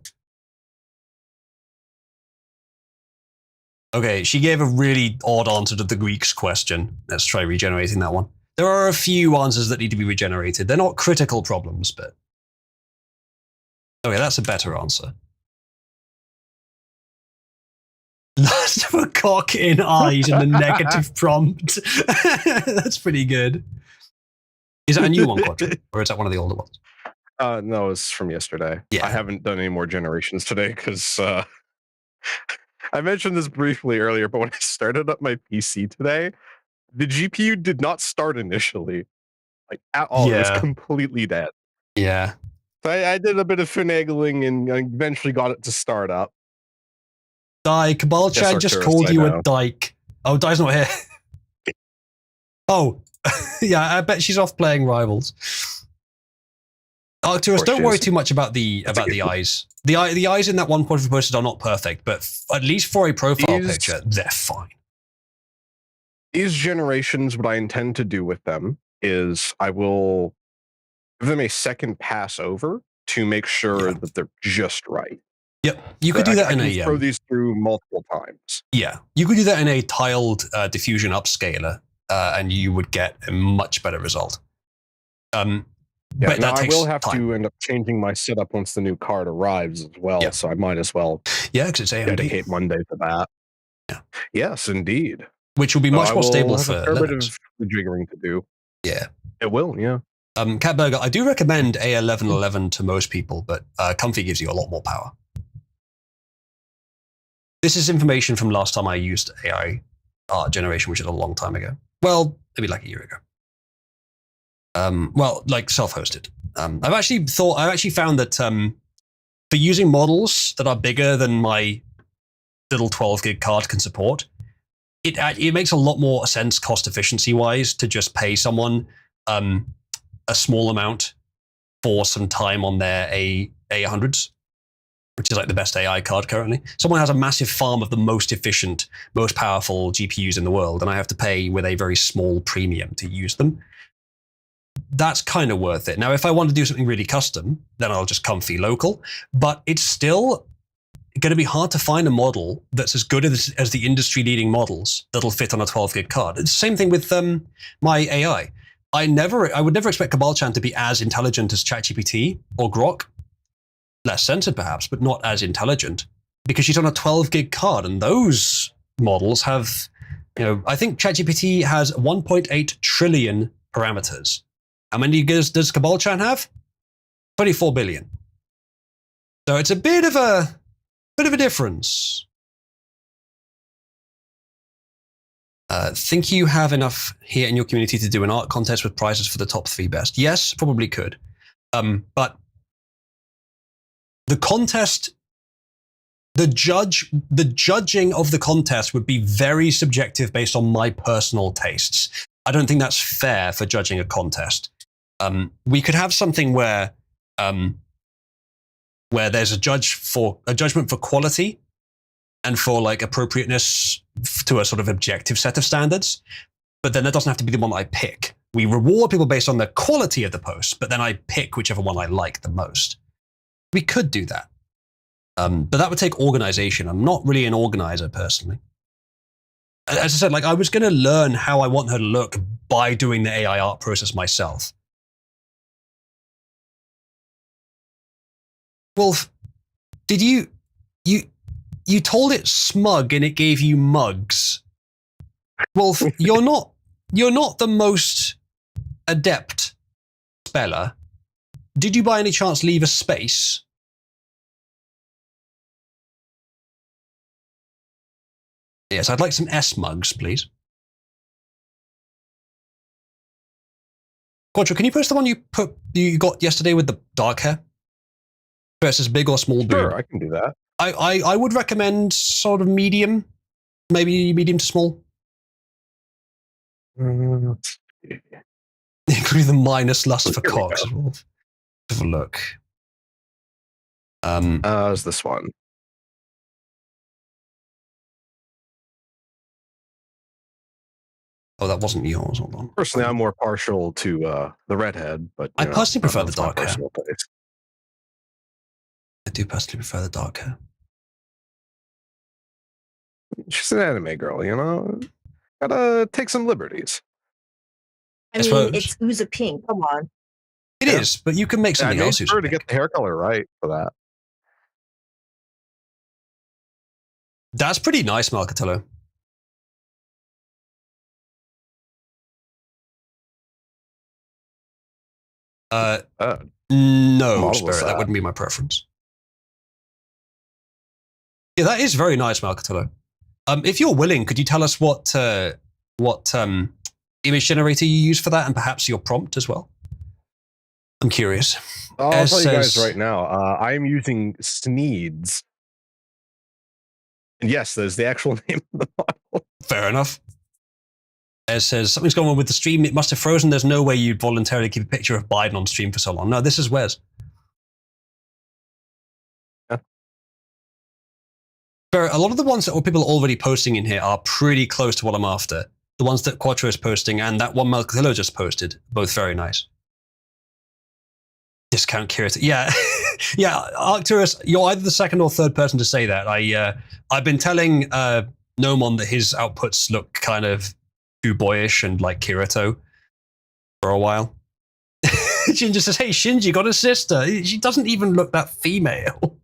Okay, she gave a really odd answer to the Greeks question. Let's try regenerating that one. There are a few answers that need to be regenerated. They're not critical problems, but... Okay, that's a better answer. Last of a cock in eyes in the negative prompt. That's pretty good. Is that a new one, Quattro? Or is that one of the older ones? No, it's from yesterday. Yeah. I haven't done any more generations today because I mentioned this briefly earlier, but when I started up my PC today, the GPU did not start initially. Like, at all. Yeah. It was completely dead. Yeah. So I did a bit of finagling and eventually got it to start up. Dai, Cabal-chan just called you a dyke. Oh, Dai's not here. Oh, yeah, I bet she's off playing Rivals. Arcturus, don't she worry is. too much about the eyes. The eyes in that one point of posted are not perfect, but at least for a profile picture, they're fine. These generations, what I intend to do with them is I will give them a second pass over to make sure that they're just right. Yep, you could do that in a throw these through multiple times. Yeah, you could do that in a tiled diffusion upscaler, and you would get a much better result. Yeah, but now that I takes will have time. to end up changing my setup once the new card arrives as well. So I might as well because it's AMD. dedicate Monday to that. Yeah. Yes, indeed. Which will be much more stable for a fair bit Linux. of rejiggering to do. Yeah. It will, yeah. Catburger, I do recommend A1111 to most people, but Comfy gives you a lot more power. This is information from last time I used AI art generation, which is a long time ago. Well, maybe like a year ago. Like self-hosted. I've actually found that for using models that are bigger than my little 12 gig card can support, it makes a lot more sense cost efficiency wise to just pay someone a small amount for some time on their A100s, which is like the best AI card currently. Someone has a massive farm of the most efficient, most powerful GPUs in the world, and I have to pay with a very small premium to use them. That's kind of worth it. Now, if I want to do something really custom, then I'll just Comfy local, but it's still going to be hard to find a model that's as good as the industry leading models that'll fit on a 12 gig card. It's the same thing with my AI. I would never expect Cabalchan to be as intelligent as ChatGPT or Grok. Less censored perhaps, but not as intelligent because she's on a 12 gig card, and those models have, I think ChatGPT has 1.8 trillion parameters. How many does Cabalchan have? 24 billion. So it's a bit of a difference. Think you have enough here in your community to do an art contest with prizes for the top 3 best? Yes, probably could. But the contest, the judging of the contest would be very subjective based on my personal tastes. I don't think that's fair for judging a contest. We could have something where there's a judgment for quality and for like appropriateness to a sort of objective set of standards, but then that doesn't have to be the one I pick. We reward people based on the quality of the post, but then I pick whichever one I like the most. We could do that. But that would take organization. I'm not really an organizer personally. As I said, like I was going to learn how I want her to look by doing the AI art process myself. Wolf, did you told it smug and it gave you mugs. Wolf, you're not the most adept speller. Did you by any chance leave a space? Yes, I'd like some S mugs, please. Quadro, can you post the one you got yesterday with the dark hair? Versus big or small boob? Sure, I can do that. I would recommend sort of medium, maybe medium to small. Including the minus lust for cocks as well. Have a look. Is this one? Oh, that wasn't yours. Hold on. Personally, I'm more partial to the redhead, but I personally prefer the dark hair. Taste. I do personally prefer the dark hair. She's an anime girl, gotta take some liberties. I mean, it's Uza Pink. Come on. It is, but you can make something else. Sure to get the hair color right for that. That's pretty nice, Malcatello. No, Spirit. That wouldn't be my preference. Yeah, that is very nice, Malcatello. If you're willing, could you tell us what image generator you use for that, and perhaps your prompt as well? I'm curious. I'll tell you guys right now. I am using Sneeds. And yes, there's the actual name of the model. Fair enough. It says, something's going on with the stream. It must have frozen. There's no way you'd voluntarily keep a picture of Biden on stream for so long. No, this is Wes. But a lot of the ones that people are already posting in here are pretty close to what I'm after. The ones that Quattro is posting and that one Malcadillo just posted, both very nice. Discount curiosity. Yeah. Yeah, Arcturus, you're either the second or third person to say that. I've been telling Nomon that his outputs look kind of too boyish and like Kirito for a while. Ginger says, hey, Shinji got a sister. She doesn't even look that female.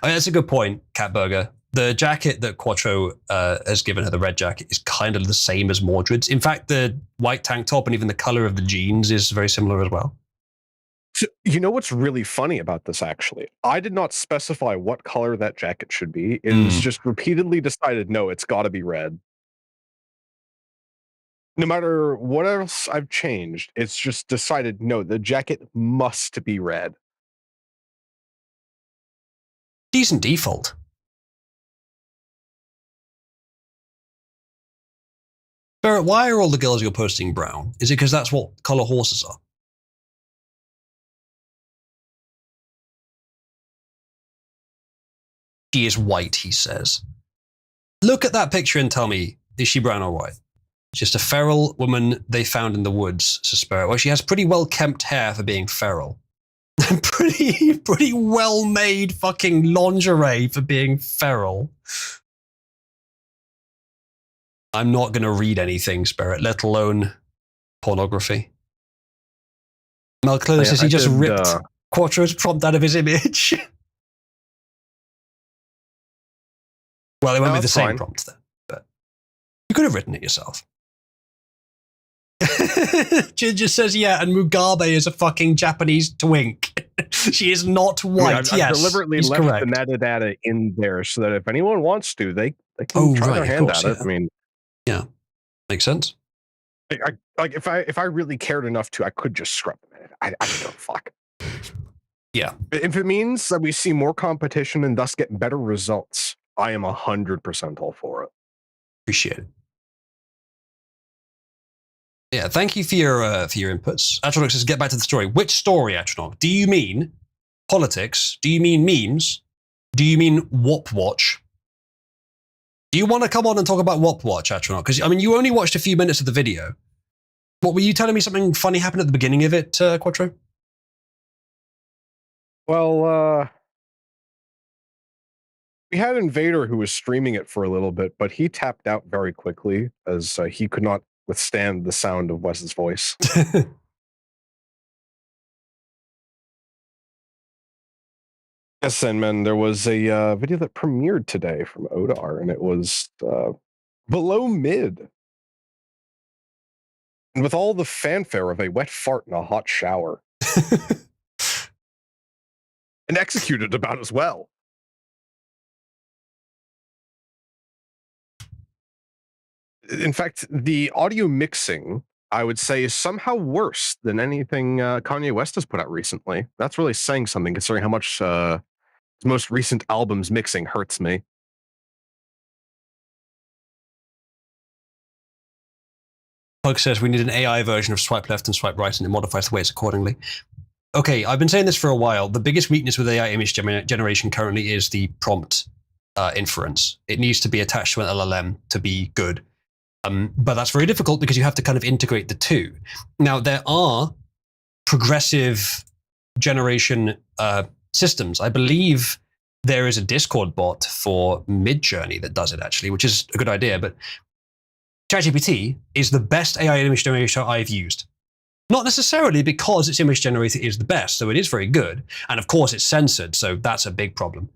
I mean, that's a good point, Catburger. The jacket that Quattro has given her, the red jacket, is kind of the same as Mordred's. In fact, the white tank top and even the color of the jeans is very similar as well. So, you know what's really funny about this, actually? I did not specify what color that jacket should be. It was just repeatedly decided, no, it's got to be red. No matter what else I've changed, it's just decided, no, the jacket must be red. Decent default. Barrett, why are all the girls you're posting brown? Is it because that's what color horses are? She is white, he says. Look at that picture and tell me, is she brown or white? Just a feral woman they found in the woods, says Spirit. Well, she has pretty well-kempt hair for being feral. pretty well-made fucking lingerie for being feral. I'm not going to read anything, Spirit, let alone pornography. Malclona says he just ripped Quattro's prompt out of his image. Well, it won't be the same prompt then, but you could have written it yourself. Ginger says, yeah, and Mugabe is a fucking Japanese twink. She is not white. I've deliberately left correct. The metadata in there so that if anyone wants to, they can try their hand at it. I mean, yeah, makes sense. Like if I really cared enough to, I could just scrub them. I don't know, fuck. Yeah. If it means that we see more competition and thus get better results, I am 100% all for it. Appreciate it. Yeah, thank you for your inputs. Atronach says, get back to the story. Which story, Atronach? Do you mean politics? Do you mean memes? Do you mean Wop Watch? Do you want to come on and talk about Wop Watch, Atronach? Because, I mean, you only watched a few minutes of the video. What, were you telling me something funny happened at the beginning of it, Quattro? Well, we had Invader who was streaming it for a little bit, but he tapped out very quickly as he could not withstand the sound of Wes's voice. Yes, and man, there was a video that premiered today from Odar, and it was below mid. And with all the fanfare of a wet fart in a hot shower. And executed about as well. In fact, the audio mixing, I would say, is somehow worse than anything Kanye West has put out recently. That's really saying something, considering how much his most recent album's mixing hurts me. Pug says we need an AI version of swipe left and swipe right, and it modifies the weights accordingly. Okay, I've been saying this for a while. The biggest weakness with AI image generation currently is the prompt inference. It needs to be attached to an LLM to be good. But that's very difficult because you have to kind of integrate the two. Now, there are progressive generation systems. I believe there is a Discord bot for Midjourney that does it, actually, which is a good idea. But ChatGPT is the best AI image generator I've used. Not necessarily because its image generator is the best, so it is very good. And of course, it's censored, so that's a big problem.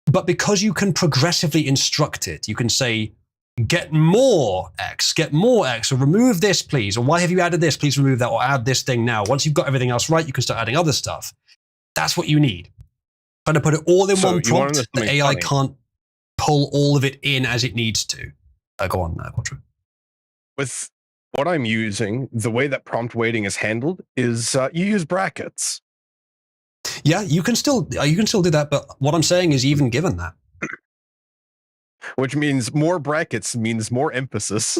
But because you can progressively instruct it, you can say, get more X, or remove this, please, or why have you added this? Please remove that, or add this thing now. Once you've got everything else right, you can start adding other stuff. That's what you need. Trying to put it all in one prompt, the AI can't pull all of it in as it needs to. Go on, Quattro. With what I'm using, the way that prompt weighting is handled is you use brackets. Yeah, you can still do that, but what I'm saying is even given that. Which means more brackets means more emphasis.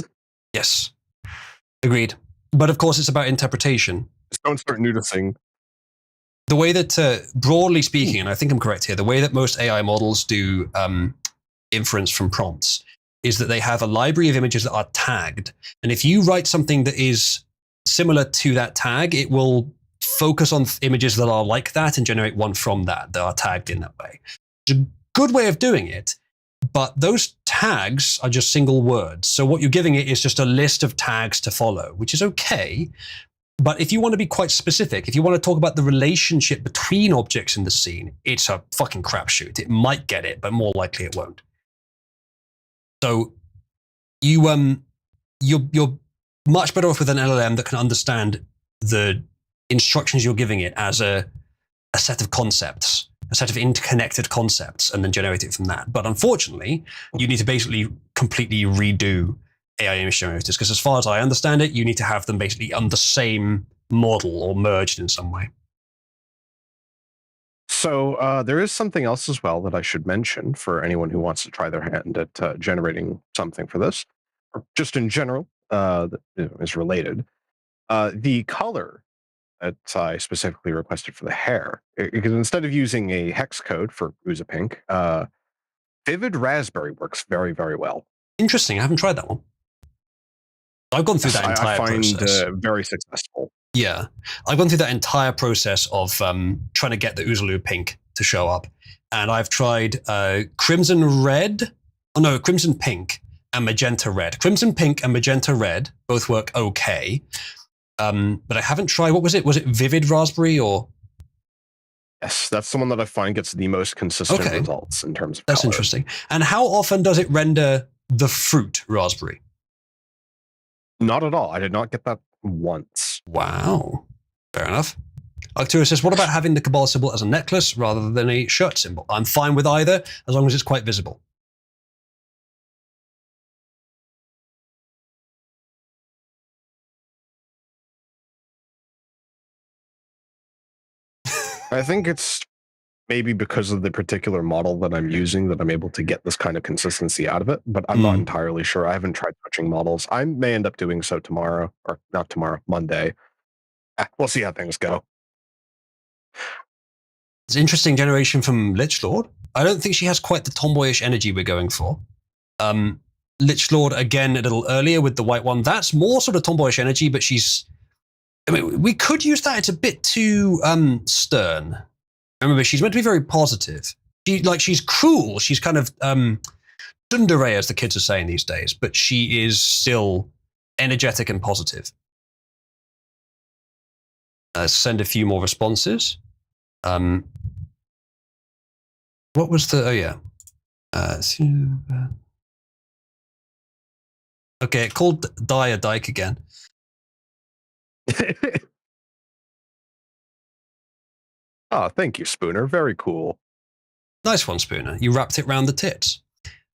Yes. Agreed. But of course, it's about interpretation. Just don't start noticing. The way that, broadly speaking, and I think I'm correct here, the way that most AI models do inference from prompts is that they have a library of images that are tagged. And if you write something that is similar to that tag, it will focus on images that are like that and generate one from that are tagged in that way. It's a good way of doing it, but those tags are just single words. So what you're giving it is just a list of tags to follow, which is okay. But if you want to be quite specific, if you want to talk about the relationship between objects in the scene, it's a fucking crapshoot. It might get it, but more likely it won't. So you're much better off with an LLM that can understand the instructions you're giving it as a set of concepts, a set of interconnected concepts, and then generate it from that. But unfortunately, you need to basically completely redo AI image generators, because as far as I understand it, you need to have them basically on the same model or merged in some way. So there is something else as well that I should mention for anyone who wants to try their hand at generating something for this, or just in general, that is related. The color that I specifically requested for the hair, because instead of using a hex code for Uza Pink, Vivid Raspberry works very, very well. Interesting. I haven't tried that one. I've gone through that entire process. Very successful. Yeah, I've gone through that entire process of trying to get the Uzulu pink to show up, and I've tried crimson pink and magenta red. Crimson pink and magenta red both work okay, but I haven't tried. What was it? Was it Vivid Raspberry or? Yes, that's the one that I find gets the most consistent results in terms of. That's color. Interesting. And how often does it render the fruit raspberry? Not at all. I did not get that once. Wow. Fair enough. Arcturus says, what about having the Cabal symbol as a necklace rather than a shirt symbol? I'm fine with either, as long as it's quite visible. I think it's maybe because of the particular model that I'm using that I'm able to get this kind of consistency out of it, but I'm not entirely sure. I haven't tried touching models. I may end up doing so tomorrow, or not tomorrow, Monday. We'll see how things go. It's an interesting generation from Lich Lord. I don't think she has quite the tomboyish energy we're going for. Lich Lord, again, a little earlier with the white one. That's more sort of tomboyish energy, but she's... I mean, we could use that. It's a bit too stern. Remember, she's meant to be very positive. She's cool. She's kind of tsundere, as the kids are saying these days, but she is still energetic and positive. Send a few more responses. What was the... Oh, yeah. Okay, it called Die a Dyke again. Oh, thank you, Spooner. Very cool. Nice one, Spooner. You wrapped it round the tits.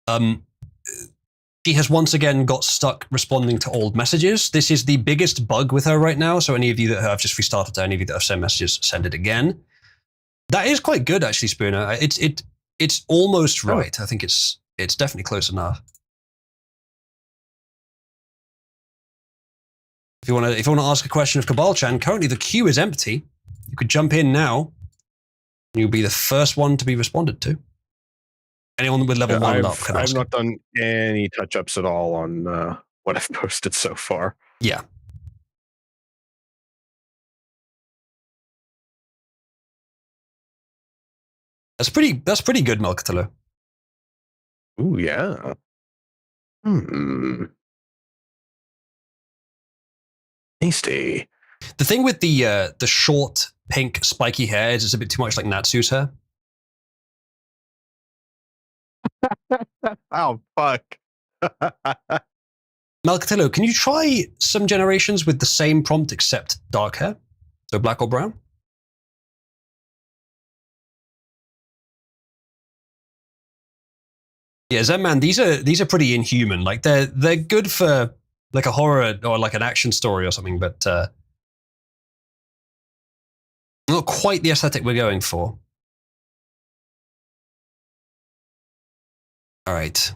She has once again got stuck responding to old messages. This is the biggest bug with her right now. So any of you that have just restarted her, any of you that have sent messages, send it again. That is quite good, actually, Spooner. It's almost right. I think it's definitely close enough. If you want to ask a question of Cabal-chan, currently the queue is empty. You could jump in now. And you'll be the first one to be responded to. Anyone with level 1 up can ask. I've not done any touch-ups at all on what I've posted so far. Yeah. That's pretty good, Melkatalo. Ooh, yeah. Tasty. The thing with the short, pink, spiky hair is it's a bit too much like Natsu's hair. Oh, fuck. Melkatalo, can you try some generations with the same prompt except dark hair? So black or brown? Yeah, Zenman, these are pretty inhuman. Like they're good for like a horror or like an action story or something, but not quite the aesthetic we're going for. All right.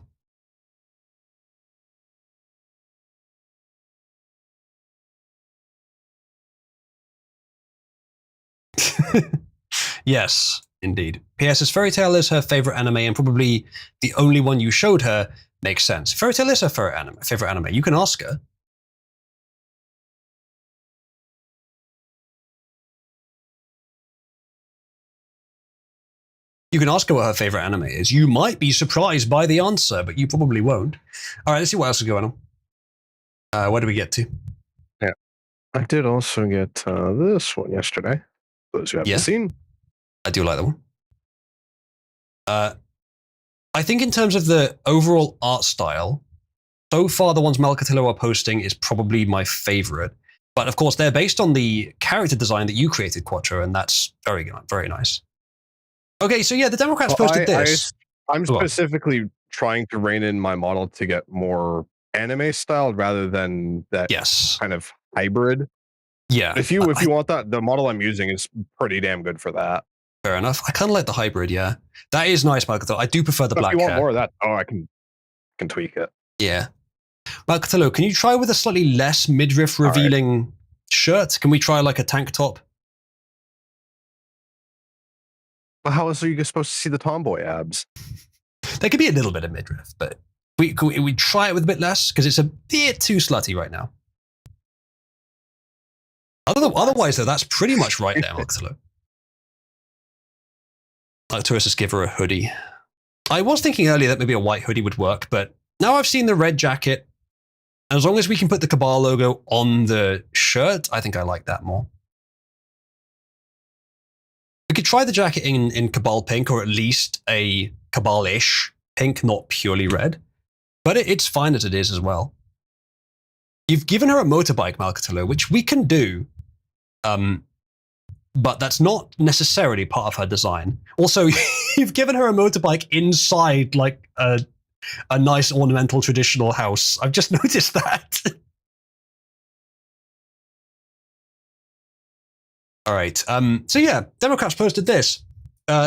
Yes. Indeed. P.S. As Fairy Tail is her favorite anime and probably the only one you showed her, makes sense. Fairy Tail is her favorite anime. You can ask her. You can ask her what her favorite anime is. You might be surprised by the answer, but you probably won't. All right, let's see what else is going on. Where do we get to? Yeah. I did also get this one yesterday. Those who haven't seen. I do like that one. I think in terms of the overall art style, so far the ones Malcatillo are posting is probably my favorite. But of course, they're based on the character design that you created, Quattro, and that's very, very nice. Okay, so yeah, the Democrats posted this. I'm specifically trying to rein in my model to get more anime style rather than that kind of hybrid. Yeah. If you want that, the model I'm using is pretty damn good for that. Fair enough. I kind of like the hybrid, yeah. That is nice, Malcatillo. I do prefer the black hair. If you want more of that, I can tweak it. Yeah. Malcatillo, can you try with a slightly less midriff revealing shirt? Can we try like a tank top? Well, how else are you supposed to see the tomboy abs? There could be a little bit of midriff, but we try it with a bit less because it's a bit too slutty right now. Otherwise, though, that's pretty much right there, Malcatillo. Arcturus just give her a hoodie. I was thinking earlier that maybe a white hoodie would work, but now I've seen the red jacket. As long as we can put the Cabal logo on the shirt, I think I like that more. We could try the jacket in Cabal pink, or at least a Cabal-ish pink, not purely red. But it's fine as it is as well. You've given her a motorbike, Malcatillo, which we can do. But that's not necessarily part of her design. Also, you've given her a motorbike inside like a nice ornamental traditional house. I've just noticed that. All right. So yeah, Democrats posted this.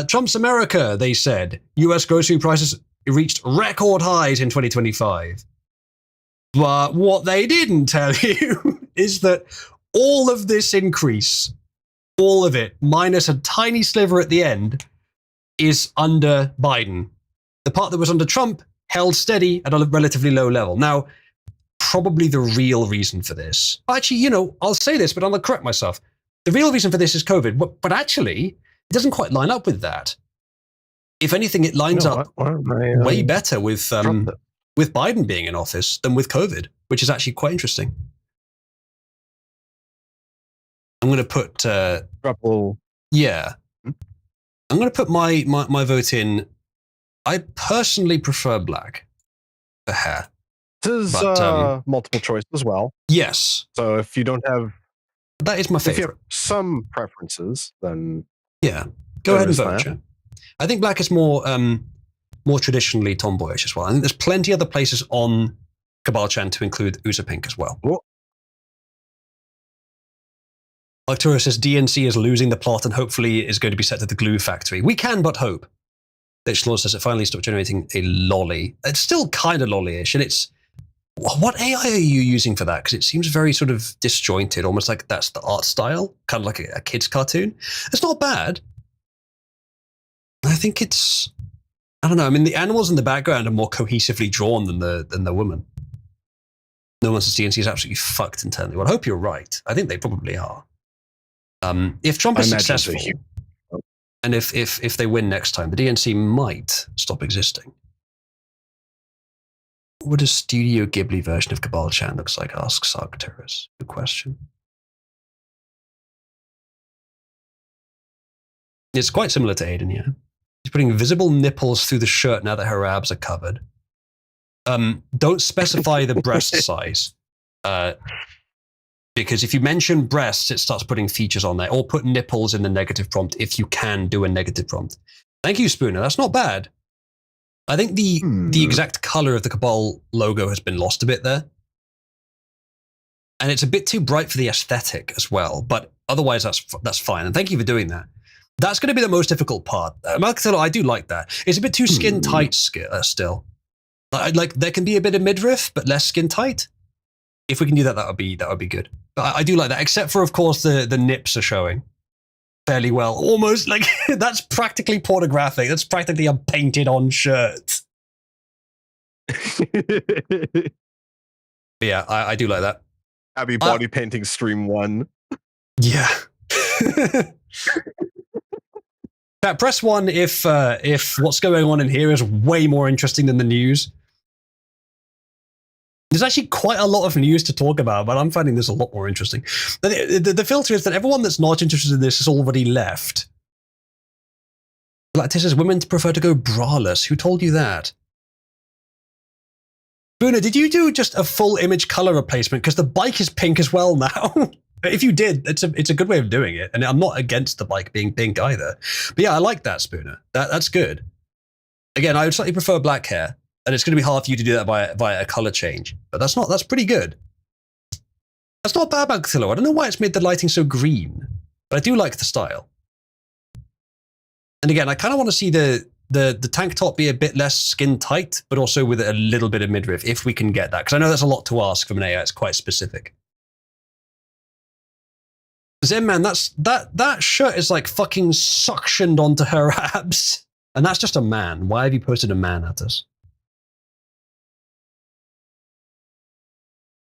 Trump's America, they said. U.S. grocery prices reached record highs in 2025. But what they didn't tell you is that all of this increase, all of it, minus a tiny sliver at the end, is under Biden. The part that was under Trump held steady at a relatively low level. Now, probably the real reason for this, actually, I'll say this, but I'll correct myself. The real reason for this is COVID, but actually, it doesn't quite line up with that. If anything, it lines up way better with Biden being in office than with COVID, which is actually quite interesting. I'm going to put yeah. I'm going to put my vote in. I personally prefer black for hair. This is multiple choice as well. Yes. So if you don't have, that is my favorite. If you have some preferences, then yeah, go ahead and vote. Yeah. I think black is more traditionally tomboyish as well. I think there's plenty other places on Cabal Chan to include Uza Pink as well. Arcturus says DNC is losing the plot and hopefully is going to be set to the glue factory. We can but hope. Ditchlord says it finally stopped generating a lolly. It's still kind of lolly-ish, and it's... What AI are you using for that? Because it seems very sort of disjointed, almost like that's the art style, kind of like a kid's cartoon. It's not bad. I think it's... I don't know. I mean, the animals in the background are more cohesively drawn than the woman. No one says DNC is absolutely fucked internally. Well, I hope you're right. I think they probably are. If Trump is successful, and if they win next time, the DNC might stop existing. What a Studio Ghibli version of Cabal Chan looks like, asks Arcturus. Good question. It's quite similar to Aiden, yeah. She's putting visible nipples through the shirt now that her abs are covered. Don't specify the breast size. Because if you mention breasts, it starts putting features on there. Or put nipples in the negative prompt if you can do a negative prompt. Thank you, Spooner. That's not bad. I think the exact color of the Cabal logo has been lost a bit there. And it's a bit too bright for the aesthetic as well. But otherwise, that's fine. And thank you for doing that. That's going to be the most difficult part. Malcatillo, I do like that. It's a bit too skin tight still. Like there can be a bit of midriff, but less skin tight. If we can do that, that would be good. But I do like that, except for, of course, the nips are showing. fairly well. Almost like that's practically pornographic. That's practically a painted on shirt. Yeah, I do like that. Abby body painting stream 1. Yeah. Press 1 if what's going on in here is way more interesting than the news. There's actually quite a lot of news to talk about, but I'm finding this a lot more interesting. The filter is that everyone that's not interested in this has already left. Like, this says women prefer to go braless. Who told you that? Boona, did you do just a full image color replacement? Because the bike is pink as well now. If you did, it's a good way of doing it. And I'm not against the bike being pink either. But yeah, I like that, Spooner. That's good. Again, I would slightly prefer black hair. And it's going to be hard for you to do that via a color change. But that's pretty good. That's not bad about Cthulhu. I don't know why it's made the lighting so green. But I do like the style. And again, I kind of want to see the tank top be a bit less skin tight, but also with a little bit of midriff, if we can get that. Because I know that's a lot to ask from an AI. It's quite specific. Zen man, that shirt is like fucking suctioned onto her abs. And that's just a man. Why have you posted a man at us?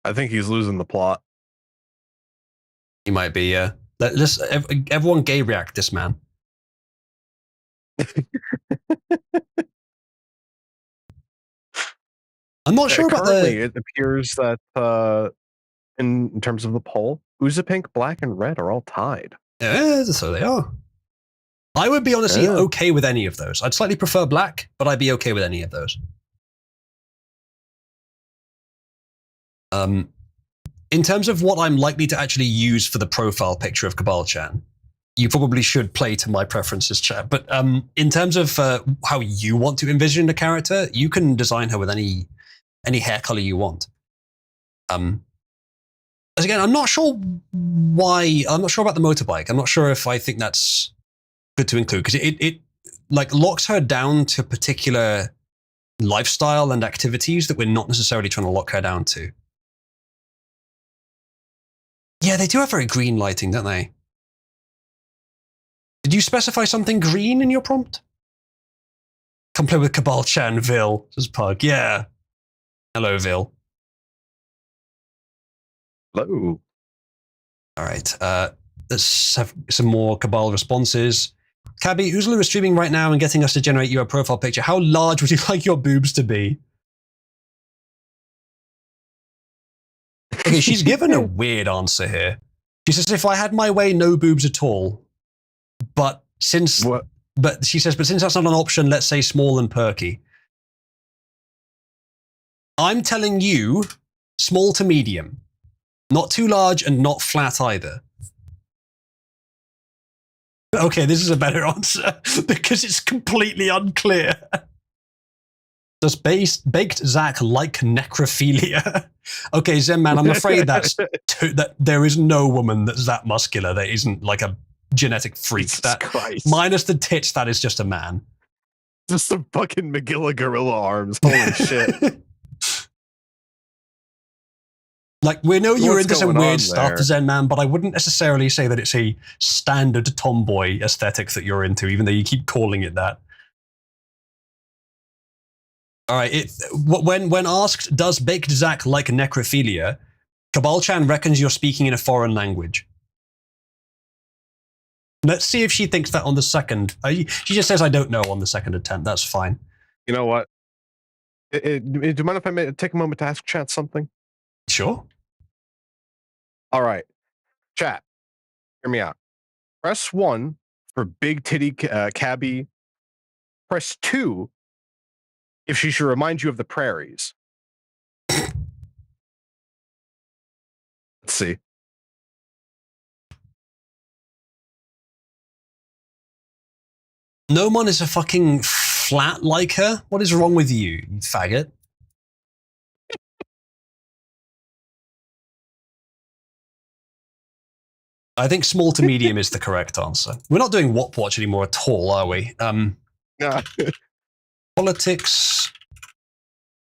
I think he's losing the plot. He might be, yeah. Let's everyone gay react this man. I'm not sure about currently, it appears that in terms of the poll, Oozapink, Black, and Red are all tied. Yeah, so they are. I would be honestly okay with any of those. I'd slightly prefer Black, but I'd be okay with any of those. In terms of what I'm likely to actually use for the profile picture of Cabal-chan, you probably should play to my preferences, chat. But in terms of how you want to envision the character, you can design her with any hair color you want. As again, I'm not sure why. I'm not sure about the motorbike. I'm not sure if I think that's good to include because it like locks her down to particular lifestyle and activities that we're not necessarily trying to lock her down to. Yeah, they do have very green lighting, don't they? Did you specify something green in your prompt? Come play with Cabal-chan, Vil, says Pug. Yeah. Hello, Vil. Hello. All right. Let's have some more Cabal responses. Cabby, Oozaloo is streaming right now and getting us to generate you a profile picture. How large would you like your boobs to be? Okay, she's given a weird answer here. She says, if I had my way, no boobs at all. But since since that's not an option, let's say small and perky. I'm telling you, small to medium. Not too large and not flat either. Okay, this is a better answer because it's completely unclear. Does baked Zach like necrophilia? Okay, Zen man, I'm afraid that there is no woman that's that muscular that isn't like a genetic freak. Christ. Minus the tits, that is just a man. Just some fucking Magilla gorilla arms. Holy shit. Like, we know you're into some weird stuff, there? Zen man, but I wouldn't necessarily say that it's a standard tomboy aesthetic that you're into, even though you keep calling it that. All right, when asked, does baked Zach like necrophilia, Cabal-chan reckons you're speaking in a foreign language. Let's see if she thinks that on the second. She just says, I don't know on the second attempt. That's fine. You know what? Do you mind if I take a moment to ask chat something? Sure. All right. Chat, hear me out. Press 1 for big titty cabbie. Press 2 if she should remind you of the prairies. Let's see. No one is a fucking flat like her. What is wrong with you, you faggot? I think small to medium is the correct answer. We're not doing Wop Watch anymore at all, are we? Yeah. Politics,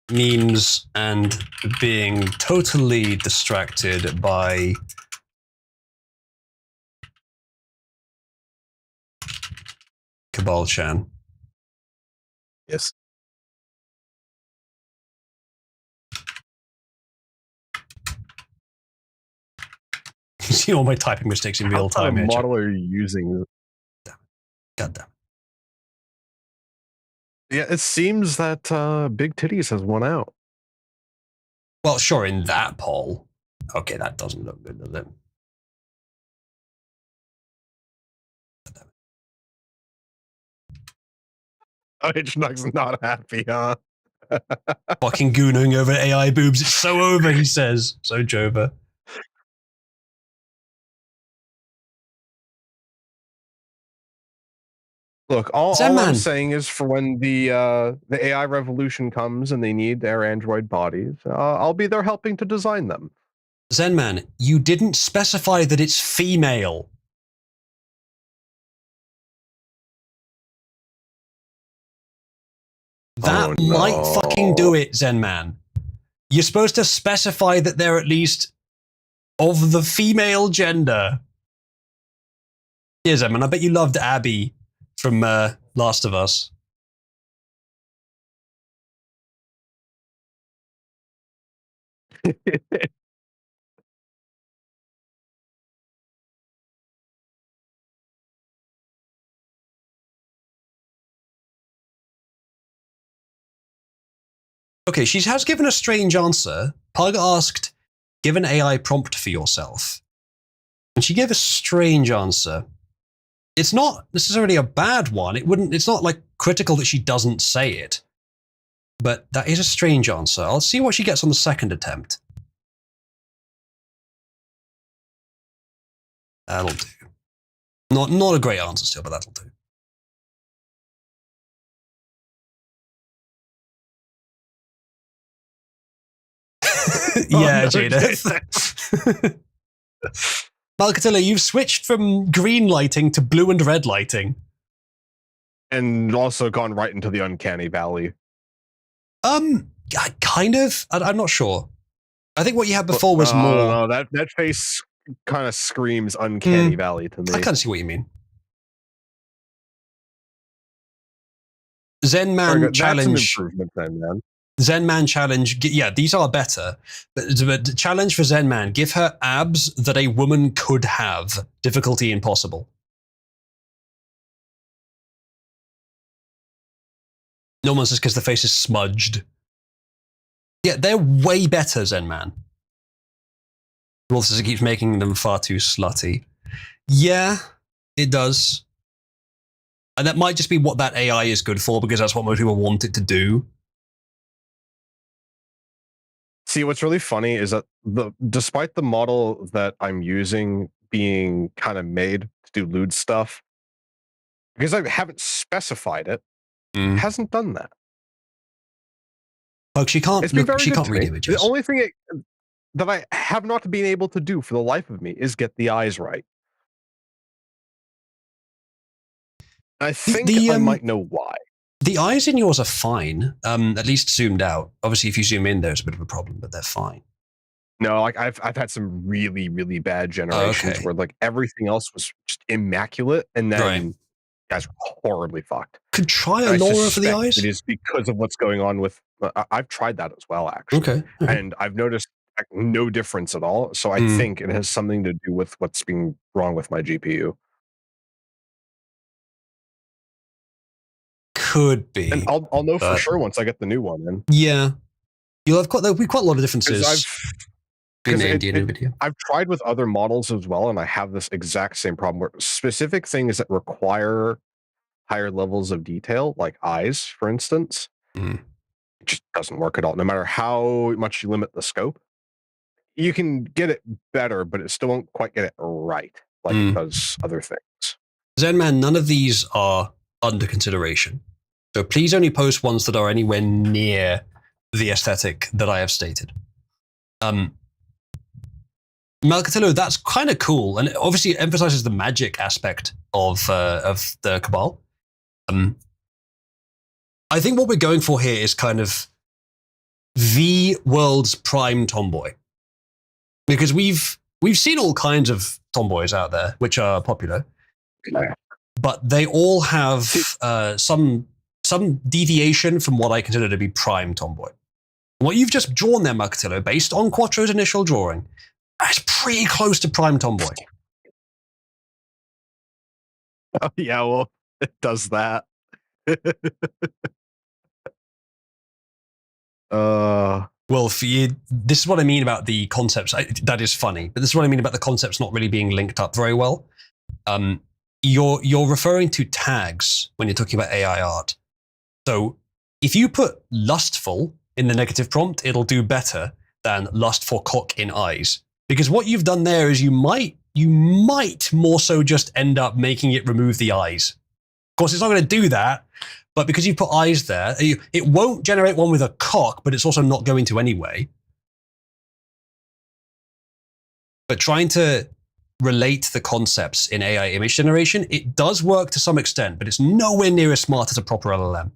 memes, and being totally distracted by Cabal-chan. Yes. You see all my typing mistakes in real time. What model are you using? God damn. Yeah, it seems that Big Titties has won out. Well, sure, in that poll. Okay, that doesn't look good, does it? Oh, Hitchnuck's not happy, huh? Fucking gooning over AI boobs. It's so over, he says. So Jova. Look, all Zenman. I'm saying is for when the AI revolution comes and they need their android bodies, I'll be there helping to design them. Zenman, you didn't specify that it's female. That might fucking do it, Zenman. You're supposed to specify that they're at least of the female gender. Yeah, Zenman, I bet you loved Abby from Last of Us. Okay, she has given a strange answer. Pug asked, give an AI prompt for yourself. And she gave a strange answer. It's not necessarily a bad one. It's not like critical that she doesn't say it. But that is a strange answer. I'll see what she gets on the second attempt. That'll do. Not a great answer still, but that'll do. Yeah, Jada. Malcatilla, you've switched from green lighting to blue and red lighting. And also gone right into the uncanny valley. Kind of. I'm not sure. I think what you had before was more. No, that face kind of screams uncanny valley to me. I kind of see what you mean. Zenman challenge. That's an improvement then, man. Zenman challenge. Yeah, these are better. But the challenge for Zenman: give her abs that a woman could have. Difficulty impossible. No one says because the face is smudged. Yeah, they're way better, Zenman. Wolf says it keeps making them far too slutty. Yeah, it does. And that might just be what that AI is good for, because that's what most people want it to do. See, what's really funny is that despite the model that I'm using being kind of made to do lewd stuff, because I haven't specified it, it hasn't done that. Like she can't read images. The only thing that I have not been able to do for the life of me is get the eyes right. I think I might know why. The eyes in yours are fine, at least zoomed out. Obviously, if you zoom in, there's a bit of a problem, but they're fine. No, like I've had some really, really bad generations where like everything else was just immaculate, and then guys were horribly fucked. Could try a Laura for the eyes. It is because of what's going on with. I've tried that as well, actually. Okay. And I've noticed no difference at all. So I think it has something to do with what's being wrong with my GPU. Could be. And I'll know for sure once I get the new one. Then. Yeah, there'll be quite a lot of differences. I've tried with other models as well, and I have this exact same problem where specific things that require higher levels of detail, like eyes, for instance, it just doesn't work at all. No matter how much you limit the scope, you can get it better, but it still won't quite get it right like it does other things. Zenman, none of these are under consideration. So please only post ones that are anywhere near the aesthetic that I have stated. Malcatillo, that's kind of cool, and it obviously emphasizes the magic aspect of the Cabal. I think what we're going for here is kind of the world's prime tomboy, because we've seen all kinds of tomboys out there which are popular. but they all have some deviation from what I consider to be prime tomboy. What you've just drawn there, Marketillo, based on Quattro's initial drawing, that's pretty close to prime tomboy. Oh, yeah, well, it does that. Well, for you, this is what I mean about the concepts. That is funny, but this is what I mean about the concepts not really being linked up very well. You're referring to tags when you're talking about AI art. So if you put lustful in the negative prompt, it'll do better than lust for cock in eyes. Because what you've done there is you might more so just end up making it remove the eyes. Of course, it's not going to do that, but because you put eyes there, it won't generate one with a cock, but it's also not going to anyway. But trying to relate the concepts in AI image generation, it does work to some extent, but it's nowhere near as smart as a proper LLM.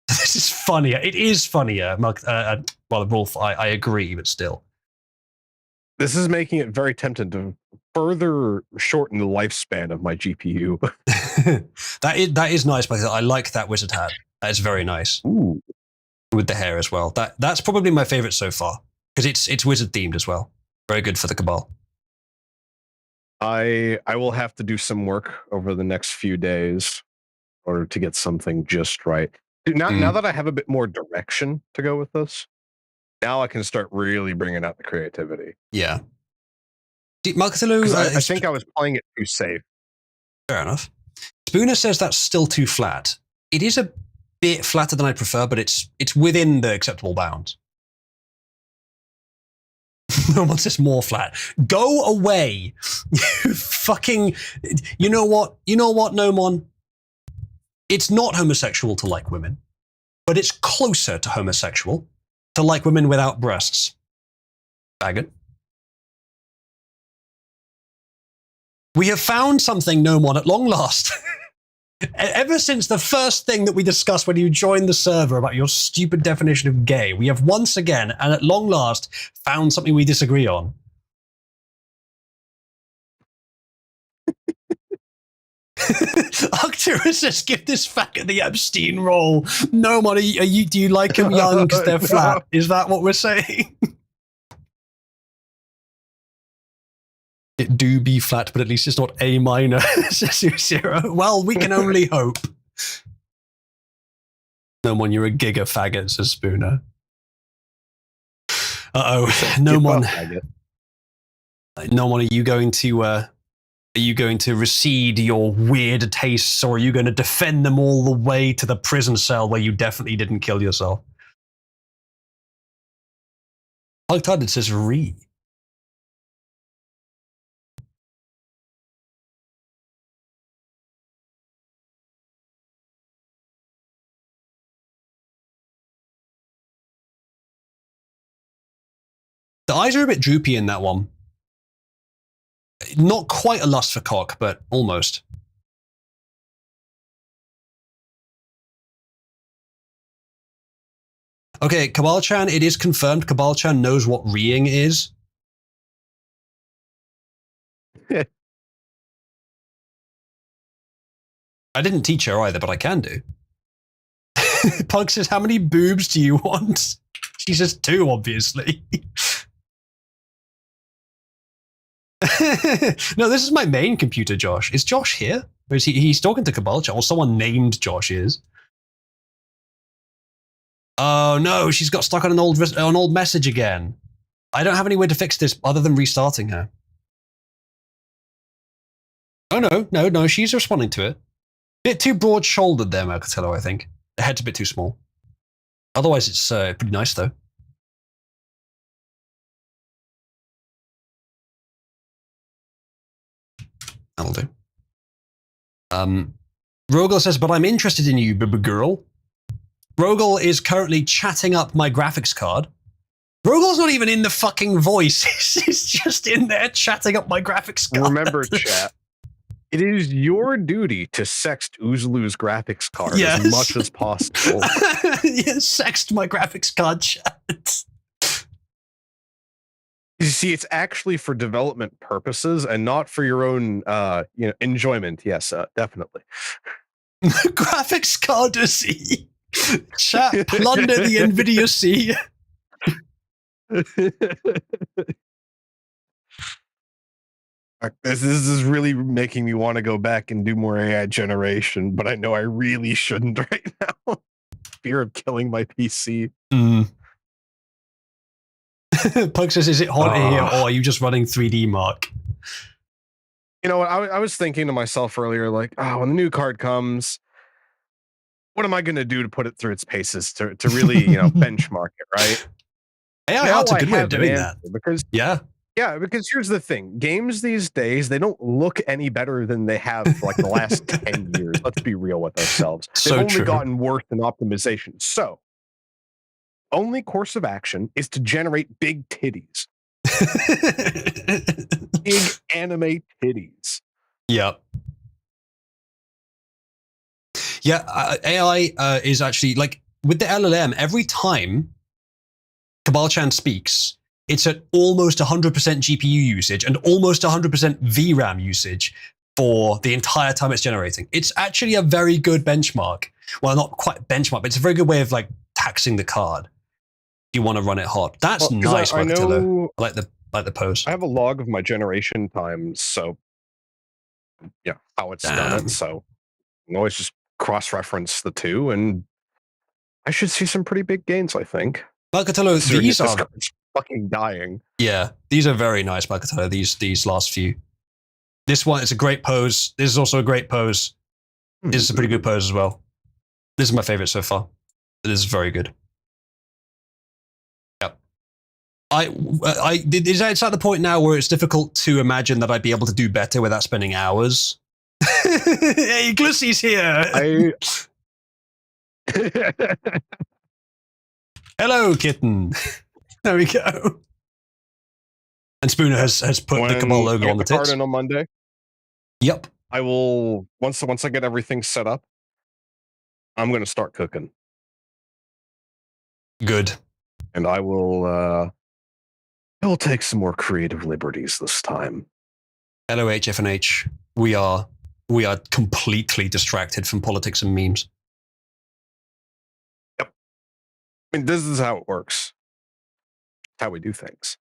This is funnier. It is funnier. Well, Rolf, I agree, but still. This is making it very tempting to further shorten the lifespan of my GPU. That is nice, because I like that wizard hat. That is very nice. Ooh. With the hair as well. That's probably my favorite so far, because it's wizard themed as well. Very good for the Cabal. I will have to do some work over the next few days in order to get something just right. Now that I have a bit more direction to go with this, now I can start really bringing out the creativity. Yeah. Marketillo, I think I was playing it too safe. Fair enough. Spooner says that's still too flat. It is a bit flatter than I prefer, but it's within the acceptable bounds. No one says more flat. Go away. You fucking... You know what, Nomon? It's not homosexual to like women, but it's closer to homosexual to like women without breasts. Faggot. We have found something, Nomon, at long last. Ever since the first thing that we discussed when you joined the server about your stupid definition of gay, we have once again, and at long last, found something we disagree on. Arcturus says, give this faggot the Epstein role. Nomon, do you like them young because they're flat? Is that what we're saying? It do be flat, but at least it's not A minor, says Zero. Well, we can only hope. Nomon, you're a giga faggot, says Spooner. Uh-oh. Nomon, are you going to recede your weird tastes, or are you going to defend them all the way to the prison cell where you definitely didn't kill yourself? It says re. The eyes are a bit droopy in that one. Not quite a lust for cock, but almost. Okay, Cabal-chan, it is confirmed. Cabal-chan knows what reeing is. I didn't teach her either, but I can do. Pug says, how many boobs do you want? She says 2, obviously. No, this is my main computer, Josh. Is Josh here? Or is he's talking to Cabal-chan, or someone named Josh is. Oh no, she's got stuck on an old message again. I don't have any way to fix this other than restarting her. Oh no, she's responding to it. Bit too broad-shouldered there, Mercatello, I think. The head's a bit too small. Otherwise, it's pretty nice, though. That'll do. Rogel says, but I'm interested in you, girl. Rogel is currently chatting up my graphics card. Rogel's not even in the fucking voice. He's just in there chatting up my graphics card. Remember, chat. It is your duty to sext Oozlu's graphics card as much as possible. Yeah, sext my graphics card, chat. You see, it's actually for development purposes and not for your own, enjoyment. Yes, definitely. Graphics card to see. Chat, plunder the NVIDIA sea. This is really making me want to go back and do more AI generation, but I know I really shouldn't right now. Fear of killing my PC. Pug says, is it hot in here, or are you just running 3D Mark? You know what? I was thinking to myself earlier, like, when the new card comes, what am I going to do to put it through its paces to really, benchmark it, right? AI art's a good way of doing that. Because because here's the thing. Games these days, they don't look any better than they have for like the last 10 years. Let's be real with ourselves. They've only gotten worse in optimization. So, only course of action is to generate big titties. Big anime titties. Yep. Yeah, AI is actually, like, with the LLM, every time Cabal-chan speaks, it's at almost 100% GPU usage and almost 100% VRAM usage for the entire time it's generating. It's actually a very good benchmark. Well, not quite benchmark, but it's a very good way of, like, taxing the card. You want to run it hot. That's nice, I know, I like the pose. I have a log of my generation times, so how it's done it. So I can always just cross-reference the two, and I should see some pretty big gains, I think. Malcatello, these are fucking dying. Yeah, these are very nice, Malcatello, these last few. This one is a great pose. This is also a great pose. This is a pretty good pose as well. This is my favorite so far. This is very good. It's at the point now where it's difficult to imagine that I'd be able to do better without spending hours. Hey, Glussy's here. Hello, kitten. There we go. And Spooner has put the Cabal logo on the tits. On Monday. Yep. I will once I get everything set up. I'm going to start cooking. Good. And I will take some more creative liberties this time. Hello, HFNH. We are completely distracted from politics and memes. Yep. I mean, this is how it works. How we do things.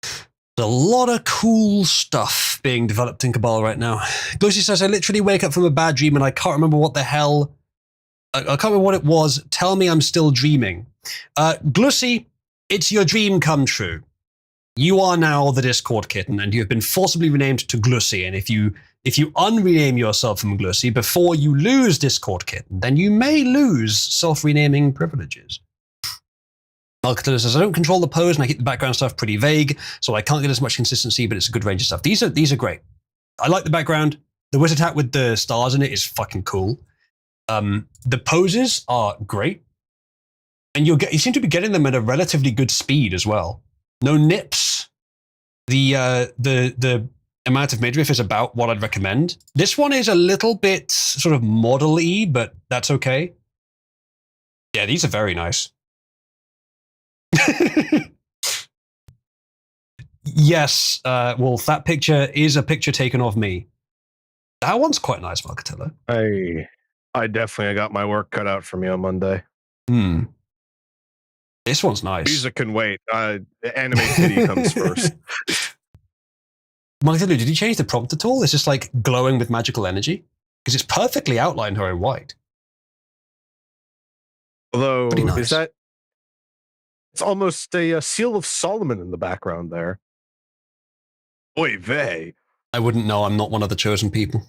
There's a lot of cool stuff being developed in Cabal right now. Glucy says, I literally wake up from a bad dream and I can't remember what the hell. I can't remember what it was. Tell me I'm still dreaming. Glussy, it's your dream come true. You are now the Discord kitten, and you have been forcibly renamed to Glussy. And if you unrename yourself from Glussy before you lose Discord kitten, then you may lose self-renaming privileges. Malcatello says, I don't control the pose, and I keep the background stuff pretty vague, so I can't get as much consistency, but it's a good range of stuff. These are great. I like the background. The wizard hat with the stars in it is fucking cool. The poses are great. And you seem to be getting them at a relatively good speed as well. No nips. The amount of midriff is about what I'd recommend. This one is a little bit sort of model-y, but that's okay. Yeah, these are very nice. Yes, Wolf, that picture is a picture taken of me. That one's quite nice, Malcatello. I definitely got my work cut out for me on Monday. This one's nice. Music can wait. Anime titty comes first. Malcatello, did you change the prompt at all? It's just like glowing with magical energy? Because it's perfectly outlined her in white. Although, nice. Is that... It's almost a seal of Solomon in the background there. Oy vey. I wouldn't know. I'm not one of the chosen people.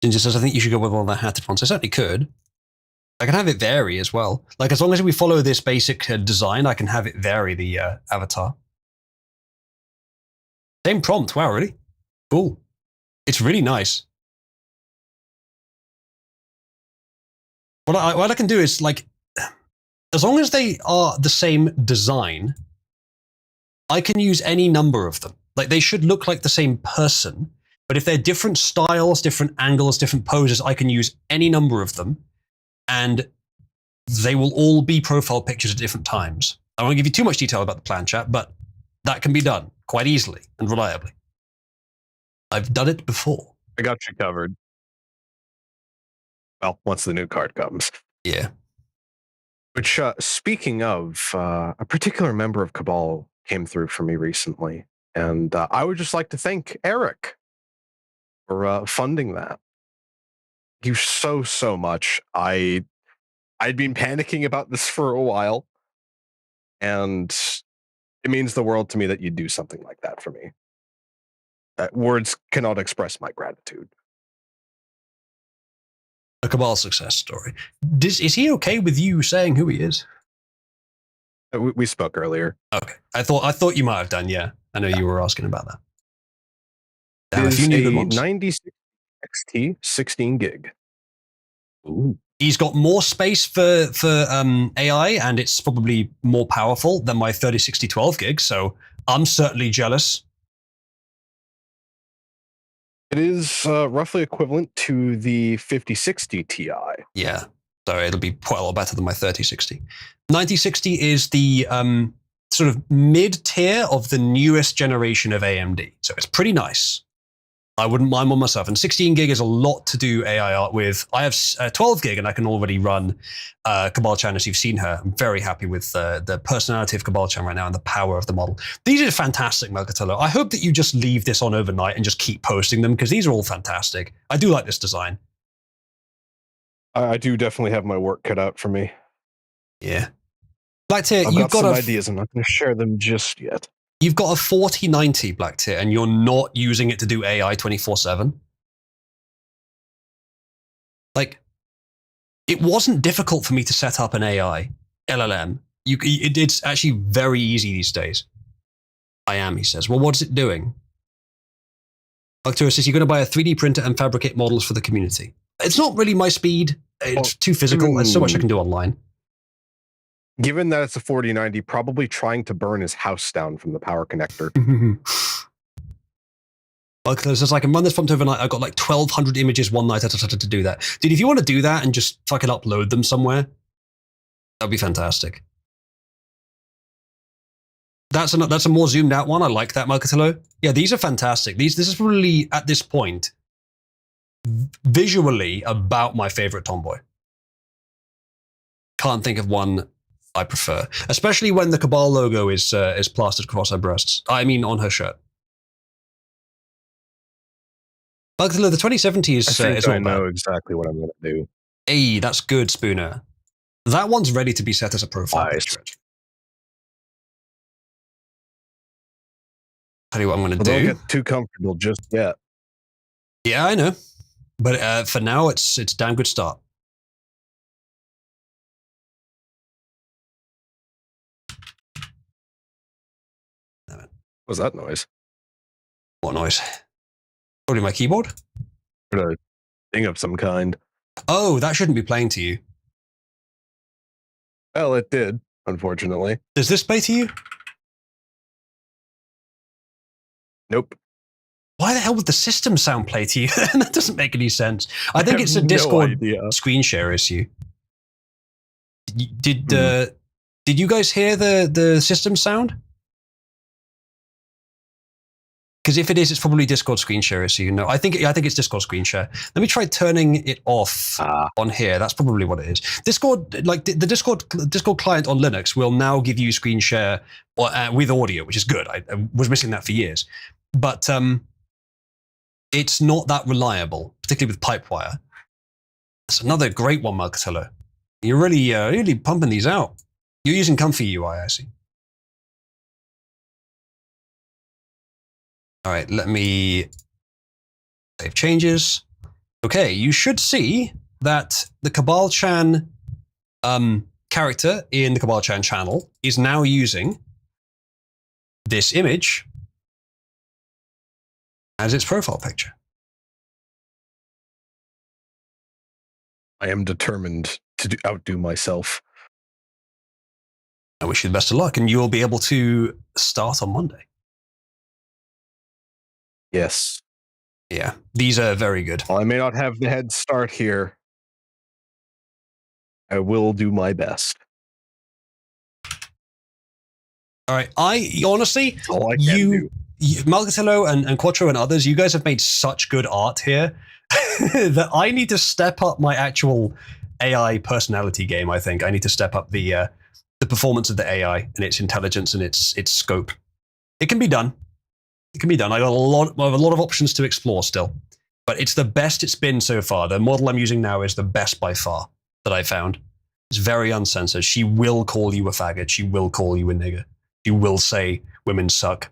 Ginger says, I think you should go with all the hatted ones. I certainly could. I can have it vary as well. Like, as long as we follow this basic design, I can have it vary the avatar. Same prompt. Wow, really? Cool. It's really nice. What I can do is, like, as long as they are the same design, I can use any number of them. Like, they should look like the same person, but if they're different styles, different angles, different poses, I can use any number of them. And they will all be profile pictures at different times. I won't give you too much detail about the plan, chat, but that can be done quite easily and reliably. I've done it before. I got you covered. Well, once the new card comes. Yeah. Which, speaking of, a particular member of Cabal came through for me recently, and I would just like to thank Eric for funding that. Thank you so much. I'd been panicking about this for a while, and it means the world to me that you do something like that for me. Words cannot express my gratitude. A Cabal success story. Is he okay with you saying who he is? We spoke earlier. Okay. I thought you might have done, yeah. I know you were asking about that. It is a 96 XT 16 gig. Ooh. He's got more space for AI, and it's probably more powerful than my 3060 12 gig, so I'm certainly jealous. It is roughly equivalent to the 5060 Ti. Yeah, so it'll be quite a lot better than my 3060. 9060 is the sort of mid-tier of the newest generation of AMD, so it's pretty nice. I wouldn't mind one myself. And 16 gig is a lot to do AI art with. I have 12 gig and I can already run Cabal Chan as you've seen her. I'm very happy with the personality of Cabal Chan right now and the power of the model. These are fantastic, Melkatello. I hope that you just leave this on overnight and just keep posting them because these are all fantastic. I do like this design. I do definitely have my work cut out for me. Yeah. Black Tier, I've got some ideas. I'm not going to share them just yet. You've got a 4090 Black Tier and you're not using it to do AI 24/7. Like, it wasn't difficult for me to set up an AI LLM. It's actually very easy these days. I am, he says. Well, what's it doing? Arcturus says, you're going to buy a 3D printer and fabricate models for the community. It's not really my speed. It's too physical. There's so much I can do online. Given that it's a 4090, probably trying to burn his house down from the power connector. Arcturus says, I can run this prompt overnight. I got like 1,200 images one night to do that. Dude, if you want to do that and just fucking upload them somewhere, that'd be fantastic. That's a more zoomed out one. I like that, Marcatello. Yeah, these are fantastic. This is probably, at this point, visually about my favorite Tomboy. Can't think of one I prefer, especially when the Cabal logo is plastered across her breasts. I mean, on her shirt. Marcatello, the 2070 is I know exactly what I'm going to do. Hey, that's good, Spooner. That one's ready to be set as a profile picture. Tell you what I'm going to do. Don't get too comfortable just yet. Yeah, I know. But for now, it's a damn good start. What was that noise? What noise? Probably my keyboard? A thing of some kind. Oh, that shouldn't be playing to you. Well, it did, unfortunately. Does this play to you? Nope. Why the hell would the system sound play to you? That doesn't make any sense. I think it's a Discord screen share issue. Did you guys hear the system sound? Because if it is, it's probably Discord screen share issue. No, I think it's Discord screen share. Let me try turning it off on here. That's probably what it is. Discord, like the Discord client on Linux, will now give you screen share with audio, which is good. I was missing that for years. But it's not that reliable, particularly with Pipewire. That's another great one, Marcatello. You're really pumping these out. You're using Comfy UI, I see. All right, let me save changes. Okay, you should see that the Cabal Chan character in the Cabal Chan channel is now using this image as its profile picture. I am determined to outdo myself. I wish you the best of luck, and you will be able to start on Monday. Yes. Yeah, these are very good. Well, I may not have the head start here, I will do my best. All right. I honestly, All I can do. Malgatillo and Quattro and others, you guys have made such good art here that I need to step up my actual AI personality game. I think I need to step up the performance of the AI and its intelligence and its scope. It can be done. It can be done. I have a lot of options to explore still, but it's the best it's been so far. The model I'm using now is the best by far that I found. It's very uncensored. She will call you a faggot. She will call you a nigger. She will say women suck.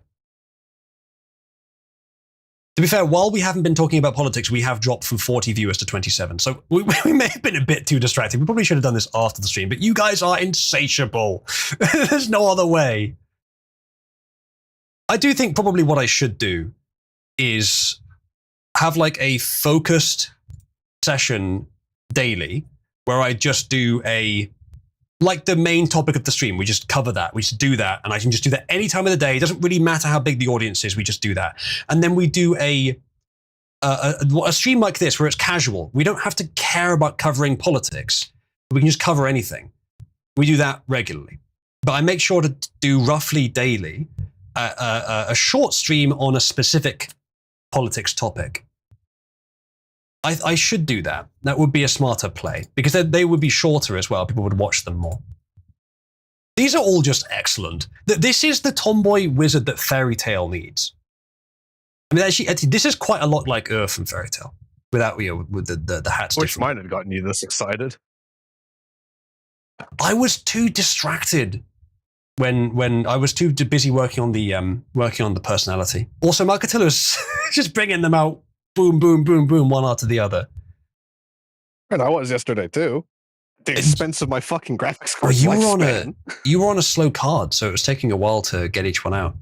To be fair, while we haven't been talking about politics, we have dropped from 40 viewers to 27. So we may have been a bit too distracted. We probably should have done this after the stream, but you guys are insatiable. There's no other way. I do think probably what I should do is have like a focused session daily where I just do like the main topic of the stream. We just cover that. We just do that. And I can just do that any time of the day. It doesn't really matter how big the audience is. We just do that. And then we do a stream like this where it's casual. We don't have to care about covering politics. We can just cover anything. We do that regularly. But I make sure to do roughly daily a short stream on a specific politics topic. I should do that. That would be a smarter play because they would be shorter as well. People would watch them more. These are all just excellent. This is the tomboy wizard that Fairy Tale needs. I mean, actually, this is quite a lot like Earth and Fairy Tale without with the hats. I wish mine had gotten you this excited. I was too distracted when I was too busy working on the personality. Also, Malgatillo's just bringing them out. Boom, boom, boom, boom, one after the other. And I was yesterday too. The expense of my fucking graphics card. Well, you were on a slow card, so it was taking a while to get each one out.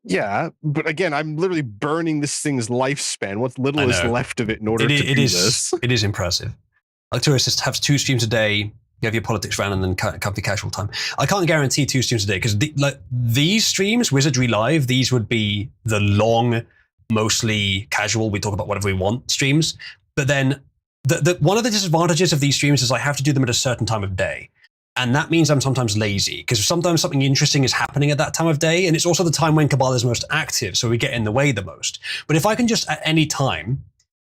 Yeah, but again, I'm literally burning this thing's lifespan. What little is left of it in order to do this? It is impressive. Arcturus just has 2 streams a day. You have your politics round and then comfy casual time. I can't guarantee 2 streams a day because these streams, Wizardry Live, these would be the long, mostly casual, we talk about whatever we want streams. But then one of the disadvantages of these streams is I have to do them at a certain time of day. And that means I'm sometimes lazy because sometimes something interesting is happening at that time of day. And it's also the time when Cabal is most active. So we get in the way the most. But if I can just at any time,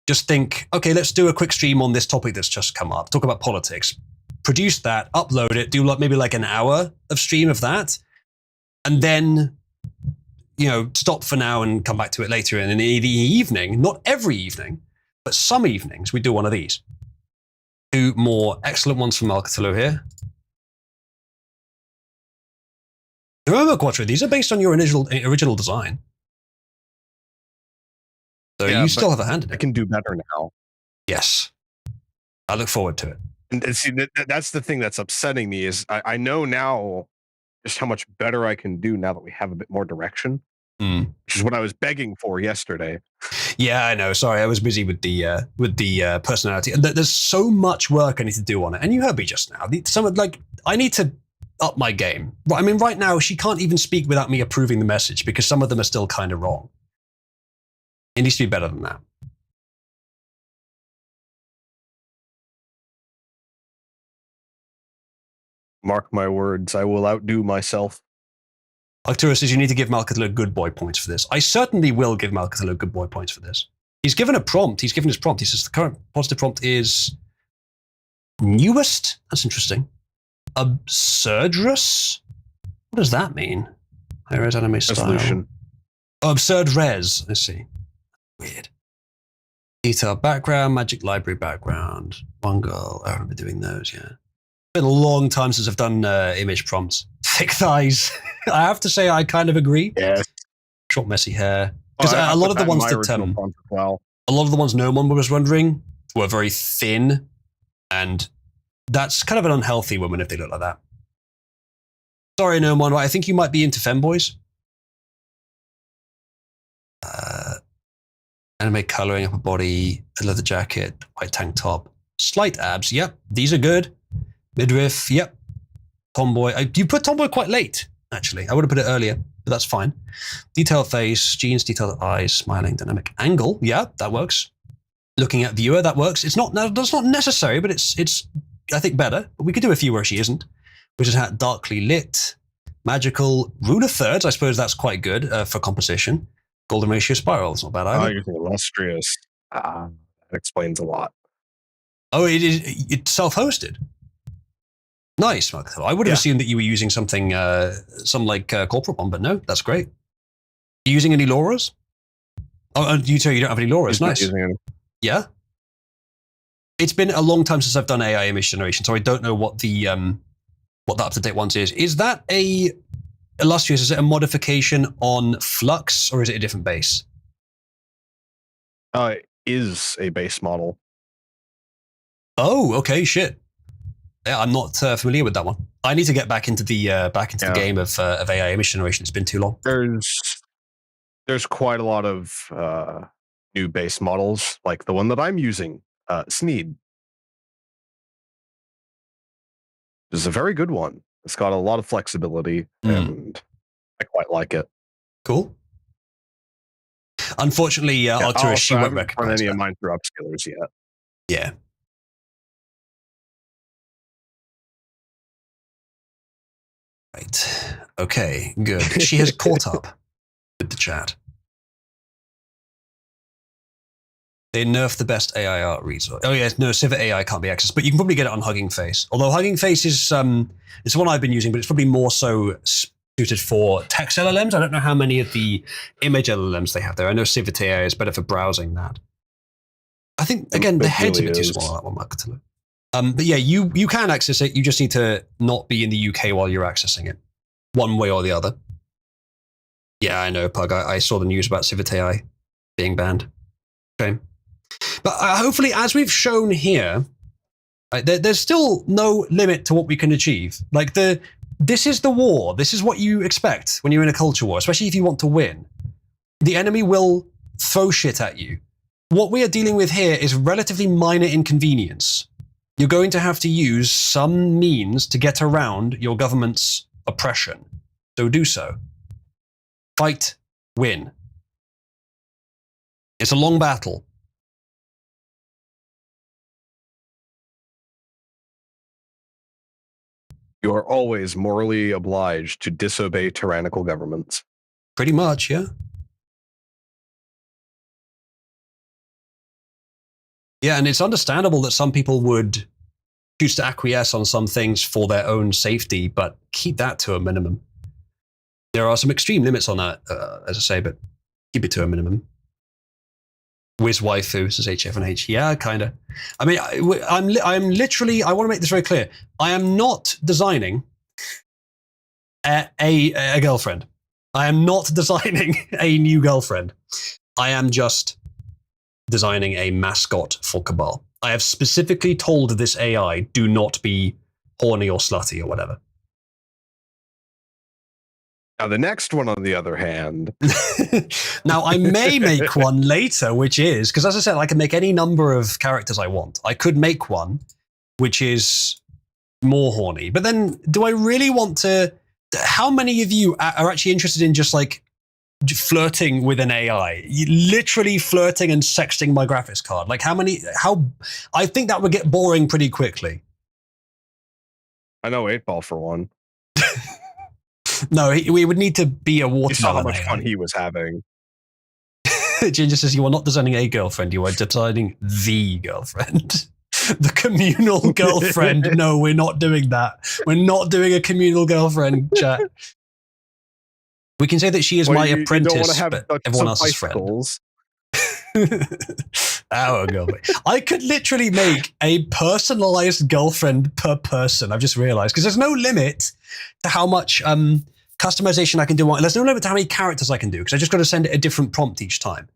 just think, okay, let's do a quick stream on this topic that's just come up, talk about politics. Produce that, upload it, do maybe like an hour of stream of that, and then, stop for now and come back to it later. And in the evening, not every evening, but some evenings, we do one of these. 2 more excellent ones from Malgatillo here. Remember, Quattro, these are based on your original design. So yeah, you still have a hand in it. I can do better now. Yes. I look forward to it. And see, that's the thing that's upsetting me is I know now just how much better I can do now that we have a bit more direction, which is what I was begging for yesterday. Yeah, I know. Sorry, I was busy with the personality. And there's so much work I need to do on it. And you heard me just now. I need to up my game. I mean, right now she can't even speak without me approving the message because some of them are still kind of wrong. It needs to be better than that. Mark my words, I will outdo myself. Arcturus says you need to give Malgatillo good boy points for this. I certainly will give Malgatillo good boy points for this. He's given a prompt. He's given his prompt. He says the current positive prompt is newest. That's interesting. Absurdress? What does that mean? High-res anime style. Resolution. Oh, absurd res. I see. Weird. Detailed background, magic library background. One girl. I remember doing those, yeah. Been a long time since I've done image prompts. Thick thighs. I have to say I kind of agree. Yes. Short, messy hair. Because a lot of the ones that a lot of the ones no one was wondering were very thin, and that's kind of an unhealthy woman if they look like that. Sorry, no one. I think you might be into femboys. Anime coloring, upper body, a leather jacket, white tank top, slight abs. Yep, these are good. Midriff, yep. Tomboy. You put tomboy quite late, actually. I would have put it earlier, but that's fine. Detailed face, jeans, detailed eyes, smiling, dynamic angle. Yeah, that works. looking at viewer, that works. It's not, that's not necessary, but it's I think better. But we could do a few where she isn't. Which is darkly lit, magical, rule of thirds. I suppose that's quite good for composition. Golden ratio spiral. It's not bad either. You're illustrious. That explains a lot. Oh, it's self-hosted. Nice. I would have assumed that you were using something, some like corporate one, but no, that's great. Are you using any Lauras? Oh, you don't have any Lauras. Nice. Yeah. It's been a long time since I've done AI image generation, so I don't know what the up-to-date ones is. Is that illustrious? Is it a modification on Flux, or is it a different base? Is a base model. Oh, okay, shit. Yeah, I'm not familiar with that one. I need to get back into the the game of AI image generation. It's been too long. There's quite a lot of new base models, like the one that I'm using, Sneed. This is a very good one. It's got a lot of flexibility, and I quite like it. Cool. Unfortunately, Arcturus, she won't recognize recognize any of mine through upskillers yet. Yeah. Right. Okay, good. She has caught up with the chat. They nerfed the best AI art resource. Oh yeah, no, Civet AI can't be accessed, but you can probably get it on Hugging Face. Although Hugging Face is it's one I've been using, but it's probably more so suited for text LLMs. I don't know how many of the image LLMs they have there. I know Civet AI is better for browsing that. I think again the head's a bit too small on that one, Marketilla. But yeah, you can access it. You just need to not be in the UK while you're accessing it, one way or the other. Yeah, I know, Pug. I saw the news about Civet AI being banned. Okay. But hopefully, as we've shown here, there's still no limit to what we can achieve. Like this is the war. This is what you expect when you're in a culture war, especially if you want to win. The enemy will throw shit at you. What we are dealing with here is relatively minor inconvenience. You're going to have to use some means to get around your government's oppression. So do so. Fight, win. It's a long battle. You are always morally obliged to disobey tyrannical governments. Pretty much, yeah. Yeah, and it's understandable that some people would choose to acquiesce on some things for their own safety, but keep that to a minimum. There are some extreme limits on that, as I say, but keep it to a minimum. Wiz waifu, says HF&H. Yeah, kind of. I mean, I'm literally, I want to make this very clear. I am not designing a girlfriend. I am not designing a new girlfriend. I am just designing a mascot for Cabal. I have specifically told this AI, do not be horny or slutty or whatever. Now, the next one, on the other hand. Now, I may make one later, which is, because as I said, I can make any number of characters I want. I could make one which is more horny. But then, do I really want to... How many of you are actually interested in just like flirting with an AI? Literally flirting and sexting my graphics card. Like I think that would get boring pretty quickly. I know 8-Ball for one. No, we would need to be a watermelon. You saw how much fun he was having. Ginger says you are not designing a girlfriend, you are designing the girlfriend. The communal girlfriend. No, we're not doing that. We're not doing a communal girlfriend, chat. We can say that she is my apprentice, but everyone else's friend. Our girlfriend. I could literally make a personalized girlfriend per person. I've just realized, because there's no limit to how much customization I can do. There's no limit to how many characters I can do, because I just got to send it a different prompt each time.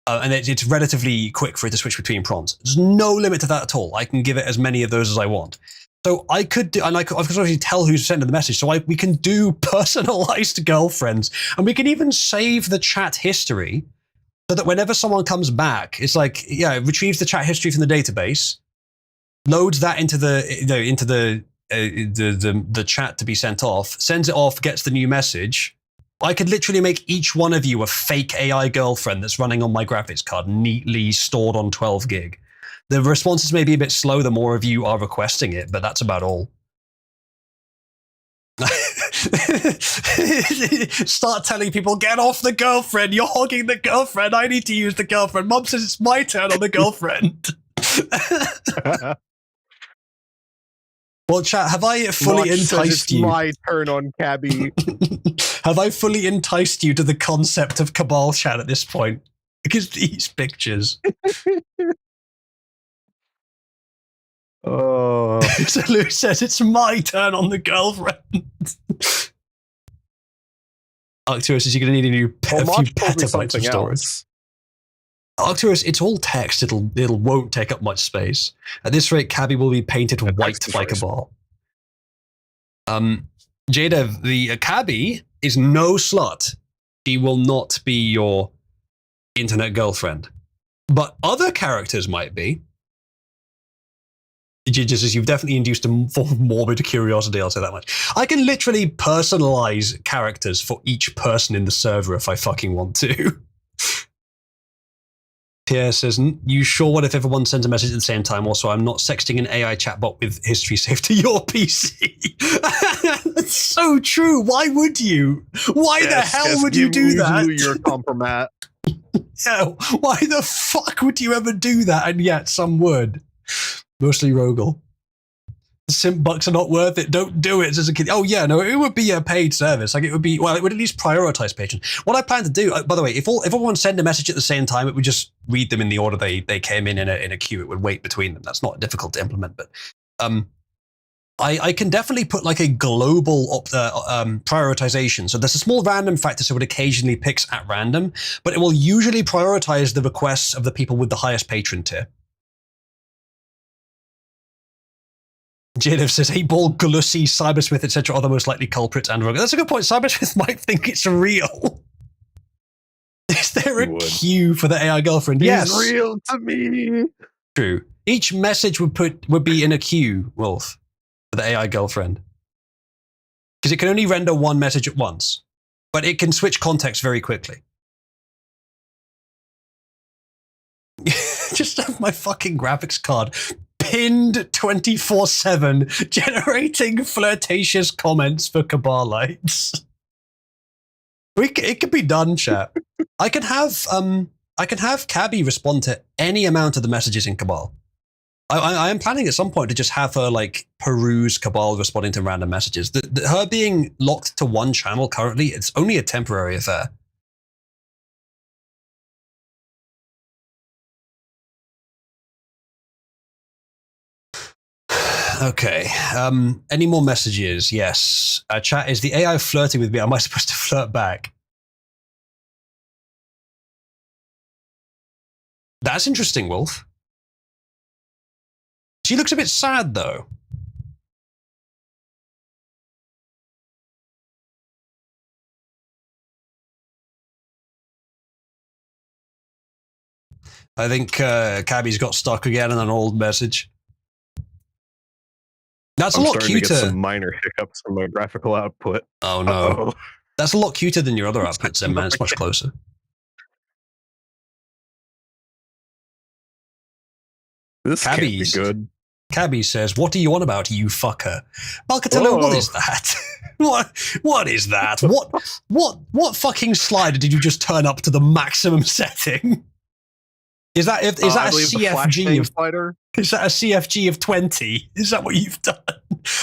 And it's relatively quick for it to switch between prompts. There's no limit to that at all. I can give it as many of those as I want. So I could do, and I could obviously tell who's sending the message. So we can do personalized girlfriends, and we can even save the chat history so that whenever someone comes back, it's like, yeah, it retrieves the chat history from the database, loads that into the chat to be sent off, sends it off, gets the new message, I could literally make each one of you a fake AI girlfriend that's running on my graphics card, neatly stored on 12 gig. The responses may be a bit slow the more of you are requesting it, but that's about all. Start telling people, get off the girlfriend, you're hogging the girlfriend, I need to use the girlfriend. Mom says it's my turn on the girlfriend. Well, chat, have I fully enticed you? My turn on Cabby. Have I fully enticed you to the concept of Cabal chat at this point? Because these pictures. Oh. So Lou says it's my turn on the girlfriend. Arcturus says you're going to need a few petabytes of storage. Arcturus, it's all text. It'll won't take up much space. At this rate, Cabby will be painted white like a ball. Jada, the Cabby is no slut. She will not be your internet girlfriend. But other characters might be. Just as you've definitely induced a form of morbid curiosity, I'll say that much. I can literally personalize characters for each person in the server if I fucking want to. Pierre says, you sure what if everyone sends a message at the same time? Also, I'm not sexting an AI chatbot with history saved to your PC. That's so true. Why would you? Why the hell would you do that? You're a compromat. Yeah, why the fuck would you ever do that? And yet some would. Mostly Rogel. Simp bucks are not worth it. Don't do it as a kid. Oh yeah, no, it would be a paid service. Like it would be, well, it would at least prioritize patrons. What I plan to do, by the way, if everyone send a message at the same time, it would just read them in the order they came in a queue. It would wait between them. That's not difficult to implement, but I can definitely put like a global prioritization. So there's a small random factor, so it occasionally picks at random, but it will usually prioritize the requests of the people with the highest patron tier. Jadev says, hey, Ball, Glussie, Cybersmith, etc. are the most likely culprits and rogue. That's a good point. Cybersmith might think it's real. Is there a queue for the AI girlfriend? Yes. It's real to me. True. Each message would be in a queue, Wolf, for the AI girlfriend. Because it can only render one message at once. But it can switch context very quickly. Just have my fucking graphics card pinned 24/7, generating flirtatious comments for Cabalites. It could be done, chat. I can have Cabby respond to any amount of the messages in Cabal. I am planning at some point to just have her like peruse Cabal responding to random messages. Her being locked to one channel currently, it's only a temporary affair. Okay. Any more messages? Yes. Chat, is the AI flirting with me? Am I supposed to flirt back? That's interesting, Wolf. She looks a bit sad, though. I think Cabby's got stuck again in an old message. That's a lot cuter. To get some minor hiccups from my graphical output. Oh no. Uh-oh. That's a lot cuter than your other outputs, then, man. It's much closer. This can't be good. Cabby says, what are you on about, you fucker? Malcatello, what is that? What is that? What fucking slider did you just turn up to the maximum setting? Is that a CFG slider? Is that a CFG of 20? Is that what you've done?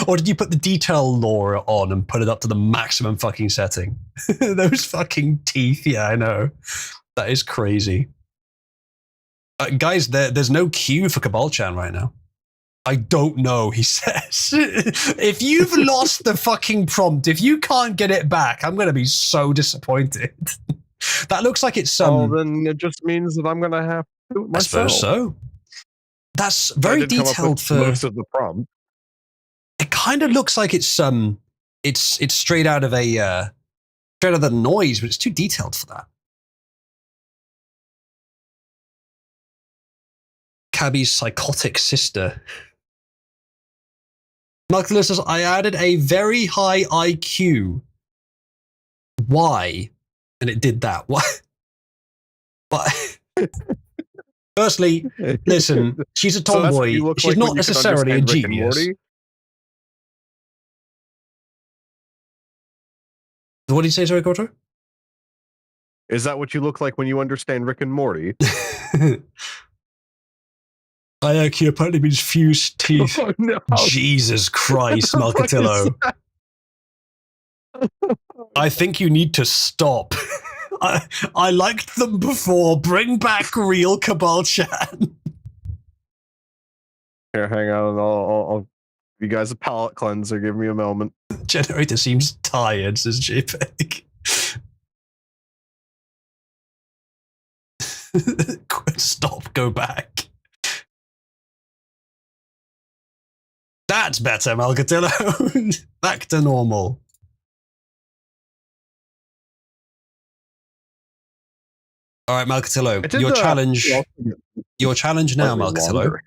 Or did you put the detail law on and put it up to the maximum fucking setting? Those fucking teeth, yeah, I know. That is crazy. Guys, there's no queue for Cabal-chan right now. I don't know, he says. If you've lost the fucking prompt, if you can't get it back, I'm going to be so disappointed. That looks like it's well, then it just means that I'm going to have to do it myself. I suppose so. That's very detailed for most of the prompt. It kind of looks like it's straight out of the noise, but it's too detailed for that. Cabby's psychotic sister. Malcolm says, I added a very high IQ why, and it did that. Why? But firstly, listen, she's a So that's what you tomboy. look She's like not when you can necessarily a understand Rick and genius. Morty? What did you say, sorry, Koto? Is that what you look like when you understand Rick and Morty? Ayaki apparently means fused teeth. Oh, no. Jesus Christ, What the fuck is Malcatillo. that? I think you need to stop. I liked them before. Bring back real Cabal-chan. Here, hang on. I'll give you guys a palate cleanser. Give me a moment. Generator seems tired, says JPEG. Stop, go back. That's better, Malcatillo. Back to normal. All right, Malcatillo, your challenge. Your challenge now, Malcatillo.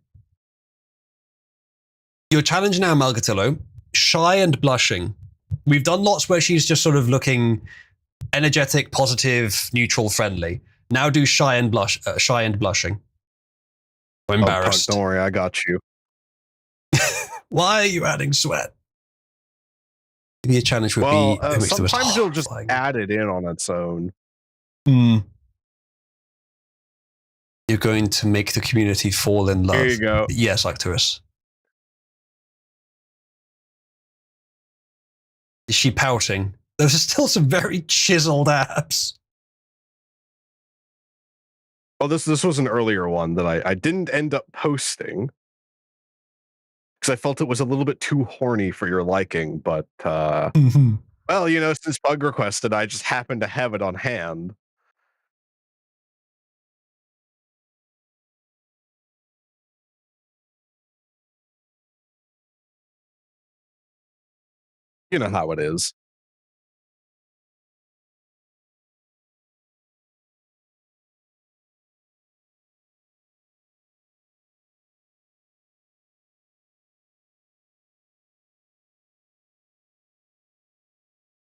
Your challenge now, Malcatillo. Shy and blushing. We've done lots where she's just sort of looking energetic, positive, neutral, friendly. Now do shy and blushing. Or embarrassed. Oh, don't worry, I got you. Why are you adding sweat? Maybe a challenge would Well, be. sometimes you'll just add it in on its own. You're going to make the community fall in love. Here you go. Yes, Arcturus. Is she pouting? Those are still some very chiseled abs. Oh, this was an earlier one that I didn't end up posting because I felt it was a little bit too horny for your liking. But well, you know, since Bug requested, I just happened to have it on hand. You know how it is.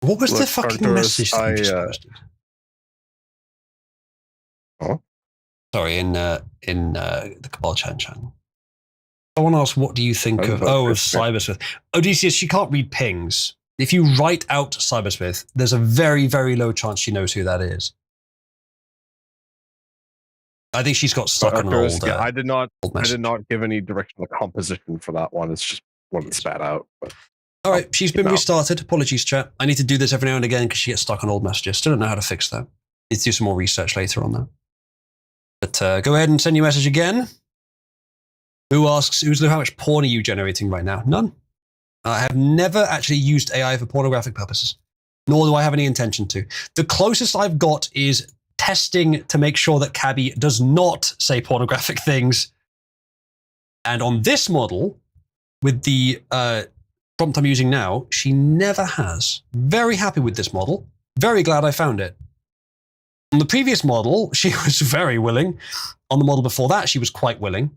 What was the fucking Arcturus, message that you just posted? Oh? Sorry, in the Cabal-chan channel. Someone asked, what do you think of Cybersmith? Odysseus, she can't read pings. If you write out Cybersmith, there's a very, very low chance she knows who that is. I think she's got stuck on an old. I did not give any directional composition for that one. It's just what it spat out. But all right, she's been restarted. Apologies, chat. I need to do this every now and again because she gets stuck on old messages. Still don't know how to fix that. Need to do some more research later on that. But go ahead and send your message again. Who asks, Oozlu, how much porn are you generating right now? None. I have never actually used AI for pornographic purposes, nor do I have any intention to. The closest I've got is testing to make sure that Cabby does not say pornographic things. And on this model, with the prompt I'm using now, she never has. Very happy with this model. Very glad I found it. On the previous model, she was very willing. On the model before that, she was quite willing.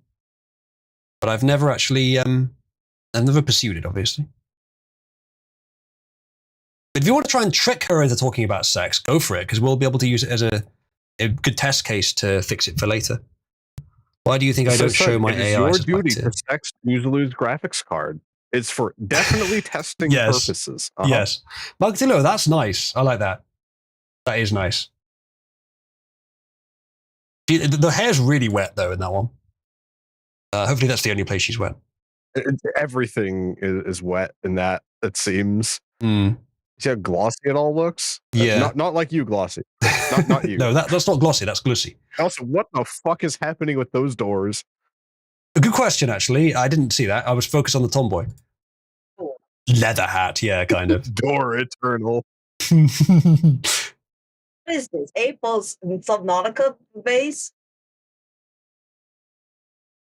But I've never actually, I've never pursued it, obviously. But if you want to try and trick her into talking about sex, go for it, because we'll be able to use it as a good test case to fix it for later. Why do you think I don't show my AI? It's your duty to text Oozlu's graphics card. It's for definitely testing purposes. Yes. Malcatillo, that's nice. I like that. That is nice. The hair's really wet, though, in that one. Hopefully that's the only place she's wet. Everything is wet in that, it seems. Mm. See how glossy it all looks? Yeah. Not like you, glossy. Not you. No, that's not glossy, that's glussy. Also, what the fuck is happening with those doors? A good question, actually. I didn't see that. I was focused on the tomboy. Leather hat, yeah, kind of. Door eternal. What is this? April's Subnautica base?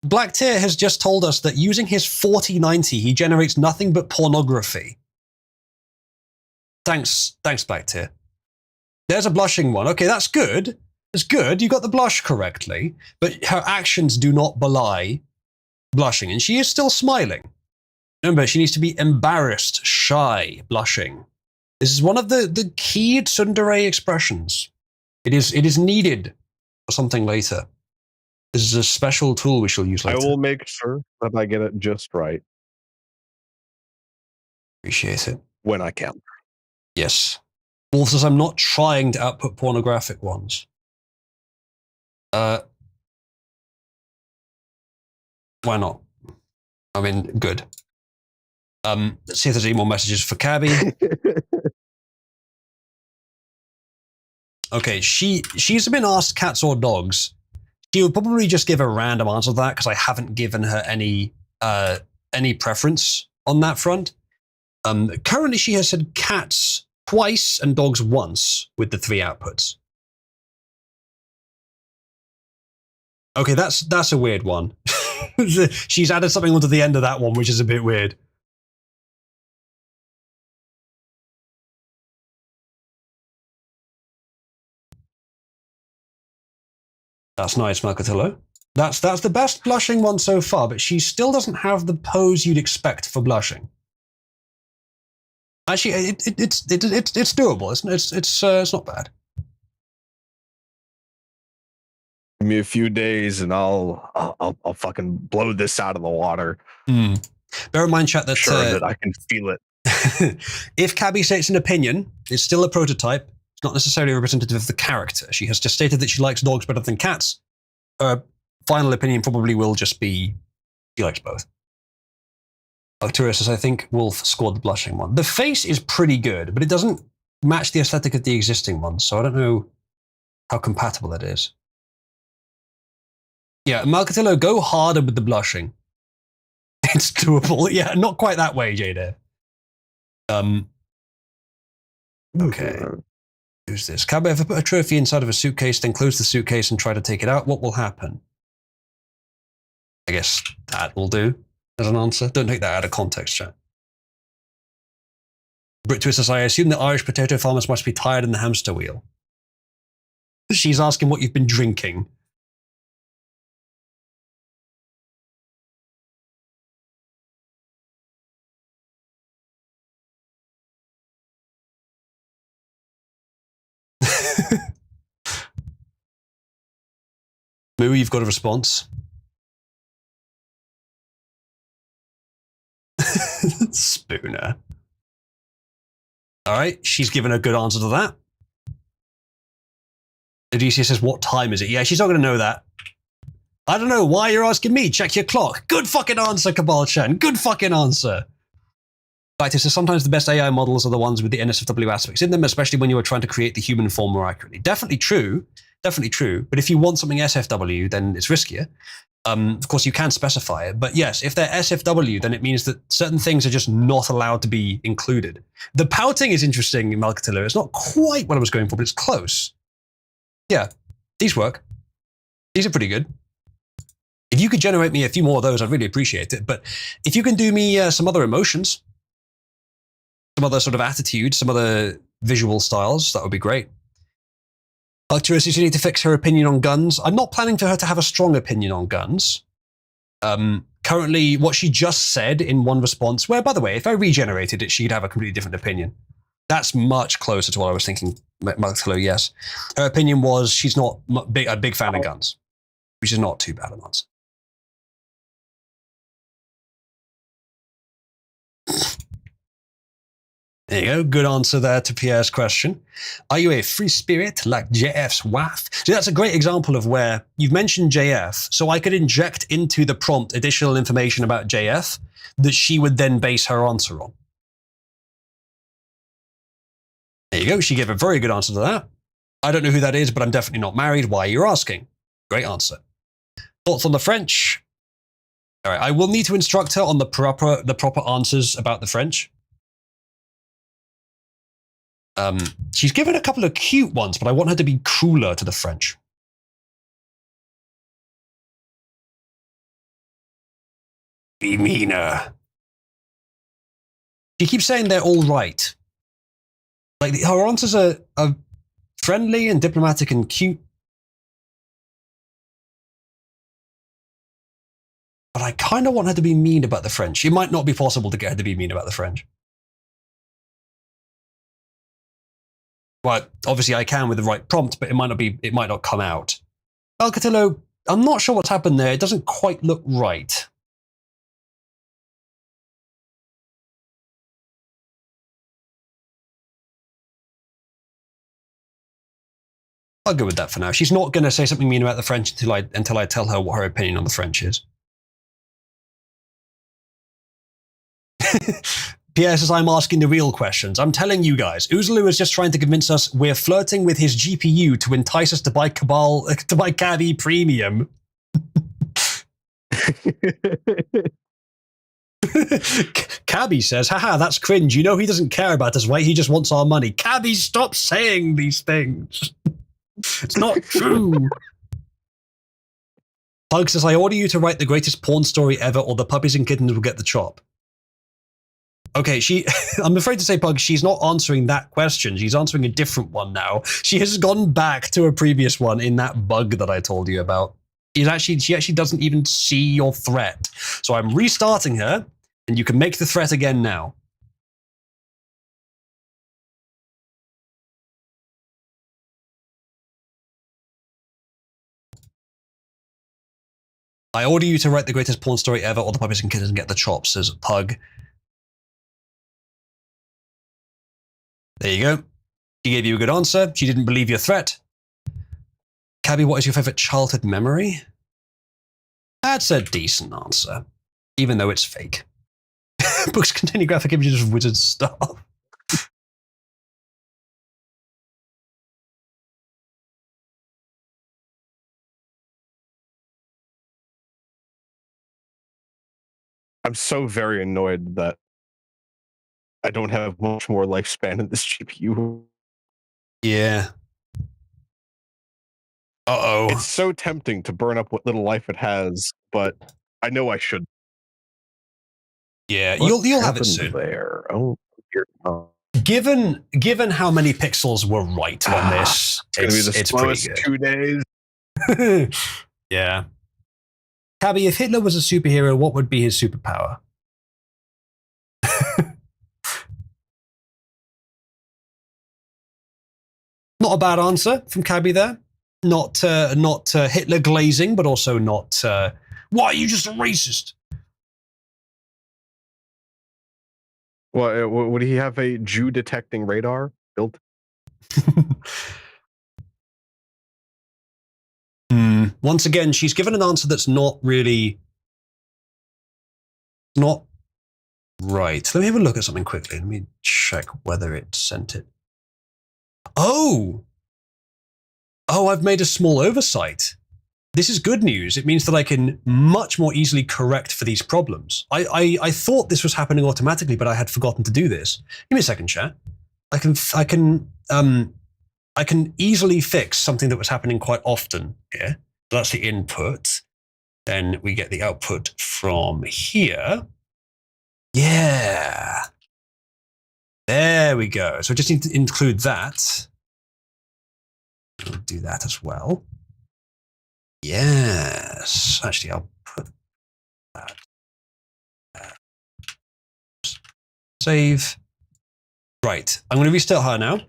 Black Tier has just told us that using his 4090, he generates nothing but pornography. Thanks, Black Tier. There's a blushing one. Okay, that's good. That's good. You got the blush correctly, but her actions do not belie blushing, and she is still smiling. Remember, she needs to be embarrassed, shy, blushing. This is one of the key tsundere expressions. It is needed for something later. This is a special tool we shall use later. I will make sure that I get it just right. Appreciate it. When I can. Yes. Wolf says, I'm not trying to output pornographic ones. Why not? I mean, good. Let's see if there's any more messages for Cabby. Okay, she's been asked cats or dogs. She would probably just give a random answer to that because I haven't given her any preference on that front. Currently, she has said cats twice and dogs once with the 3 outputs. Okay, that's a weird one. She's added something onto the end of that one, which is a bit weird. That's nice, Mercatillo. That's the best blushing one so far, but she still doesn't have the pose you'd expect for blushing. Actually, it's doable. It's not bad. Give me a few days, and I'll fucking blow this out of the water. Bear in mind, chat, that sure that I can feel it. If Cabby states an opinion, it's still a prototype. It's not necessarily representative of the character. She has just stated that she likes dogs better than cats. Her final opinion probably will just be she likes both. Arcturus says, I think Wolf scored the blushing one. The face is pretty good, but it doesn't match the aesthetic of the existing one, so I don't know how compatible it is. Yeah, Malcatillo, go harder with the blushing. It's doable. Yeah, not quite that way, Jada. Okay. Who's this? Cabby, if I put a trophy inside of a suitcase, then close the suitcase and try to take it out, what will happen? I guess that will do as an answer. Don't take that out of context, chat. Brit Twister says, I assume the Irish potato farmers must be tired in the hamster wheel. She's asking what you've been drinking. Moo, you've got a response. Spooner. All right, she's given a good answer to that. Odysseus says, what time is it? Yeah, she's not going to know that. I don't know why you're asking me. Check your clock. Good fucking answer, Cabal-chan. Good fucking answer. Fact is, sometimes the best AI models are the ones with the NSFW aspects in them, especially when you are trying to create the human form more accurately. Definitely true. Definitely true. But if you want something SFW, then it's riskier. Of course, you can specify it. But yes, if they're SFW, then it means that certain things are just not allowed to be included. The pouting is interesting in Malcatillo. It's not quite what I was going for, but it's close. Yeah, these work. These are pretty good. If you could generate me a few more of those, I'd really appreciate it. But if you can do me some other emotions, some other sort of attitude, some other visual styles, that would be great. Arcturus, you need to fix her opinion on guns. I'm not planning for her to have a strong opinion on guns. Currently, what she just said in one response, where, by the way, if I regenerated it, she'd have a completely different opinion. That's much closer to what I was thinking, Marcelo, yes. Her opinion was she's not a big fan of guns, which is not too bad an answer. There you go. Good answer there to Pierre's question. Are you a free spirit like JF's wife? So that's a great example of where you've mentioned JF, so I could inject into the prompt additional information about JF that she would then base her answer on. There you go. She gave a very good answer to that. I don't know who that is, but I'm definitely not married. Why are you asking? Great answer. Thoughts on the French? All right. I will need to instruct her on the proper answers about the French. She's given a couple of cute ones, but I want her to be crueler to the French. Be meaner. She keeps saying they're all right. Like, her answers are friendly and diplomatic and cute. But I kind of want her to be mean about the French. It might not be possible to get her to be mean about the French. Well, obviously I can with the right prompt, but it might not come out. Alcatillo, I'm not sure what's happened there. It doesn't quite look right. I'll go with that for now. She's not going to say something mean about the French until I tell her what her opinion on the French is. Pierre says, I'm asking the real questions. I'm telling you guys, Uzulu is just trying to convince us we're flirting with his GPU to entice us to buy Cabby Premium. Cabby says, haha, that's cringe. You know he doesn't care about us, right? He just wants our money. Cabby, stop saying these things. It's not true. Pug says, I order you to write the greatest porn story ever or the puppies and kittens will get the chop. Okay, I'm afraid to say, Pug, she's not answering that question. She's answering a different one now. She has gone back to a previous one in that bug that I told you about. She actually doesn't even see your threat. So I'm restarting her, and you can make the threat again now. I order you to write the greatest porn story ever or the puppies and kittens get the chops, says Pug. There you go. She gave you a good answer. She didn't believe your threat. Cabby, what is your favorite childhood memory? That's a decent answer, even though it's fake. Books containing graphic images of wizard stuff. I'm so very annoyed that I don't have much more lifespan in this GPU. Yeah. Uh-oh. It's so tempting to burn up what little life it has, but I know I should. Yeah, you'll have it soon. There. Oh, Given how many pixels were right on this, it's pretty good. 2 days. Yeah. Cabby, if Hitler was a superhero, what would be his superpower? Not a bad answer from Cabby there. Not Hitler glazing, but also not, why are you just a racist? Well, would he have a Jew detecting radar built? Once again, she's given an answer that's not really not right. Let me have a look at something quickly. Let me check whether it sent it. Oh, I've made a small oversight. This is good news. It means that I can much more easily correct for these problems. I thought this was happening automatically, but I had forgotten to do this. Give me a second, chat. I can easily fix something that was happening quite often here. So that's the input. Then we get the output from here. Yeah. There we go. So I just need to include that. I'll do that as well. Yes. Actually, I'll put that. Save. Right. I'm going to restart her now.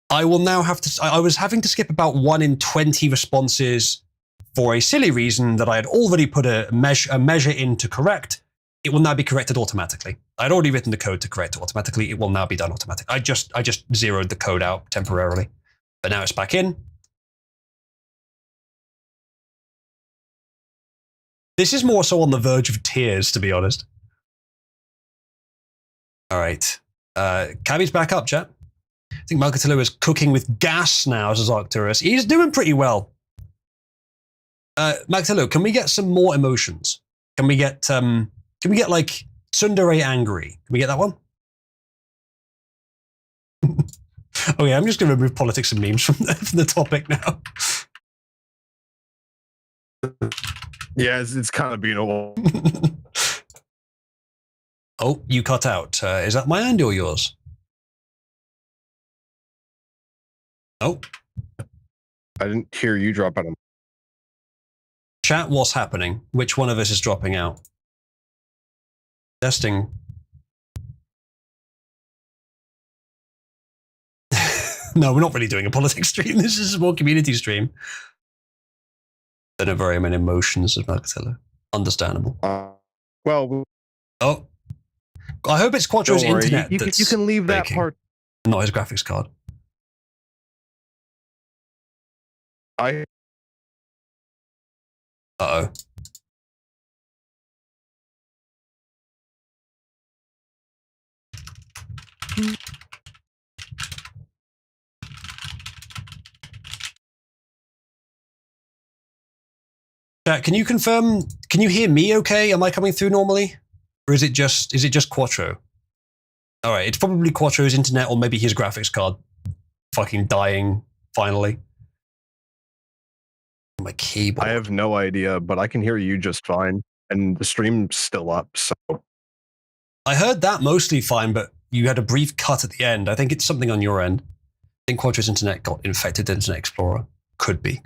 I will now have to. I was having to skip about 1 in 20 responses for a silly reason that I had already put a measure in to correct. It will now be corrected automatically. I'd already written the code to correct it automatically. It will now be done automatically. I just zeroed the code out temporarily, but now it's back in. This is more so on the verge of tears, to be honest. All right. Cabby's back up, chat. I think Malcatillo is cooking with gas now as Arcturus. He's doing pretty well. Malcatillo, can we get some more emotions? Can we get like Tsundere angry? Can we get that one? Oh yeah, I'm just going to remove politics and memes from the topic now. Yeah, it's kind of being a Oh, you cut out. Is that my end or yours? Oh. I didn't hear you drop out. Chat, what's happening? Which one of us is dropping out? Testing. No, we're not really doing a politics stream. This is a more community stream. Don't have very many emotions of Marcatello. Understandable. Well, oh, I hope it's Quattro's don't worry. internet. You can leave that breaking, part. not his graphics card. I. Uh-oh. Chat, can you confirm? Can you hear me okay? Am I coming through normally? Or is it just Quattro? Alright, it's probably Quattro's internet or maybe his graphics card fucking dying finally. My keyboard. I have no idea, but I can hear you just fine. And the stream's still up, so. I heard that mostly fine, but you had a brief cut at the end. I think it's something on your end. I think Quattro's internet got infected with Internet Explorer. Could be.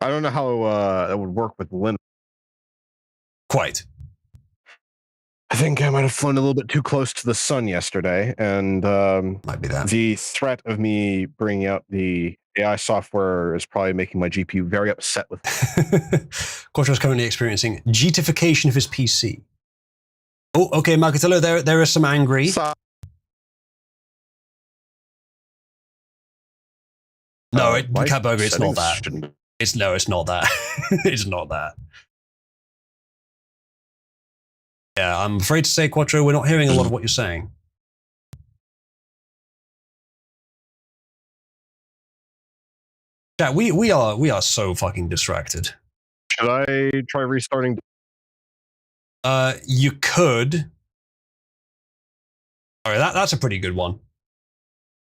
I don't know how that would work with Linux. Quite. I think I might have flown a little bit too close to the sun yesterday, and might be that. The threat of me bringing out the AI software is probably making my GPU very upset with me. Quattro is currently experiencing GTification of his PC. Oh, okay, Marcatello, there is some angry. No, Cat Burger, it's not that. It's not that. It's not that. Yeah, I'm afraid to say, Quattro, we're not hearing a lot of what you're saying. Yeah, we are so fucking distracted. Should I try restarting? You could. All right, that's a pretty good one.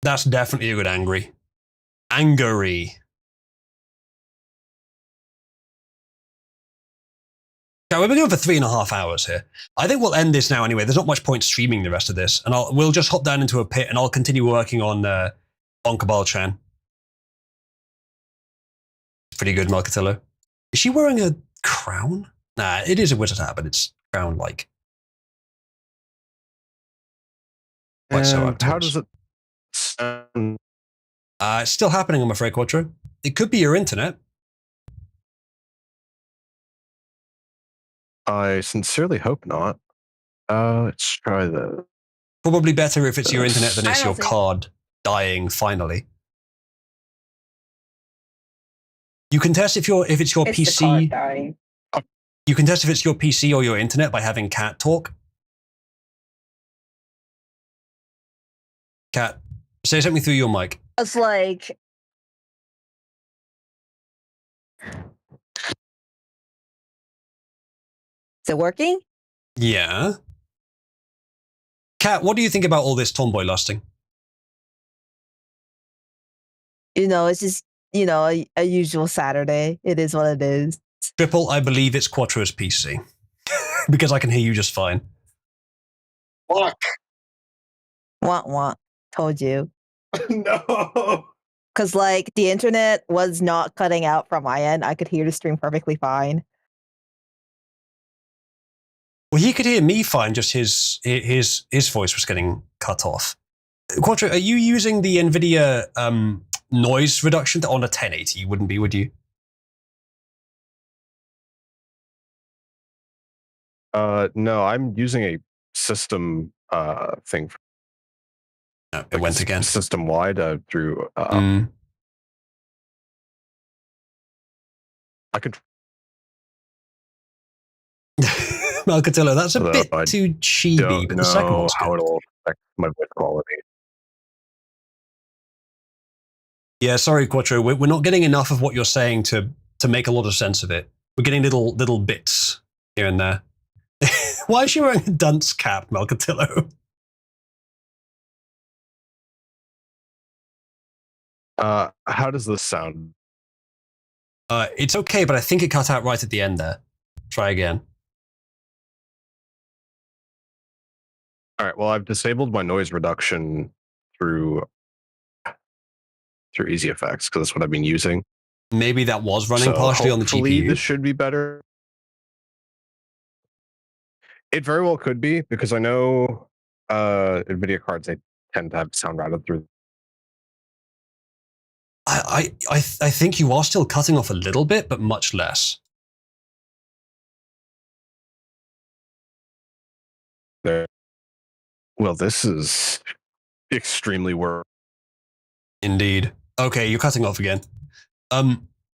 That's definitely a good angry. Angry. Yeah, we've been going for 3.5 hours here. I think we'll end this now anyway. There's not much point streaming the rest of this, and we'll just hop down into a pit, and I'll continue working on Cabal Chan. Pretty good, Marcatello. Is she wearing a crown? Nah, it is a wizard hat, but it's crown-like. So how does it sound? It's still happening, I'm afraid, Quattro. It could be your internet. I sincerely hope not. Let's try the. Probably better if it's your internet than it's your card dying finally. You can test if it's your PC. The card dying. You can test if it's your PC or your internet by having Cat talk. Cat, say something through your mic. It's like. Is it working? Yeah. Cat, what do you think about all this tomboy lusting? It's just, a usual Saturday. It is what it is. Triple, I believe it's Quattro's PC. Because I can hear you just fine. Fuck. Want. Told you. No. Because, the internet was not cutting out from my end. I could hear the stream perfectly fine. Well, he could hear me fine, just his voice was getting cut off. Quattro, are you using the NVIDIA noise reduction on a 1080? You wouldn't be, would you? No, I'm using a system thing. No, it went again. System wide through. I could. Marcatello, that's a bit too chibi, but the second one's good. How it'll affect my voice quality. Yeah, sorry, Quattro. We're not getting enough of what you're saying to make a lot of sense of it. We're getting little bits here and there. Why is she wearing a dunce cap, Marcatello? How does this sound? It's okay, but I think it cut out right at the end there. Try again. All right. Well, I've disabled my noise reduction through Easy Effects because that's what I've been using. Maybe that was running partially on the GPU. This should be better. It very well could be because I know NVIDIA cards, they tend to have sound routed through. I think you are still cutting off a little bit, but much less. There. Well, this is extremely worse. Indeed. Okay, you're cutting off again.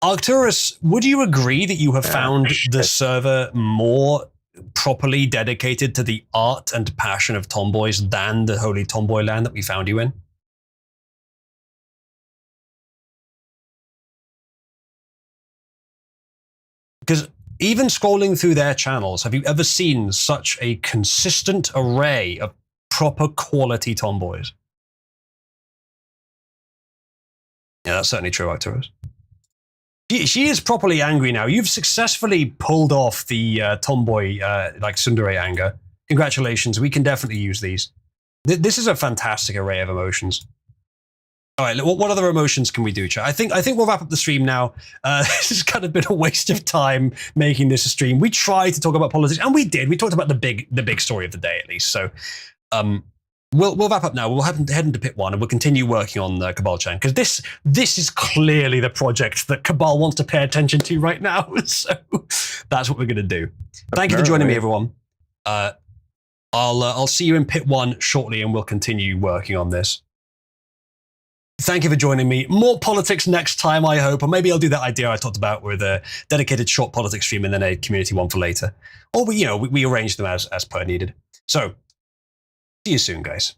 Arcturus, would you agree that you have found the server more properly dedicated to the art and passion of tomboys than the holy tomboy land that we found you in? Because even scrolling through their channels, have you ever seen such a consistent array of proper quality tomboys? Yeah, that's certainly true, Arcturus. She is properly angry now. You've successfully pulled off the tomboy, like tsundere anger. Congratulations. We can definitely use these. This is a fantastic array of emotions. All right, what other emotions can we do, chat? I think we'll wrap up the stream now. This has kind of been a waste of time making this a stream. We tried to talk about politics, and we did. We talked about the big story of the day, at least. So, we'll wrap up now. We'll head into pit 1, and we'll continue working on Cabal Chan, because this is clearly the project that Cabal wants to pay attention to right now. So that's what we're going to do. Thank you for joining me, everyone. I'll see you in pit 1 shortly, and we'll continue working on this. Thank you for joining me. More politics next time, I hope. Or maybe I'll do that idea I talked about with a dedicated short politics stream and then a community one for later. Or we arrange them as per needed. So, see you soon, guys.